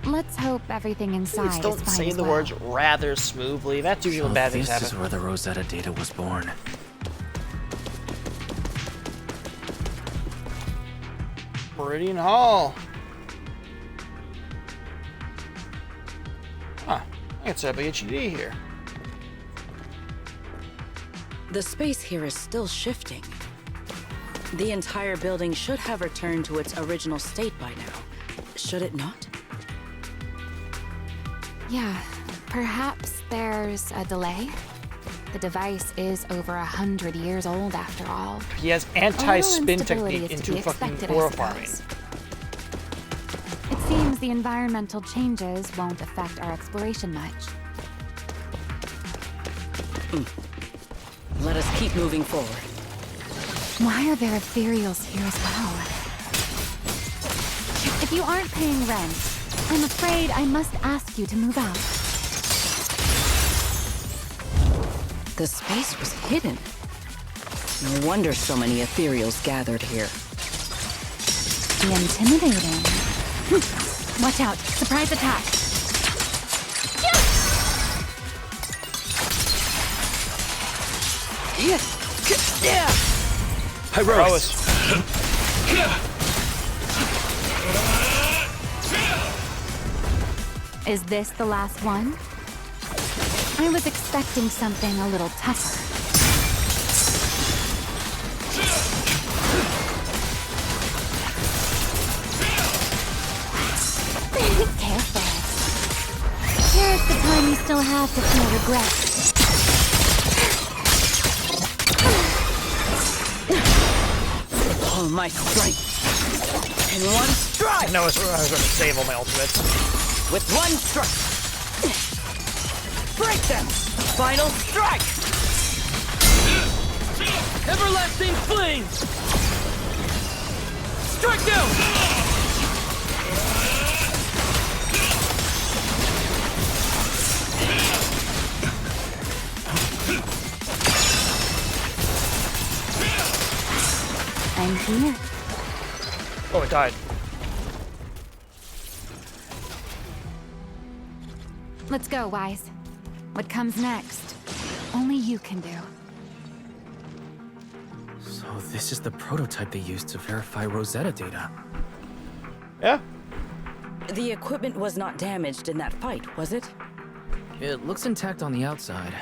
Speaker 12: Let's hope everything inside
Speaker 1: Please don't
Speaker 12: is fine
Speaker 1: say
Speaker 12: as
Speaker 1: the
Speaker 12: well.
Speaker 1: words rather smoothly. That's usually
Speaker 4: So
Speaker 1: when bad things
Speaker 4: this is
Speaker 1: happen.
Speaker 4: where the Rosetta data was born.
Speaker 1: Meridian Hall. Huh. I can set up a HUD here.
Speaker 10: The space here is still shifting. The entire building should have returned to its original state by now. Should it not?
Speaker 12: Yeah, perhaps there's a delay. The device is over 100 years old after all.
Speaker 1: He has
Speaker 12: A little
Speaker 1: anti-spin
Speaker 12: instability
Speaker 1: technique
Speaker 12: is to be
Speaker 1: into fucking
Speaker 12: expected, I
Speaker 1: ore farming.
Speaker 12: suppose. It seems the environmental changes won't affect our exploration much.
Speaker 10: Let us keep moving forward.
Speaker 12: Why are there ethereals here as well? If you aren't paying rent, I'm afraid I must ask you to move out.
Speaker 10: The space was hidden. No wonder so many ethereals gathered here.
Speaker 12: Intimidating. Watch out! Surprise attack!
Speaker 4: Heroes!
Speaker 12: Is this the last one? I was expecting something a little tougher. Careful. Here's the time you still have to feel regret.
Speaker 10: All my strength. In one strike!
Speaker 1: I know I was going to save all my ultimates.
Speaker 10: With one strike! Break them! Final strike!
Speaker 11: Everlasting flames! Strike down!
Speaker 12: I'm here.
Speaker 1: Oh, it died.
Speaker 12: Let's go, Wise. What comes next? Only you can do.
Speaker 4: So this is the prototype they used to verify Rosetta data.
Speaker 1: Yeah.
Speaker 10: The equipment was not damaged in that fight, was it?
Speaker 4: It looks intact on the outside.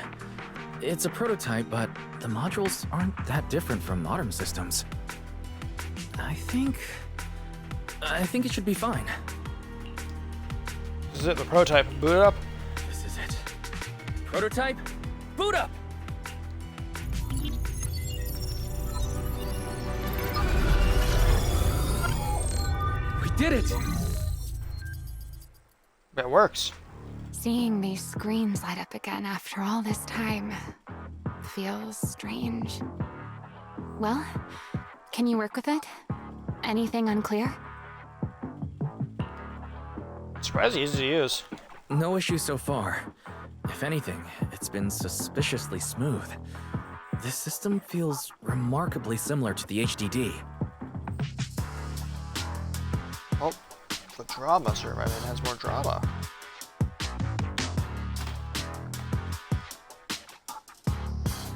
Speaker 4: It's a prototype, but the modules aren't that different from modern systems. I think it should be fine.
Speaker 1: This is it, the prototype. Boot it up.
Speaker 4: This is it.
Speaker 11: Prototype, boot up! did it!
Speaker 1: It works.
Speaker 12: Seeing these screens light up again after all this time feels strange. Well, can you work with it? Anything unclear?
Speaker 1: Surprisingly easy to use.
Speaker 4: No issues so far. If anything, it's been suspiciously smooth. This system feels remarkably similar to the HDD.
Speaker 1: Oh, the drama server, I mean, it has more drama.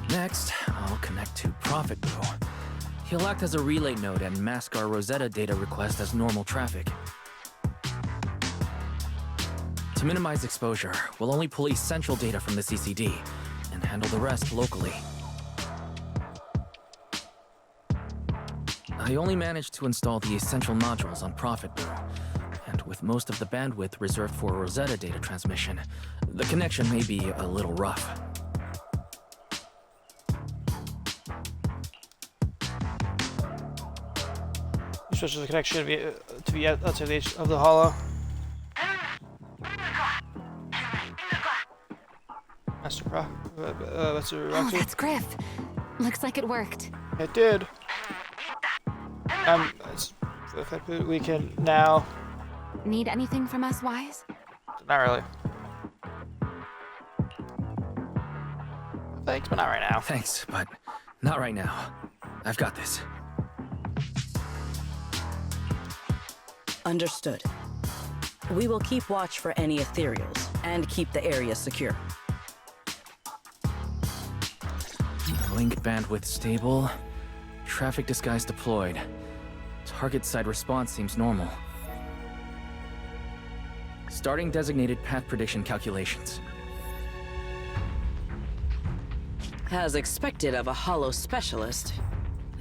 Speaker 4: Next, I'll connect to Prophet Boo. He'll act as a relay node and mask our Rosetta data request as normal traffic. To minimize exposure, we'll only pull essential data from the CCD and handle the rest locally. I only managed to install the essential modules on Prophet Boo, and with most of the bandwidth reserved for Rosetta data transmission, the connection may be a little rough.
Speaker 1: Switches the connection to be outside the edge of the hollow.
Speaker 12: Oh, that's Griff. Looks like it worked.
Speaker 1: It did. We can now.
Speaker 12: Need anything from us, Wise?
Speaker 1: Not really. Thanks, but not right now.
Speaker 4: Thanks, but not right now. I've got this.
Speaker 10: Understood. We will keep watch for any ethereals and keep the area secure.
Speaker 4: Link bandwidth stable. Traffic disguise deployed. Target side response seems normal. Starting designated path prediction calculations.
Speaker 10: As expected of a hollow specialist,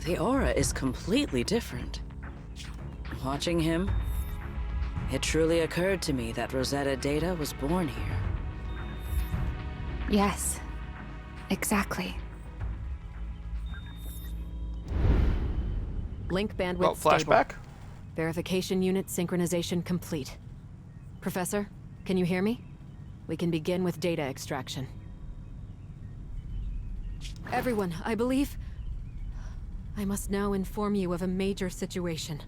Speaker 10: the aura is completely different. Watching him, it truly occurred to me that Rosetta data was born here.
Speaker 12: Yes, exactly.
Speaker 16: Link bandwidth
Speaker 1: flashback?
Speaker 16: stable. Verification unit synchronization complete. Professor, can you hear me? We can begin with data extraction. Everyone, I believe... I must now inform you of a major situation.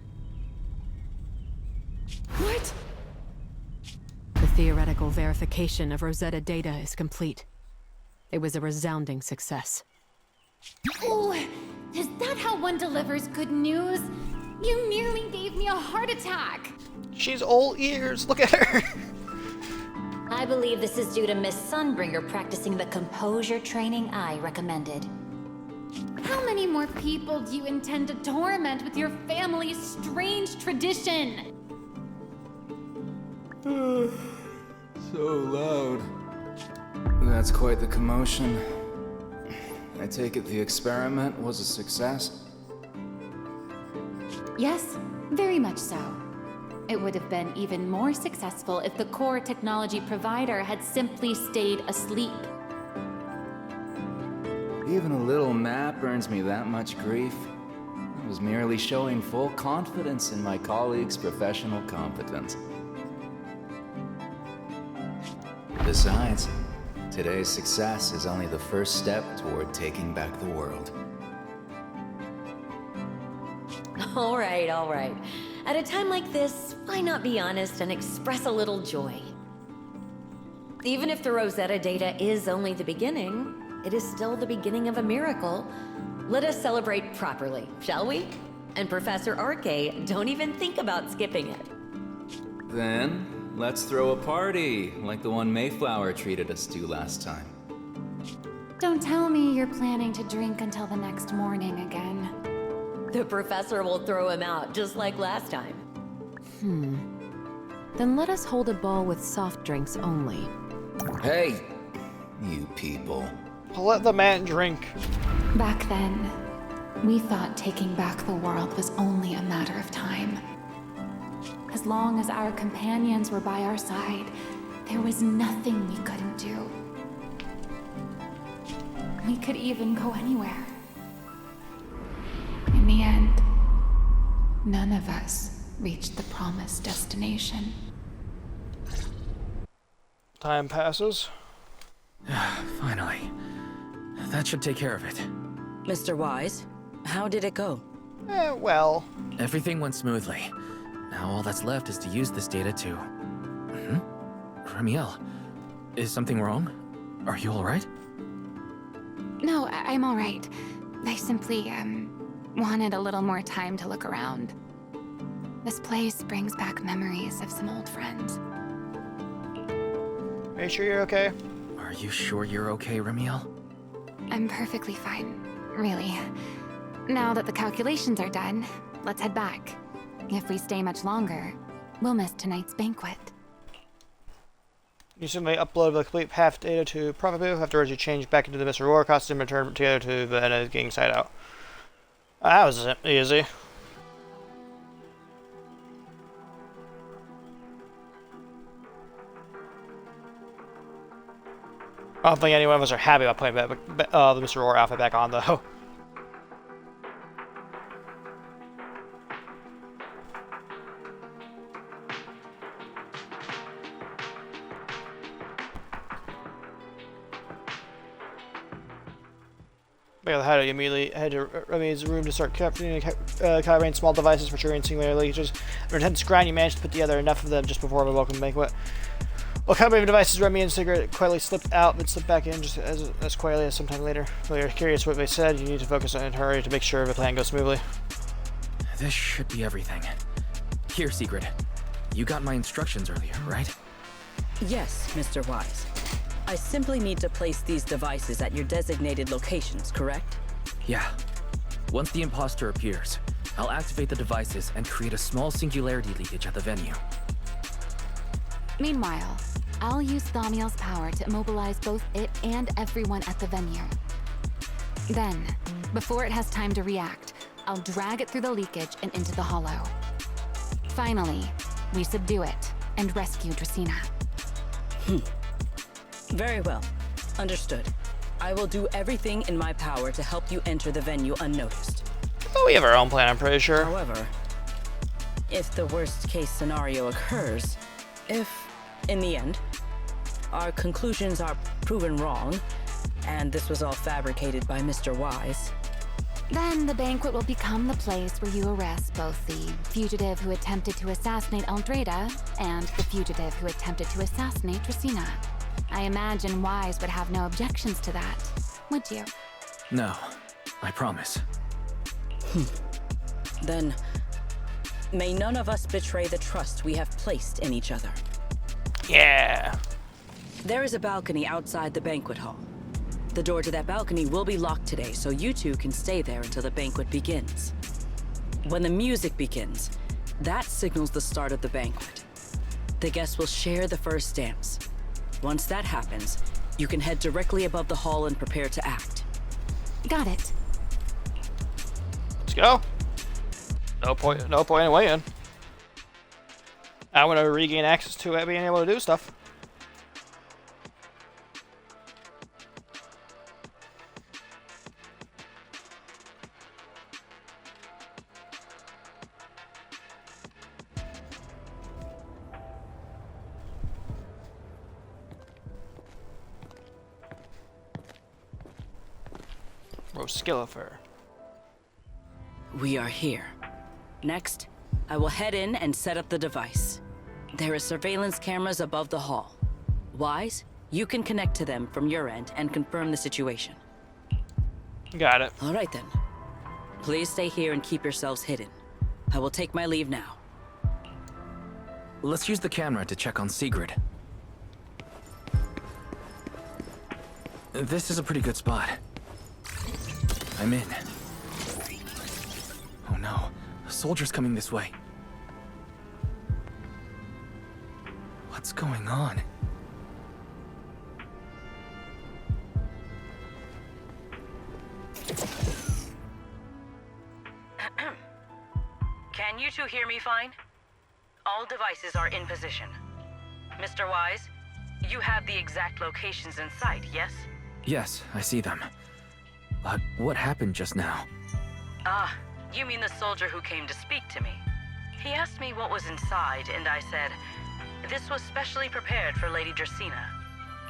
Speaker 16: What? The theoretical verification of Rosetta data is complete. It was a resounding success.
Speaker 9: Oh, is that how one delivers good news? You nearly gave me a heart attack.
Speaker 1: She's all ears. Look at her.
Speaker 2: I believe this is due to Miss Sunbringer practicing the composure training I recommended.
Speaker 9: How many more people do you intend to torment with your family's strange tradition?
Speaker 15: So loud. That's quite the commotion. I take it the experiment was a success?
Speaker 12: Yes, very much so. It would have been even more successful if the core technology provider had simply stayed asleep.
Speaker 15: Even a little map earns me that much grief. I was merely showing full confidence in my colleagues' professional competence. Besides, today's success is only the first step toward taking back the world.
Speaker 17: All right, all right. At a time like this, why not be honest and express a little joy? Even if the Rosetta data is only the beginning, it is still the beginning of a miracle. Let us celebrate properly, shall we? And Professor RK, don't even think about skipping it.
Speaker 15: Then, let's throw a party, like the one Mayflower treated us to last time.
Speaker 12: Don't tell me you're planning to drink until the next morning again.
Speaker 17: The professor will throw him out, just like last time.
Speaker 16: Then let us hold a ball with soft drinks only.
Speaker 15: Hey, you people.
Speaker 1: Let the man drink.
Speaker 12: Back then, we thought taking back the world was only a matter of time. As long as our companions were by our side, there was nothing we couldn't do. We could even go anywhere. In the end, none of us reached the promised destination.
Speaker 1: Time passes.
Speaker 4: Finally. That should take care of it.
Speaker 10: Mr. Wise, how did it go?
Speaker 1: Well...
Speaker 4: Everything went smoothly. Now all that's left is to use this data to... Remielle, is something wrong? Are you alright?
Speaker 12: No, I'm all right. I simply, wanted a little more time to look around. This place brings back memories of some old friends.
Speaker 1: Are you sure you're okay?
Speaker 4: Are you sure you're okay, Remielle?
Speaker 12: I'm perfectly fine, really. Now that the calculations are done, let's head back. If we stay much longer, we'll miss tonight's banquet.
Speaker 1: You simply upload the complete path data to Profit Booth. Afterwards, you change back into the Mr. Roar costume and return together to the gang side out. That was easy. I don't think any one of us are happy about putting the Mr. Roar outfit back on, though. Back at the hideout, you immediately head to Remy's room to start calibrating small devices for triggering singular leakages. After intense grind, you managed to put together enough of them just before the welcome banquet. While calibrating devices, Remy and Cigarette quietly slipped out, then slipped back in just as quietly as sometime later. While you're curious what they said, you need to focus on and hurry to make sure the plan goes smoothly.
Speaker 4: This should be everything. Here, Secret. You got my instructions earlier, right?
Speaker 10: Yes, Mr. Wise. I simply need to place these devices at your designated locations, correct?
Speaker 4: Yeah. Once the imposter appears, I'll activate the devices and create a small singularity leakage at the venue.
Speaker 12: Meanwhile, I'll use Thaumiel's power to immobilize both it and everyone at the venue. Then, before it has time to react, I'll drag it through the leakage and into the hollow. Finally, we subdue it and rescue Dracaena.
Speaker 10: Very well. Understood. I will do everything in my power to help you enter the venue unnoticed.
Speaker 1: Oh, we have our own plan, I'm pretty sure.
Speaker 10: However, if the worst case scenario occurs, if, in the end, our conclusions are proven wrong, and this was all fabricated by Mr. Wise,
Speaker 12: then the banquet will become the place where you arrest both the fugitive who attempted to assassinate Aldreda and the fugitive who attempted to assassinate Dracaena. I imagine Wise would have no objections to that, would you?
Speaker 4: No, I promise.
Speaker 10: Then, may none of us betray the trust we have placed in each other.
Speaker 1: Yeah.
Speaker 10: There is a balcony outside the banquet hall. The door to that balcony will be locked today, so you two can stay there until the banquet begins. When the music begins, that signals the start of the banquet. The guests will share the first dance. Once that happens, you can head directly above the hall and prepare to act.
Speaker 12: Got it.
Speaker 1: Let's go. No point in waiting. I want to regain access to it, being able to do stuff. Skillifer.
Speaker 10: We are here. Next, I will head in and set up the device. There are surveillance cameras above the hall. Wise, you can connect to them from your end and confirm the situation.
Speaker 1: Got it.
Speaker 10: All right then. Please stay here and keep yourselves hidden. I will take my leave now.
Speaker 4: Let's use the camera to check on Sigrid. This is a pretty good spot. I'm in. Oh no, a soldier's coming this way. What's going on?
Speaker 10: Can you two hear me fine? All devices are in position. Mr. Wise, you have the exact locations in sight, yes?
Speaker 4: Yes, I see them. But what happened just now?
Speaker 10: Ah, you mean the soldier who came to speak to me? He asked me what was inside, and I said, "This was specially prepared for Lady Dracaena."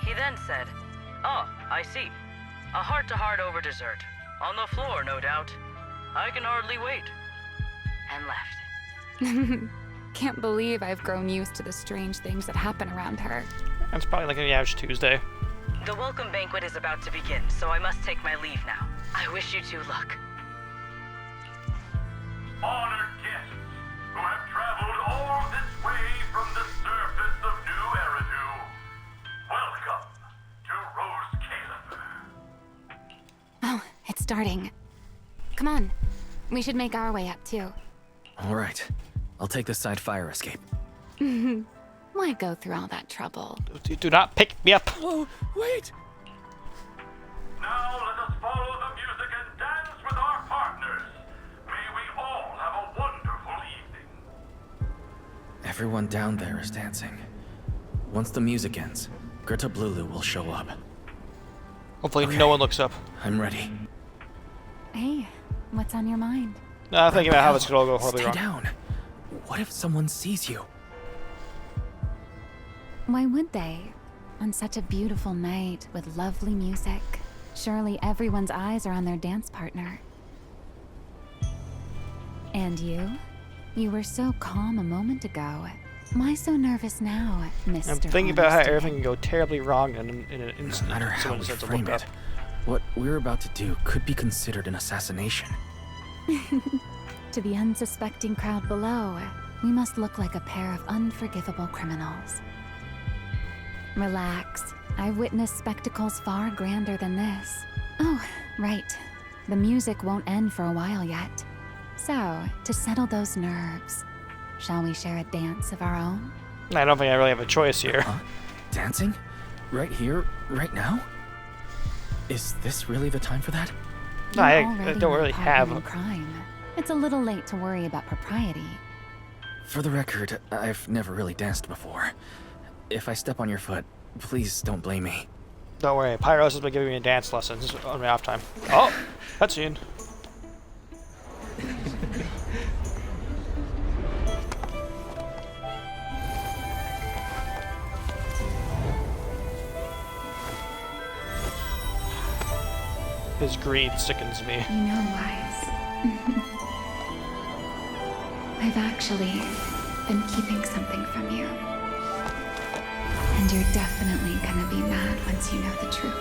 Speaker 10: He then said, "Oh, I see. A heart-to-heart over dessert. On the floor, no doubt. I can hardly wait." And left.
Speaker 12: Can't believe I've grown used to the strange things that happen around her.
Speaker 1: That's probably like an average Tuesday.
Speaker 10: The welcome banquet is about to begin, so I must take my leave now. I wish you two luck.
Speaker 18: Honored guests who have traveled all this way from the surface of New Eridu, welcome to Rose Caleb.
Speaker 12: Oh, it's starting. Come on. We should make our way up, too.
Speaker 4: All right. I'll take the side fire escape.
Speaker 12: Why go through all that trouble?
Speaker 1: Do not pick me up.
Speaker 11: Whoa, wait!
Speaker 18: Now let us follow the music and dance with our partners. May we all have a wonderful evening.
Speaker 4: Everyone down there is dancing. Once the music ends, Greta Blulu will show up.
Speaker 1: Hopefully no one looks up.
Speaker 4: I'm ready.
Speaker 12: Hey, what's on your mind?
Speaker 1: No, I'm thinking about how this could all go horribly
Speaker 4: Stay
Speaker 1: wrong.
Speaker 4: down. What if someone sees you?
Speaker 12: Why would they? On such a beautiful night with lovely music, surely everyone's eyes are on their dance partner. And you? You were so calm a moment ago. Why so nervous now, Mr.
Speaker 1: I'm thinking about how
Speaker 12: Honesty?
Speaker 1: everything can go terribly wrong in an instant.
Speaker 4: No matter how
Speaker 1: Someone
Speaker 4: we
Speaker 1: decides to
Speaker 4: frame
Speaker 1: look
Speaker 4: it,
Speaker 1: up.
Speaker 4: what we're about to do could be considered an assassination.
Speaker 12: To the unsuspecting crowd below, we must look like a pair of unforgivable criminals. Relax. I've witnessed spectacles far grander than this. Oh, right. The music won't end for a while yet. So, to settle those nerves, shall we share a dance of our own?
Speaker 1: I don't think I really have a choice here.
Speaker 4: Dancing? Right here? Right now? Is this really the time for that?
Speaker 1: No, I
Speaker 12: Already
Speaker 1: don't
Speaker 12: my
Speaker 1: really
Speaker 12: partner
Speaker 1: have
Speaker 12: in
Speaker 1: a...
Speaker 12: crime. It's a little late to worry about propriety.
Speaker 4: For the record, I've never really danced before. If I step on your foot, please don't blame me.
Speaker 1: Don't worry, Pyros has been giving me dance lessons on my off time. Oh, cutscene. His greed sickens me.
Speaker 12: You know, Wise. I've actually been keeping something from you. And you're definitely gonna be mad once you know the truth.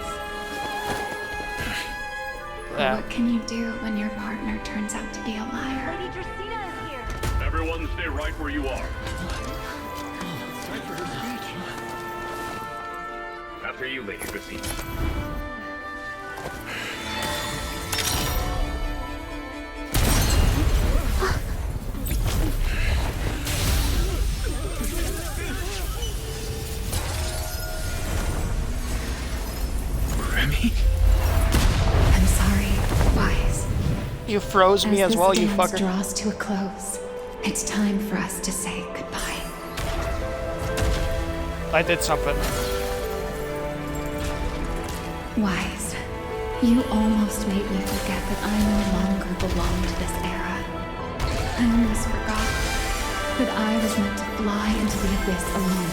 Speaker 12: What can you do when your partner turns out to be a liar?
Speaker 8: Lady Dracaena is here.
Speaker 18: Everyone stay right where you are. After you, Lady Dracaena.
Speaker 4: Remy?
Speaker 12: I'm sorry, Wise.
Speaker 1: You froze me as well, you
Speaker 12: As this dance
Speaker 1: fucker.
Speaker 12: draws to a close, it's time for us to say goodbye.
Speaker 1: I did something.
Speaker 12: Wise, you almost made me forget that I no longer belong to this era. I almost forgot that I was meant to fly into the abyss alone.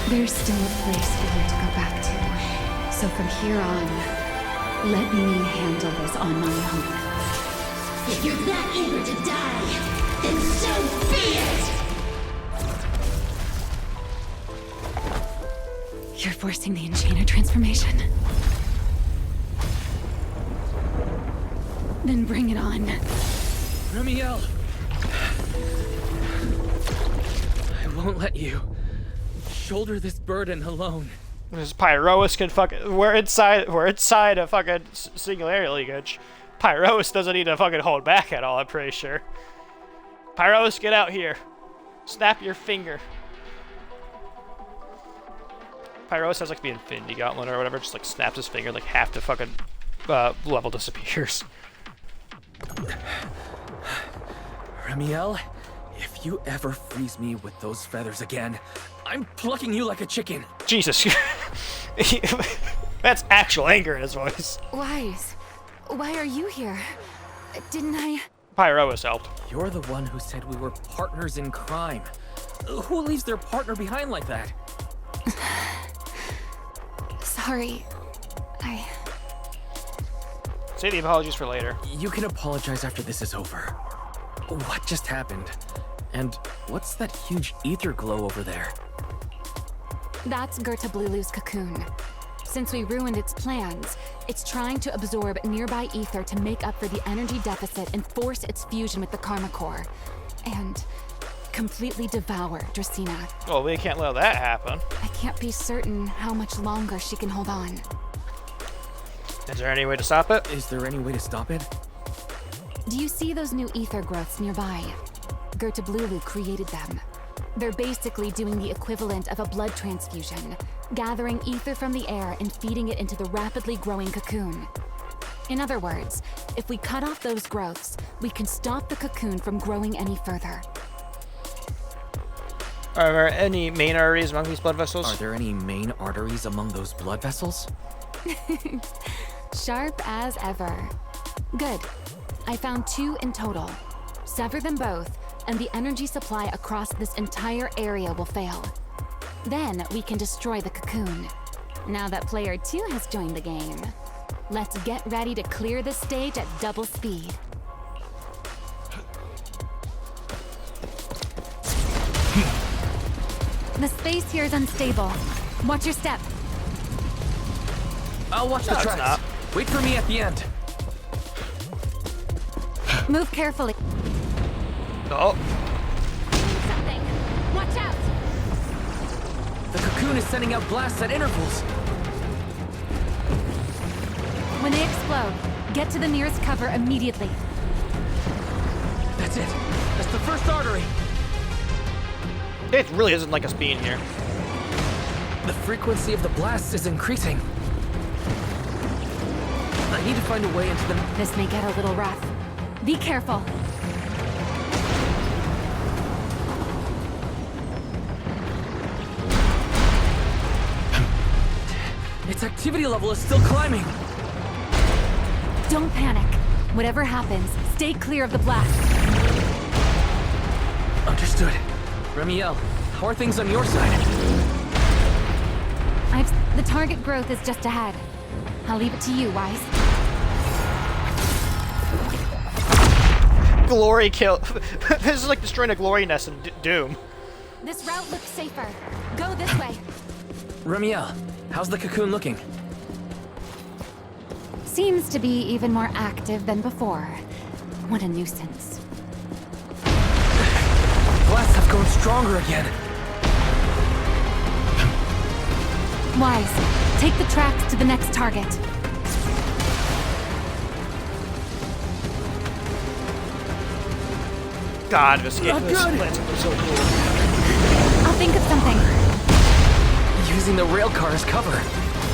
Speaker 12: There's still a place for you to go back to. So from here on, let me handle this on my own.
Speaker 8: If you're that eager to die, then so be it!
Speaker 12: You're forcing the Enchanter transformation. Then bring it on.
Speaker 11: Remielle! I won't let you shoulder this burden alone.
Speaker 1: This Pyrois can fucking... We're inside a fucking singularity leakage. Pyrois doesn't need to fucking hold back at all, I'm pretty sure. Pyrois, get out here. Snap your finger. Pyrois has like the Infinity Gauntlet or whatever, just like snaps his finger, like half the fucking level disappears.
Speaker 4: Remielle, if you ever freeze me with those feathers again, I'm plucking you like a chicken.
Speaker 1: Jesus. That's actual anger in his voice.
Speaker 12: Wise, why are you here? Didn't I...
Speaker 1: Pyro has helped.
Speaker 4: You're the one who said we were partners in crime. Who leaves their partner behind like that?
Speaker 12: Sorry.
Speaker 1: Save the apologies for later.
Speaker 4: You can apologize after this is over. What just happened? And what's that huge ether glow over there?
Speaker 12: That's Gertablulu's cocoon. Since we ruined its plans, it's trying to absorb nearby ether to make up for the energy deficit and force its fusion with the Karma Core. And completely devour Dracaena.
Speaker 1: Well, we can't let that happen.
Speaker 12: I can't be certain how much longer she can hold on.
Speaker 1: Is there any way to stop it?
Speaker 4: Is there any way to stop it?
Speaker 12: Do you see those new ether growths nearby? Gertablulu created them. They're basically doing the equivalent of a blood transfusion, gathering ether from the air and feeding it into the rapidly growing cocoon. In other words, if we cut off those growths, we can stop the cocoon from growing any further.
Speaker 1: Are there any main arteries among these blood vessels?
Speaker 4: Are there any main arteries among those blood vessels?
Speaker 12: Sharp as ever. Good. I found 2 in total. Sever them both, and the energy supply across this entire area will fail. Then we can destroy the cocoon. Now that player 2 has joined the game, let's get ready to clear the stage at double speed. The space here is unstable. Watch your step.
Speaker 4: I'll watch the tracks. Wait for me at the end.
Speaker 12: Move carefully.
Speaker 1: Oh.
Speaker 12: Something. Watch out.
Speaker 4: The cocoon is sending out blasts at intervals.
Speaker 12: When they explode, get to the nearest cover immediately.
Speaker 4: That's it. That's the first artery.
Speaker 1: It really isn't like us being here.
Speaker 4: The frequency of the blasts is increasing. I need to find a way into the...
Speaker 12: This may get a little rough. Be careful.
Speaker 4: Its activity level is still climbing.
Speaker 12: Don't panic. Whatever happens, stay clear of the blast.
Speaker 4: Understood. Remielle, how are things on your side?
Speaker 12: The target growth is just ahead. I'll leave it to you, Wise.
Speaker 1: Glory kill. This is like destroying a glory nest in Doom.
Speaker 12: This route looks safer. Go this way.
Speaker 4: Remielle, how's the cocoon looking?
Speaker 12: Seems to be even more active than before. What a nuisance.
Speaker 4: Blasts have grown stronger again.
Speaker 12: Wise, take the tracks to the next target.
Speaker 1: God, this plants are so cool.
Speaker 12: I'll think of something.
Speaker 4: Using the rail car as cover.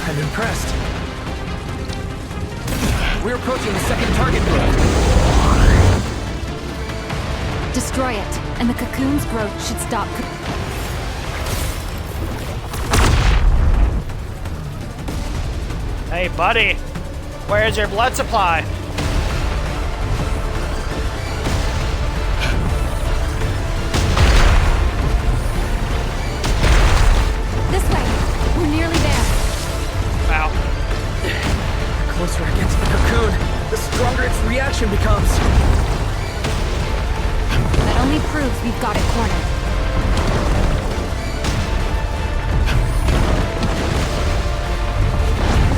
Speaker 4: I'm impressed. We're approaching the second target group.
Speaker 12: Destroy it, and the cocoon's growth should stop.
Speaker 1: Hey, buddy. Where's your blood supply?
Speaker 12: This way. We're nearly there.
Speaker 1: Wow.
Speaker 4: The closer I get to the cocoon, the stronger its reaction becomes.
Speaker 12: That only proves we've got it cornered.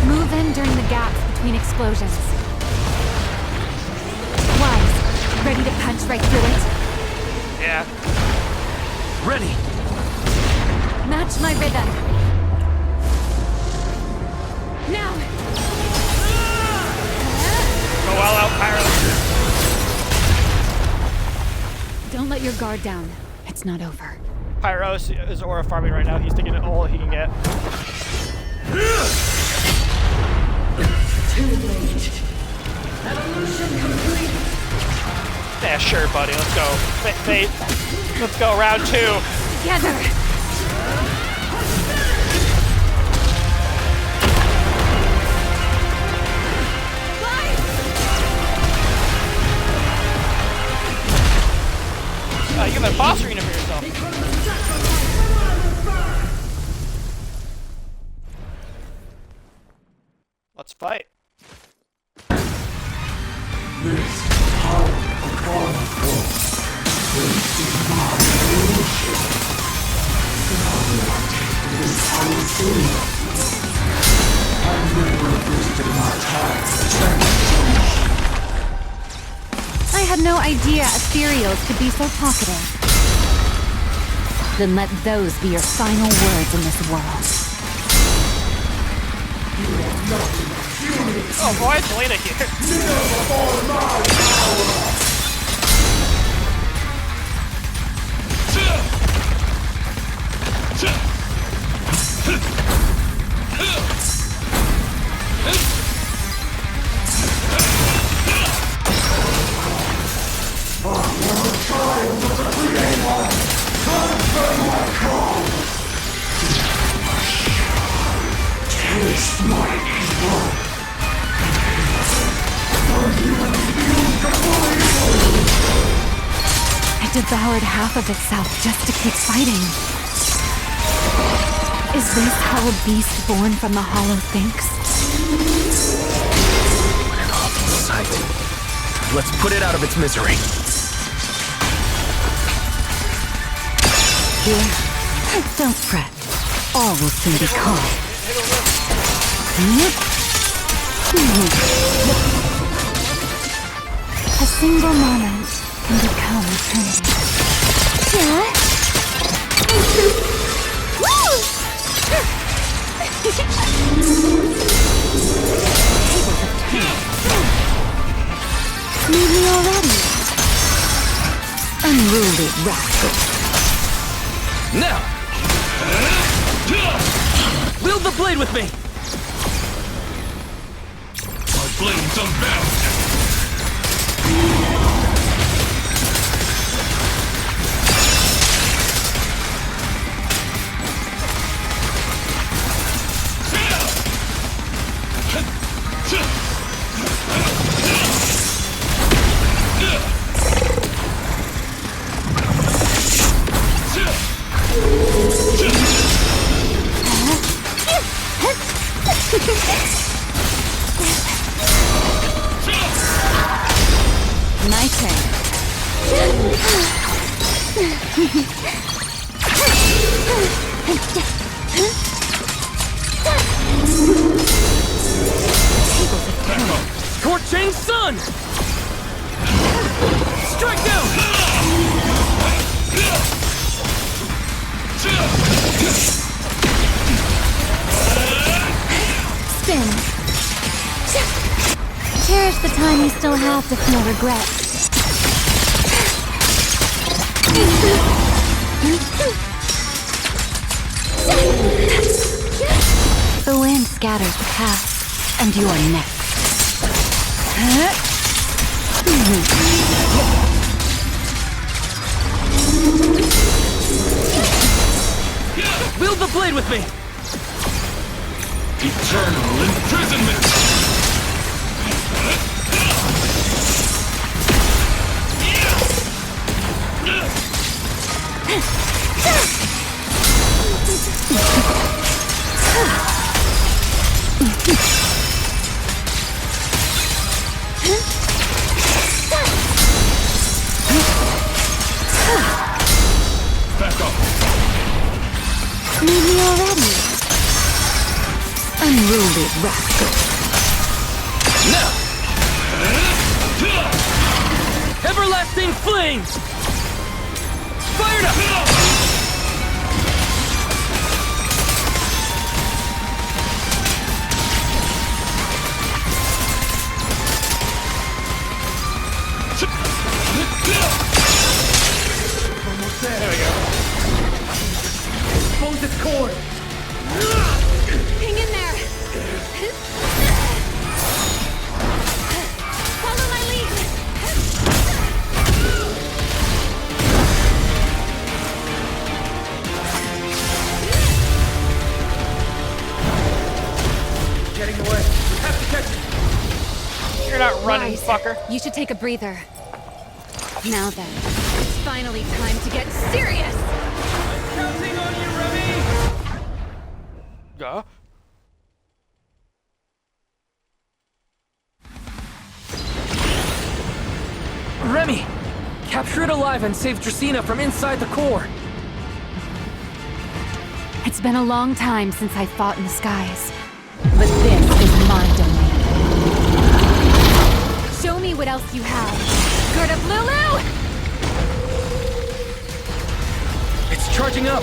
Speaker 12: Move in during the gaps between explosions. Wise, ready to punch right through it?
Speaker 1: Yeah.
Speaker 4: Ready.
Speaker 12: Match my rhythm. Now!
Speaker 1: Go all out, Pyro.
Speaker 12: Don't let your guard down. It's not over.
Speaker 1: Pyro is aura farming right now. He's taking all he can get.
Speaker 13: Too late. Evolution complete.
Speaker 1: Yeah, sure, buddy. Let's go. Let's go. Round 2.
Speaker 12: Together.
Speaker 1: fight.
Speaker 12: I had no idea ethereals could be so talkative. Then let those be your final words in this world.
Speaker 1: Oh boy, it's Lena here.
Speaker 12: It devoured half of itself just to keep fighting. Is this how a beast born from the Hollow thinks?
Speaker 4: What an awful sight. Let's put it out of its misery.
Speaker 12: Don't fret. All will soon be calm. A single moment can become eternity. Need me already? Unruly rascal.
Speaker 11: Now! Wield the blade with me!
Speaker 5: My blade's unbound!
Speaker 12: My turn.
Speaker 11: Scorching sun! Strike down!
Speaker 12: Spin. Cherish the time you still have to feel regret. The wind scatters the past, and you are next.
Speaker 11: Wield the blade with me!
Speaker 5: Eternal imprisonment! Back up!
Speaker 12: Need me already? Unruly rascal.
Speaker 11: Now! Everlasting flames! Fired up!
Speaker 18: Almost there. There we go. Expose its cord.
Speaker 9: Hang in there. Follow my lead.
Speaker 18: Getting away. We have to catch it.
Speaker 1: You're not running,
Speaker 9: Right.
Speaker 1: fucker.
Speaker 9: You should take a breather. Now then, it's finally time to get serious.
Speaker 11: Counting on you, Remy!
Speaker 1: Yeah.
Speaker 11: Remy! Capture it alive and save Dracaena from inside the core!
Speaker 12: It's been a long time since I fought in the skies, but this is my domain. Show me what else you have. Gird up, Lulu!
Speaker 11: It's charging up!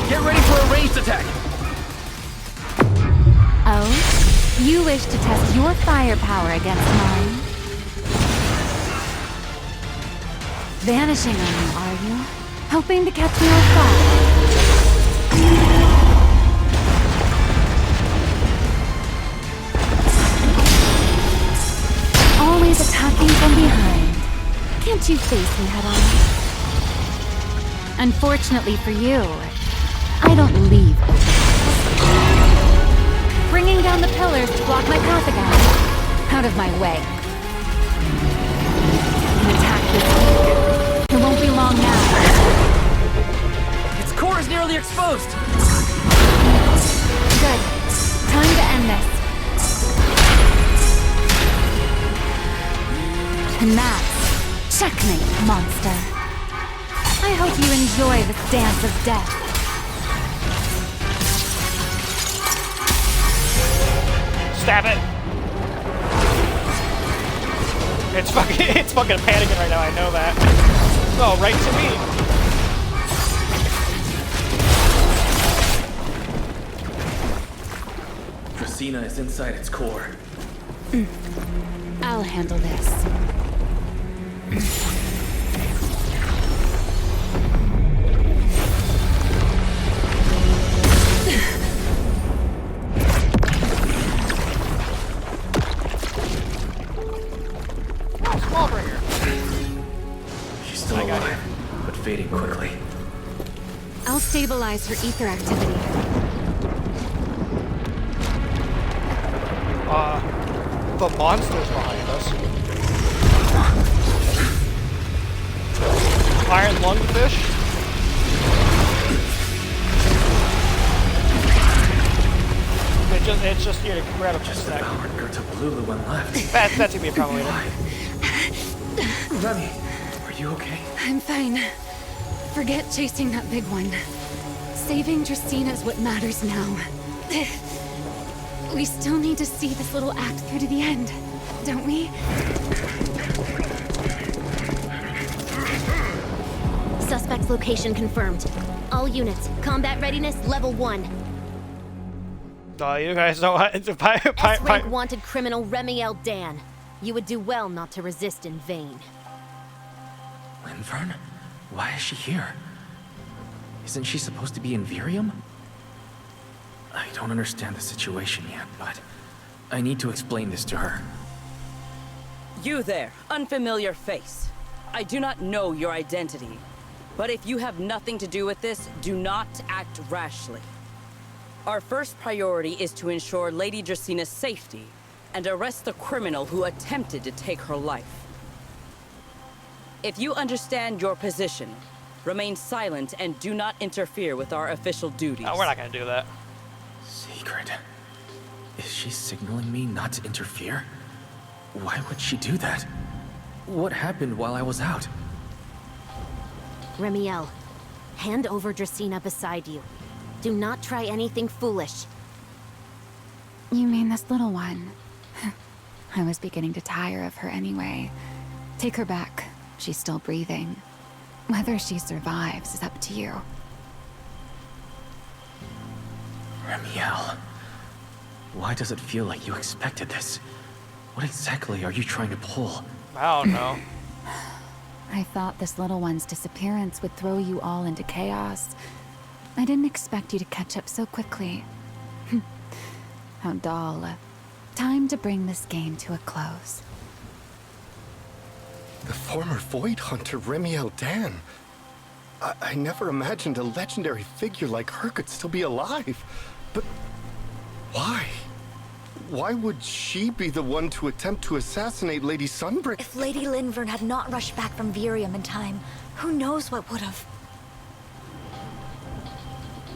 Speaker 11: Get ready for a ranged attack!
Speaker 12: Oh? You wish to test your firepower against mine? Vanishing on me, are you? Hoping to catch me off guard? Always attacking from behind. Can't you face me head on? Unfortunately for you, I don't leave. Bringing down the pillars to block my path again. Out of my way. An attack this weak. It won't be long now.
Speaker 11: Its core is nearly exposed!
Speaker 12: Good. Time to end this. And that's checkmate, monster. I hope you enjoy this dance of death.
Speaker 1: Stab it! It's fucking panicking right now, I know that. Oh, right to me.
Speaker 4: Dracaena is inside its core.
Speaker 12: I'll handle this.
Speaker 4: She's still alive, but fading quickly.
Speaker 12: I'll stabilize her ether activity.
Speaker 1: The monster's behind us. Iron lungfish. It's just here to grab a
Speaker 4: Just devoured Gerta Lulu when left.
Speaker 1: That's gonna be a problem later.
Speaker 4: Remy, are you okay?
Speaker 12: I'm fine. Forget chasing that big one. Saving Dracaena is what matters now. We still need to see this little act through to the end, don't we?
Speaker 8: Suspect's location confirmed. All units, combat readiness level 1.
Speaker 1: Oh, you guys don't want to
Speaker 8: S-rank wanted criminal Remielle Dan. You would do well not to resist in vain.
Speaker 4: Linvern? Why is she here? Isn't she supposed to be in Virium? I don't understand the situation yet, but I need to explain this to her.
Speaker 10: You there, unfamiliar face. I do not know your identity, but if you have nothing to do with this, do not act rashly. Our first priority is to ensure Lady Draceena's safety and arrest the criminal who attempted to take her life. If you understand your position, remain silent and do not interfere with our official duties.
Speaker 1: Oh, we're not gonna do that.
Speaker 4: Secret. Is she signaling me not to interfere? Why would she do that? What happened while I was out?
Speaker 8: Remielle, hand over Dracaena beside you. Do not try anything foolish.
Speaker 12: You mean this little one? I was beginning to tire of her anyway. Take her back. She's still breathing. Whether she survives is up to you.
Speaker 4: Remielle. Why does it feel like you expected this? What exactly are you trying to pull?
Speaker 1: I don't know.
Speaker 12: I thought this little one's disappearance would throw you all into chaos. I didn't expect you to catch up so quickly. How dull. Time to bring this game to a close.
Speaker 3: The former Void Hunter Remielle Dan. I never imagined a legendary figure like her could still be alive. But why? Why would she be the one to attempt to assassinate Lady Sunbreak?
Speaker 19: If Lady Linvern had not rushed back from Virium in time, who knows what would have...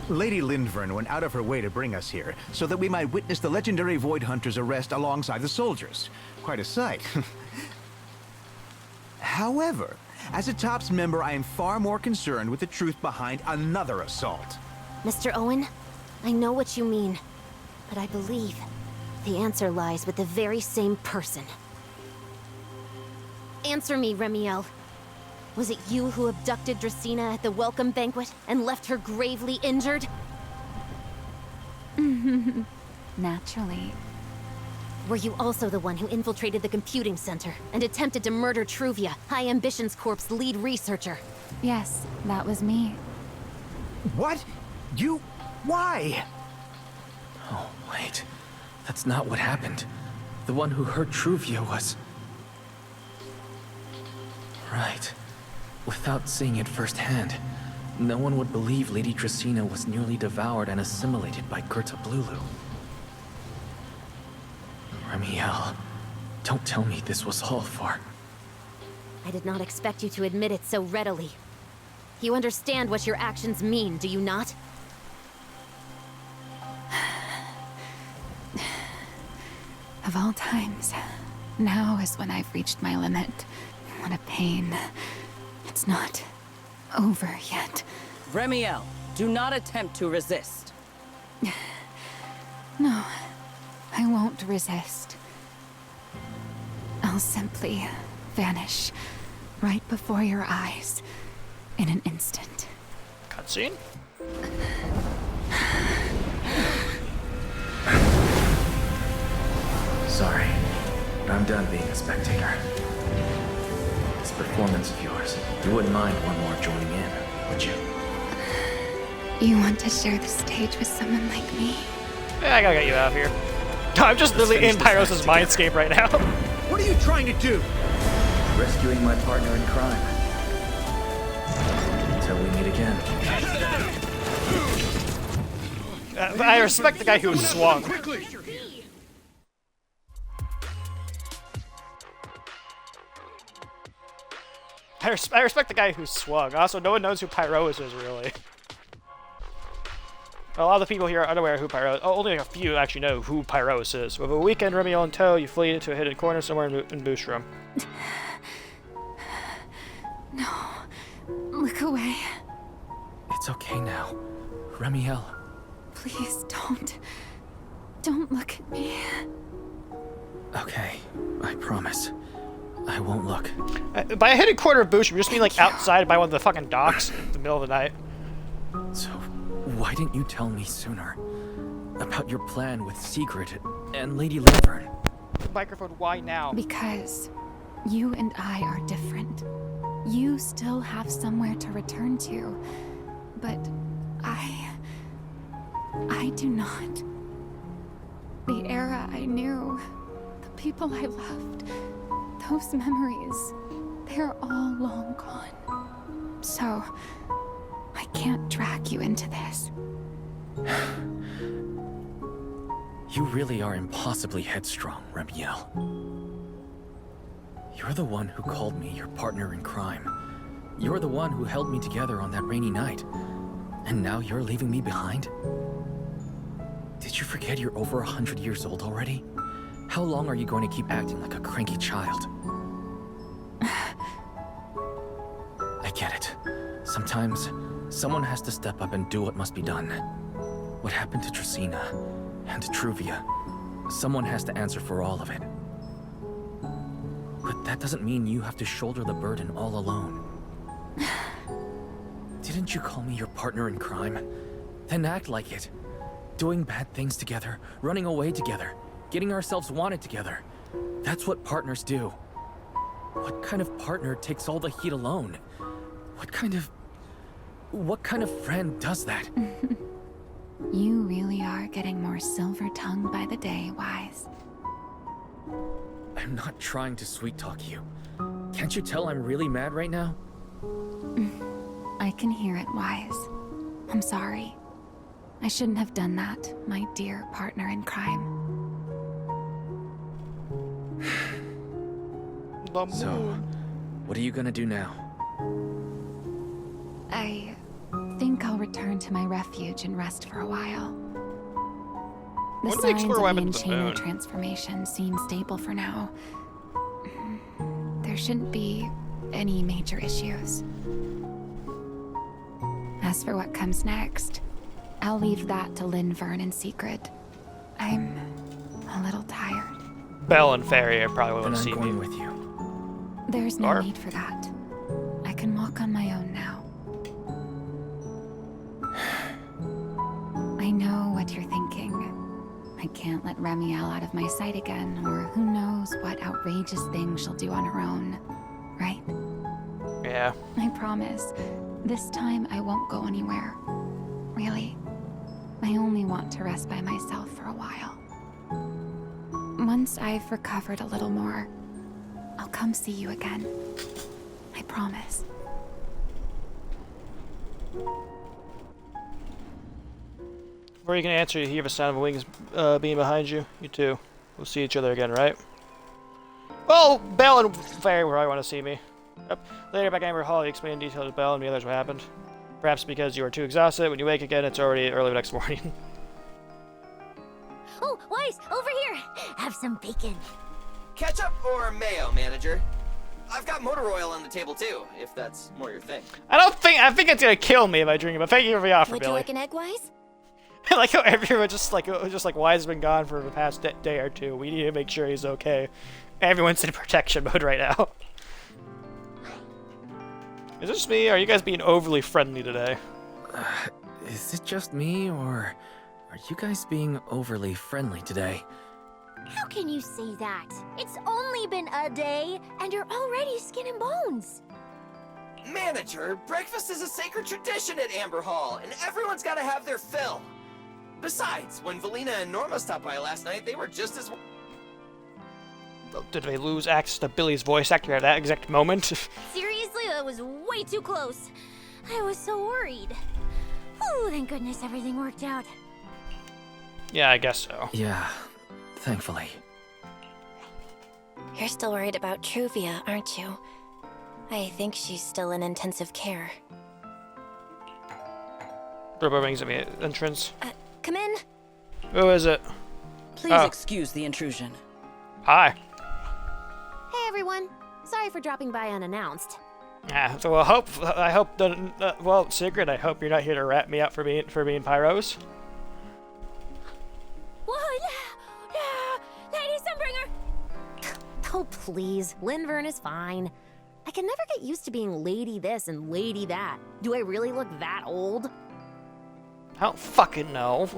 Speaker 20: Lady Linvern went out of her way to bring us here, so that we might witness the legendary Void Hunter's arrest alongside the soldiers. Quite a sight. However, as a TOPS member, I am far more concerned with the truth behind another assault.
Speaker 9: Mr. Owen, I know what you mean, but I believe the answer lies with the very same person. Answer me, Remielle. Was it you who abducted Dracaena at the welcome banquet and left her gravely injured?
Speaker 12: Naturally.
Speaker 9: Were you also the one who infiltrated the computing center and attempted to murder Truvia, High Ambitions Corp's lead researcher?
Speaker 12: Yes, that was me.
Speaker 20: What? You... why?
Speaker 4: Oh, wait. That's not what happened. The one who hurt Truvia was... Right. Without seeing it firsthand, no one would believe Lady Dracaena was nearly devoured and assimilated by Gerta Blulu. Remielle, don't tell me this was all for...
Speaker 9: I did not expect you to admit it so readily. You understand what your actions mean, do you not?
Speaker 12: Of all times, now is when I've reached my limit. What a pain. It's not over yet.
Speaker 10: Remielle, do not attempt to resist.
Speaker 12: No, I won't resist. I'll simply vanish right before your eyes in an instant.
Speaker 1: Cutscene?
Speaker 4: Sorry, but I'm done being a spectator. This performance of yours, you wouldn't mind one more joining in, would you?
Speaker 12: You want to share the stage with someone like me?
Speaker 1: Yeah, I gotta get you out of here. I'm just literally in Pyros' mindscape right now.
Speaker 20: What are you trying to do?
Speaker 4: Rescuing my partner in crime. Until we meet again.
Speaker 1: I respect the guy who swung. I respect the guy who swung. Also, no one knows who Pyros is, really. A lot of the people here are unaware who Pyros... Oh, only a few actually know who Pyros is. With a weekend Remielle in tow, you flee to a hidden corner somewhere in Boostrom.
Speaker 12: No. Look away.
Speaker 4: It's okay now. Remielle.
Speaker 12: Please don't. Don't look at me.
Speaker 4: Okay, I promise. I won't look.
Speaker 1: By a hidden corner of Boostrom, you just mean like outside by one of the fucking docks in the middle of the night.
Speaker 4: So, why didn't you tell me sooner? About your plan with Sigrid and Lady Linvern?
Speaker 1: Microphone, why now?
Speaker 12: Because you and I are different. You still have somewhere to return to, but I do not. The era I knew, the people I loved, those memories, they're all long gone. So, I can't drag you into this.
Speaker 4: You really are impossibly headstrong, Remielle. You're the one who called me your partner in crime. You're the one who held me together on that rainy night. And now you're leaving me behind? Did you forget you're over 100 years old already? How long are you going to keep acting like a cranky child? I get it. Sometimes, someone has to step up and do what must be done. What happened to Dracaena and to Truvia? Someone has to answer for all of it. But that doesn't mean you have to shoulder the burden all alone. Didn't you call me your partner in crime? Then act like it. Doing bad things together, running away together, getting ourselves wanted together. That's what partners do. What kind of partner takes all the heat alone? What kind of friend does that?
Speaker 12: You really are getting more silver-tongued by the day, Wise.
Speaker 4: I'm not trying to sweet-talk you. Can't you tell I'm really mad right now?
Speaker 12: I can hear it, Wise. I'm sorry. I shouldn't have done that, my dear partner in crime.
Speaker 4: So, what are you gonna do now?
Speaker 12: I think I'll return to my refuge and rest for a while. The signs of the Enchainer transformation seem stable for now. There shouldn't be any major issues. As for what comes next, I'll leave that to Linvern and Sigrid. I'm a little tired.
Speaker 1: Belle and Fairy are probably want to see
Speaker 4: I'm going
Speaker 1: me.
Speaker 4: with you.
Speaker 12: There's no need for that. I can walk on my own now. I know what you're thinking. I can't let Remielle out of my sight again, or who knows what outrageous thing she'll do on her own, right?
Speaker 1: Yeah.
Speaker 12: I promise, this time I won't go anywhere. Really. I only want to rest by myself for a while. Once I've recovered a little more, I'll come see you again. I promise.
Speaker 1: Before you can answer, you hear the sound of wings being behind you. You two will see each other again, right? Well, Belle and Fairy will probably want to see me. Yep. Later, back at Amber Hall, you explain in detail to Belle and the others what happened. Perhaps because you are too exhausted. When you wake again, it's already early the next morning.
Speaker 8: Oh, Weiss, over here! Have some bacon.
Speaker 7: Ketchup or mayo, manager? I've got motor oil on the table too, if that's more your thing.
Speaker 1: I think it's gonna kill me if I drink it, but thank you for the offer,
Speaker 2: Would you
Speaker 1: Billy.
Speaker 2: like an egg, Weiss?
Speaker 1: I like how everyone just like Wise has been gone for the past day or two. We need to make sure he's okay. Everyone's in protection mode right now. Is this me? Or are you guys being overly friendly today?
Speaker 4: Is it just me, or are you guys being overly friendly today?
Speaker 8: How can you say that? It's only been a day, and you're already skin and bones.
Speaker 7: Manager, breakfast is a sacred tradition at Amber Hall, and everyone's gotta have their fill. Besides, when Valina and Norma stopped by last night, they were just as...
Speaker 1: Did they lose access to Billy's voice actor at that exact moment?
Speaker 8: Seriously, that was way too close. I was so worried. Whew, thank goodness everything worked out.
Speaker 1: Yeah, I guess so.
Speaker 4: Yeah, thankfully.
Speaker 2: You're still worried about Truvia, aren't you? I think she's still in intensive care.
Speaker 1: Robo rings at me at entrance.
Speaker 2: Come in.
Speaker 1: Who is it?
Speaker 10: Please excuse the intrusion.
Speaker 1: Hi.
Speaker 8: Hey everyone. Sorry for dropping by unannounced.
Speaker 1: Yeah, so I hope well, Sigrid, I hope you're not here to rat me out for being Pyros.
Speaker 8: What? Lady Sunbringer! Oh, please. Linvern is fine. I can never get used to being lady this and lady that. Do I really look that old?
Speaker 1: I don't fucking know.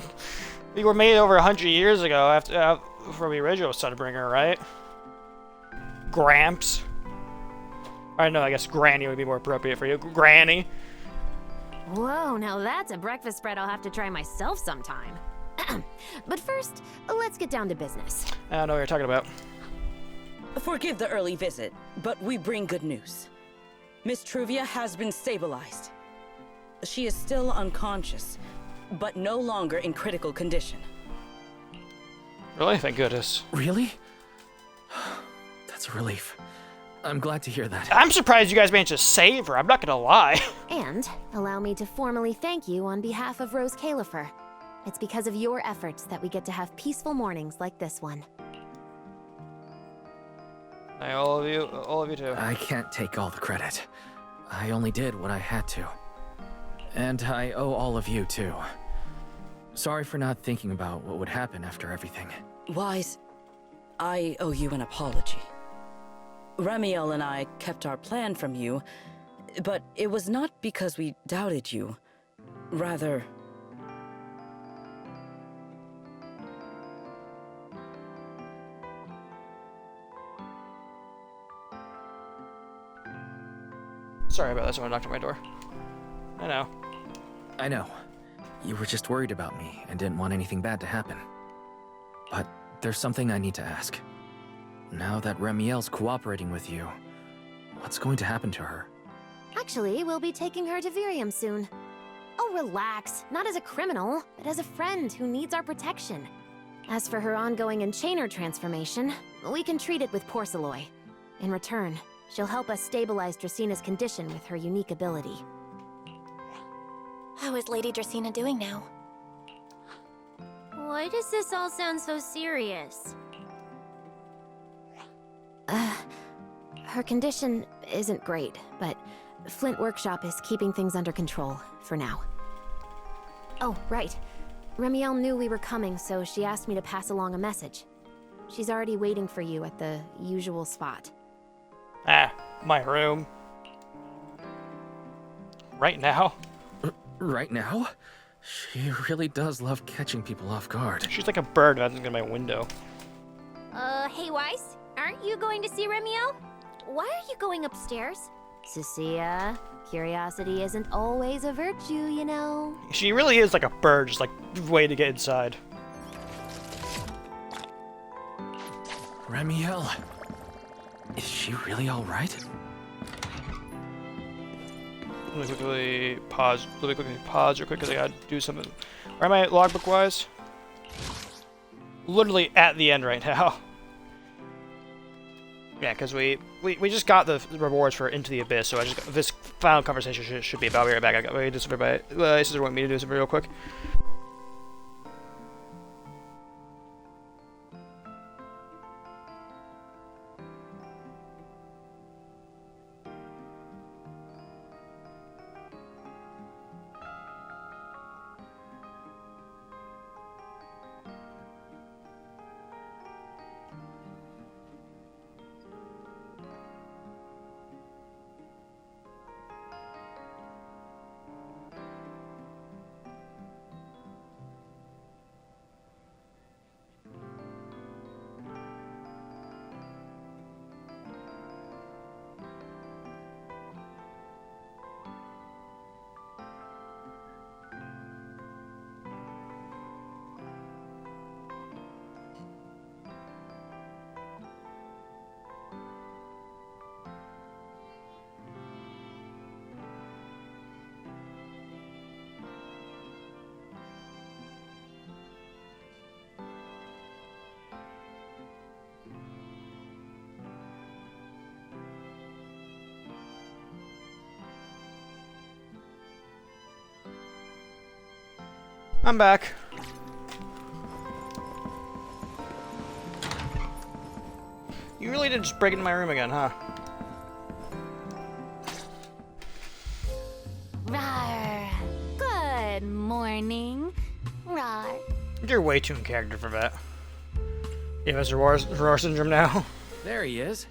Speaker 1: We were made over 100 years ago after from the original Sunbringer, right? Gramps. I know, I guess Granny would be more appropriate for you. Granny.
Speaker 8: Whoa, now that's a breakfast spread I'll have to try myself sometime. But first, let's get down to business.
Speaker 1: I don't know what you're talking about.
Speaker 10: Forgive the early visit, but we bring good news. Miss Truvia has been stabilized. She is still unconscious, but no longer in critical condition.
Speaker 1: Really? Thank goodness.
Speaker 4: Really? That's a relief. I'm glad to hear that.
Speaker 1: I'm surprised you guys managed to save her, I'm not gonna lie.
Speaker 8: And allow me to formally thank you on behalf of Rose Califer. It's because of your efforts that we get to have peaceful mornings like this one.
Speaker 1: Hey, all of you too.
Speaker 4: I can't take all the credit. I only did what I had to. And I owe all of you too. Sorry for not thinking about what would happen after everything.
Speaker 10: Wise, I owe you an apology. Remielle and I kept our plan from you, but it was not because we doubted you. Rather...
Speaker 1: Sorry about that, someone knocked on my door. I know.
Speaker 4: I know. You were just worried about me and didn't want anything bad to happen. But there's something I need to ask. Now that Remielle's cooperating with you, what's going to happen to her?
Speaker 8: Actually, we'll be taking her to Virium soon. Oh, relax. Not as a criminal, but as a friend who needs our protection. As for her ongoing Enchainer transformation, we can treat it with Porceloy. In return, she'll help us stabilize Dracina's condition with her unique ability.
Speaker 2: How is Lady Dracina doing now?
Speaker 8: Why does this all sound so serious? Her condition, isn't great, but Flint Workshop is keeping things under control for now. Oh, right. Remielle knew we were coming, so she asked me to pass along a message. She's already waiting for you at the usual spot.
Speaker 1: Ah, my room. Right now?
Speaker 4: Right now? She really does love catching people off guard.
Speaker 1: She's like a bird bouncing in my window.
Speaker 9: Hey Weiss, aren't you going to see Remielle? Why are you going upstairs?
Speaker 8: Cecilia, curiosity isn't always a virtue, you know.
Speaker 1: She really is like a bird, just like waiting to get inside.
Speaker 4: Remielle, is she really all right?
Speaker 1: Let me quickly pause real quick because I gotta do something. Where am I logbook wise? Literally at the end right now. Yeah, because we just got the rewards for Into the Abyss, so this final conversation should be about. I'll be right back. I got to do something about it. Sister wanted me to do something real quick. I'm back. You really did just break into my room again, huh?
Speaker 12: Rawr. Good morning. Rawr.
Speaker 1: You're way too in character for that. You have Mr. Roar syndrome now?
Speaker 4: There he is.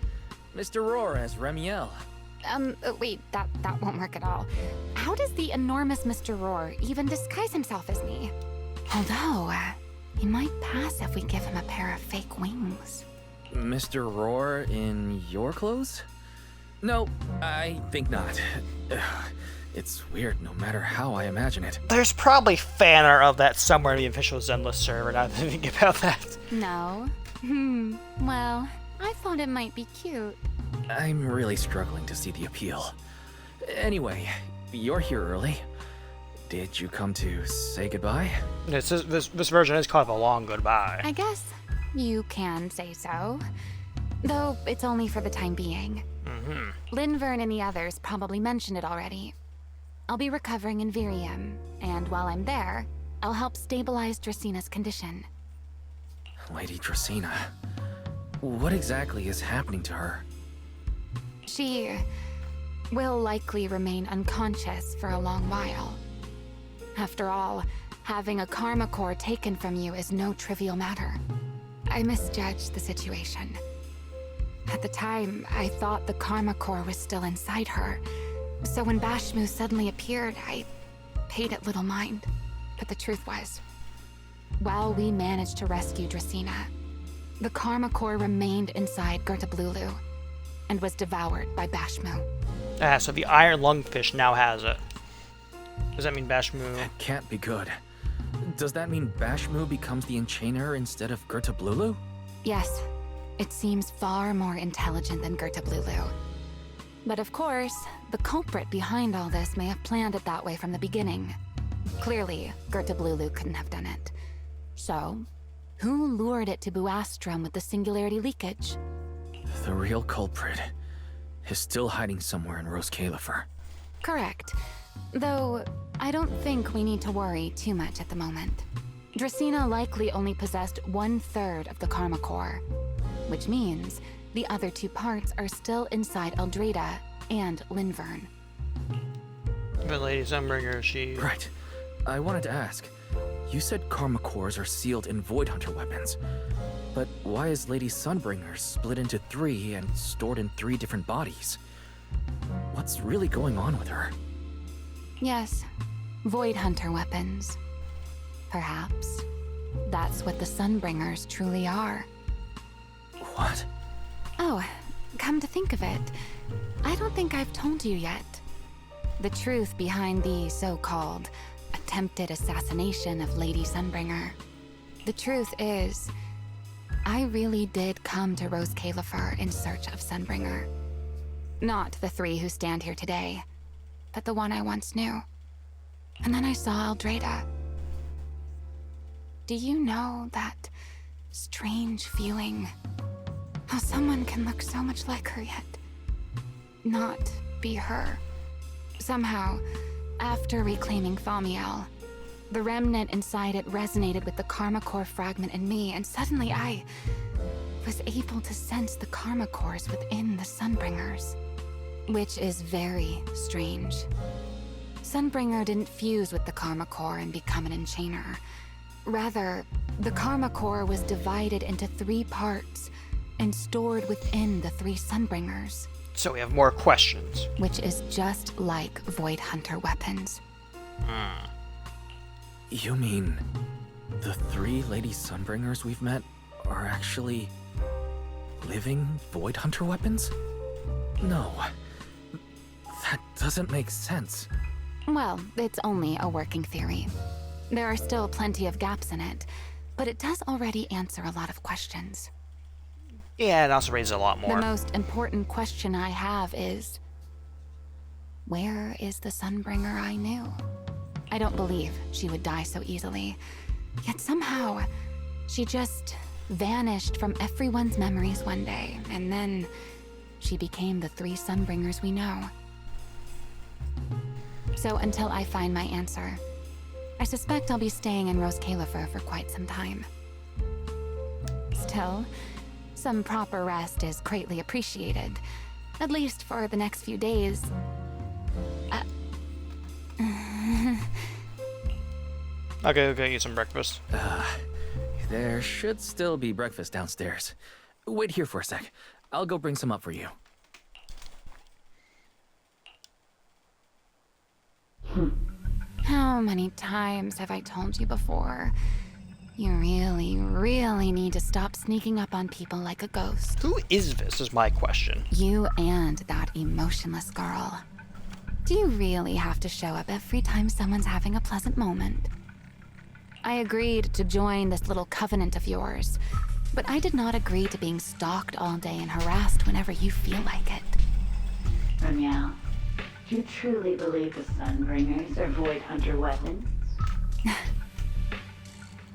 Speaker 4: Mr. Roar as Remielle.
Speaker 12: Wait, that won't work at all. How does the enormous Mr. Roar even disguise himself as me? Although, he might pass if we give him a pair of fake wings.
Speaker 4: Mr. Roar in your clothes? No, I think not. It's weird no matter how I imagine it.
Speaker 1: There's probably fan art of that somewhere in the official Zenless server, now that I think about that.
Speaker 12: No? Well, I thought it might be cute.
Speaker 4: I'm really struggling to see the appeal. Anyway, you're here early. Did you come to say goodbye?
Speaker 1: This version is called a long goodbye.
Speaker 12: I guess you can say so. Though it's only for the time being. Linvern and the others probably mentioned it already. I'll be recovering in Virium, and while I'm there, I'll help stabilize Dracina's condition.
Speaker 4: Lady Dracina, what exactly is happening to her?
Speaker 12: She will likely remain unconscious for a long while. After all, having a karma core taken from you is no trivial matter. I misjudged the situation. At the time, I thought the karma core was still inside her. So when Bashmu suddenly appeared, I paid it little mind. But the truth was, while we managed to rescue Dracina, the karma core remained inside Gertablulu and was devoured by Bashmu.
Speaker 1: Ah, so the iron lungfish now has it. Does that mean Bashmu?
Speaker 4: That can't be good. Does that mean Bashmu becomes the enchainer instead of Gertablulu?
Speaker 12: Yes, it seems far more intelligent than Gertablulu. But of course, the culprit behind all this may have planned it that way from the beginning. Clearly, Gertablulu couldn't have done it. So, who lured it to Buastrum with the singularity leakage?
Speaker 4: The real culprit is still hiding somewhere in Rose Califer.
Speaker 12: Correct. Though, I don't think we need to worry too much at the moment. Dracina likely only possessed 1/3 of the karma core, which means the other 2 parts are still inside Eldreda and Linvern.
Speaker 1: But Lady Sunbringer, she...
Speaker 4: Right. I wanted to ask. You said karma cores are sealed in Void Hunter weapons. But why is Lady Sunbringer split into 3 and stored in 3 different bodies? What's really going on with her?
Speaker 12: Yes, Void Hunter weapons. Perhaps that's what the Sunbringers truly are.
Speaker 4: What?
Speaker 12: Oh, come to think of it, I don't think I've told you yet. The truth behind the so-called attempted assassination of Lady Sunbringer. The truth is, I really did come to Rose Califer in search of Sunbringer. Not the 3 who stand here today, but the one I once knew. And then I saw Eldrada. Do you know that strange feeling? How someone can look so much like her yet not be her. Somehow, after reclaiming Thaumiel, the remnant inside it resonated with the Karma Core fragment in me, and suddenly I was able to sense the Karma Cores within the Sunbringers. Which is very strange. Sunbringer didn't fuse with the Karma Core and become an Enchainer. Rather, the Karma Core was divided into 3 parts and stored within the 3 Sunbringers.
Speaker 1: So we have more questions.
Speaker 12: Which is just like Void Hunter weapons.
Speaker 4: You mean the 3 Lady Sunbringers we've met are actually living Void Hunter weapons? No. That doesn't make sense.
Speaker 12: Well, it's only a working theory. There are still plenty of gaps in it, but it does already answer a lot of questions.
Speaker 1: Yeah, it also raises a lot more.
Speaker 12: The most important question I have is, where is the Sunbringer I knew? I don't believe she would die so easily. Yet somehow, she just vanished from everyone's memories one day, and then she became the 3 Sunbringers we know. So until I find my answer, I suspect I'll be staying in Rose Califer for quite some time. Still, some proper rest is greatly appreciated, at least for the next few days.
Speaker 1: I'll go eat some breakfast.
Speaker 4: There should still be breakfast downstairs. Wait here for a sec. I'll go bring some up for you.
Speaker 12: How many times have I told you before? You really, really need to stop sneaking up on people like a ghost.
Speaker 1: Who is this, is my question.
Speaker 12: You and that emotionless girl. Do you really have to show up every time someone's having a pleasant moment? I agreed to join this little covenant of yours, but I did not agree to being stalked all day and harassed whenever you feel like it.
Speaker 21: Remielle, do you truly believe the Sunbringers are Void Hunter weapons?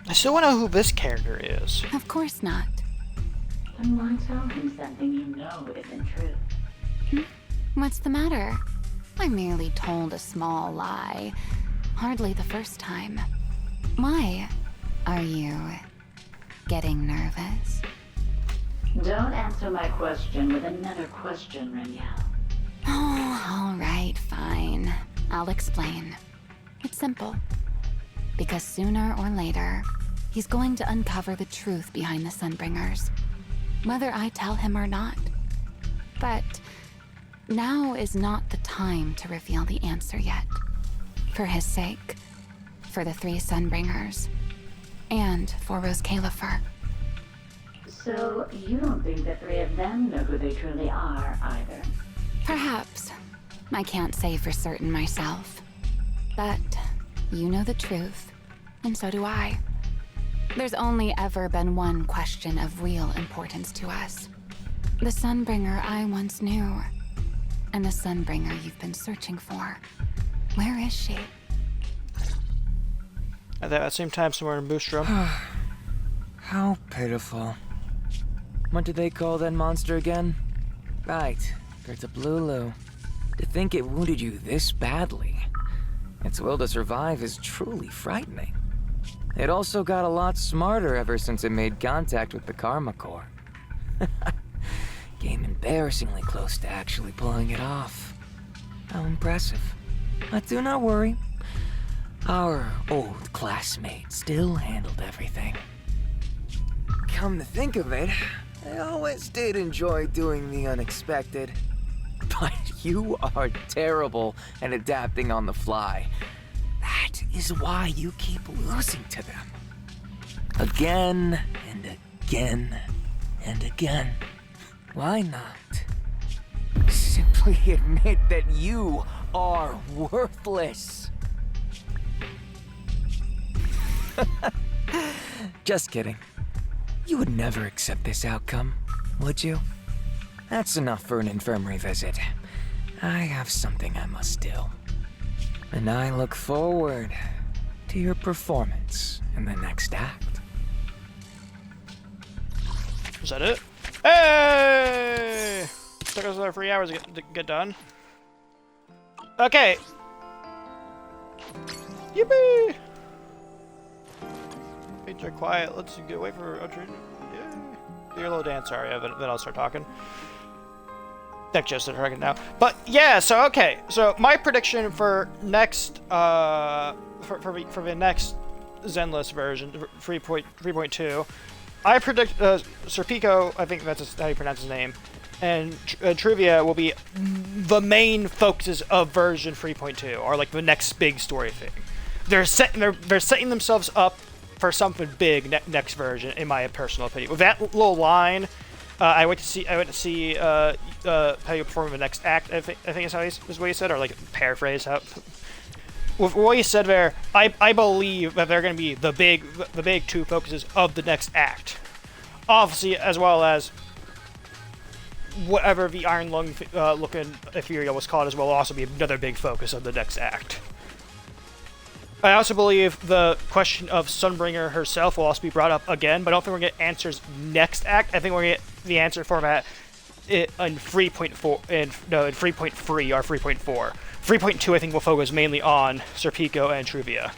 Speaker 1: I still want to know who this character is.
Speaker 12: Of course not.
Speaker 21: Then why tell him something you know isn't true?
Speaker 12: What's the matter? I merely told a small lie. Hardly the first time. Why? Are you getting nervous?
Speaker 21: Don't answer my question with another question, Remielle.
Speaker 12: Oh, all right, fine. I'll explain. It's simple. Because sooner or later, he's going to uncover the truth behind the Sunbringers, whether I tell him or not. But now is not the time to reveal the answer yet. For his sake, for the 3 Sunbringers, and for Rose Califer.
Speaker 21: So, you don't think the 3 of them know who they truly are, either?
Speaker 12: Perhaps. I can't say for certain myself. But you know the truth, and so do I. There's only ever been one question of real importance to us. The Sunbringer I once knew, and the Sunbringer you've been searching for. Where is she?
Speaker 1: At that same time, somewhere in Boostrom.
Speaker 7: How pitiful. What do they call that monster again? Right, Gertablulu. To think it wounded you this badly. Its will to survive is truly frightening. It also got a lot smarter ever since it made contact with the Karma Core. Came embarrassingly close to actually pulling it off. How impressive. But do not worry. Our old classmate still handled everything. Come to think of it, I always did enjoy doing the unexpected. But you are terrible at adapting on the fly. That is why you keep losing to them. Again and again and again. Why not? Simply admit that you are worthless. Just kidding. You would never accept this outcome, would you? That's enough for an infirmary visit. I have something I must do. And I look forward to your performance in the next act.
Speaker 1: Is that it? Hey! Took us another 3 hours to get done. Okay. Yippee! Pages are quiet. Let's get away for a train. Yeah. Do your little dance, Arya, then I'll start talking. Deck just started talking now. But yeah, so okay. So my prediction for next for the next Zenless version, 3.2, I predict Serpico, I think that's how you pronounce his name, and Trivia will be the main focuses of version 3.2, or like the next big story thing. They're setting themselves up for something big next version, in my personal opinion. With that little line, I went to see how you perform in the next act. I think is what he said, or like paraphrase how. With what you said there, I believe that they're going to be the big two focuses of the next act. Obviously, as well as whatever the Iron Lung looking ethereal was called as well, will also be another big focus of the next act. I also believe the question of Sunbringer herself will also be brought up again, but I don't think we're going to get answers next act. I think we're going to get the answer format in 3.4, in 3.3 or 3.4. 3.2 I think will focus mainly on Serpico and Truvia.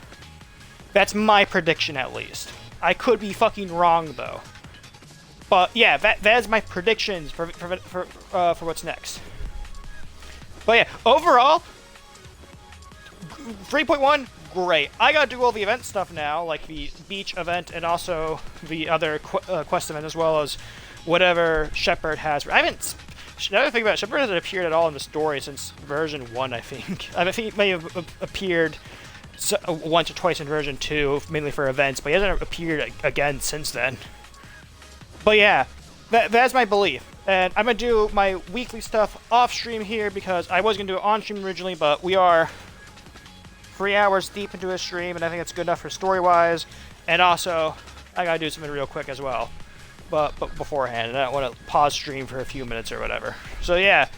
Speaker 1: That's my prediction at least. I could be fucking wrong though. But yeah, that is my predictions for what's next. But yeah, overall, 3.1, great. I gotta do all the event stuff now, like the beach event and also the other quest event, as well as whatever Shepard has. I haven't. Another thing about it, Shepard hasn't appeared at all in the story since version 1, I think. I think he may have appeared once or twice in version 2, mainly for events, but he hasn't appeared again since then. But yeah, that's my belief. And I'm going to do my weekly stuff off-stream here because I was going to do it on-stream originally, but we are 3 hours deep into a stream, and I think it's good enough for story-wise. And also, I got to do something real quick as well. But beforehand, and I don't want to pause stream for a few minutes or whatever. So yeah,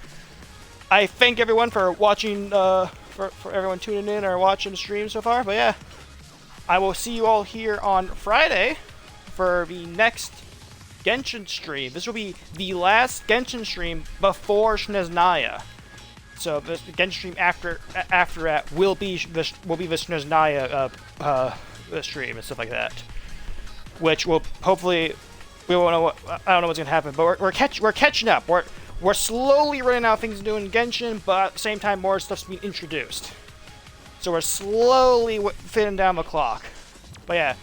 Speaker 1: I thank everyone for watching, for everyone tuning in or watching the stream so far. But yeah, I will see you all here on Friday for the next Genshin stream. This will be the last Genshin stream before Snezhnaya. So the Genshin stream after that will be the Snezhnaya stream and stuff like that, which will hopefully. We won't know I don't know what's gonna happen, but we're catching up. We're slowly running out of things to do in Genshin, but at the same time, more stuff's being introduced. So we're slowly fitting down the clock. But yeah,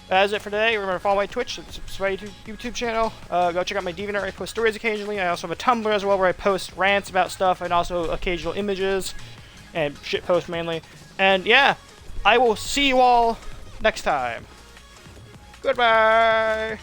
Speaker 1: that is it for today. Remember to follow my Twitch, subscribe to my YouTube channel. Go check out my DeviantArt. I post stories occasionally. I also have a Tumblr as well where I post rants about stuff and also occasional images and shit post mainly. And yeah, I will see you all next time. Goodbye.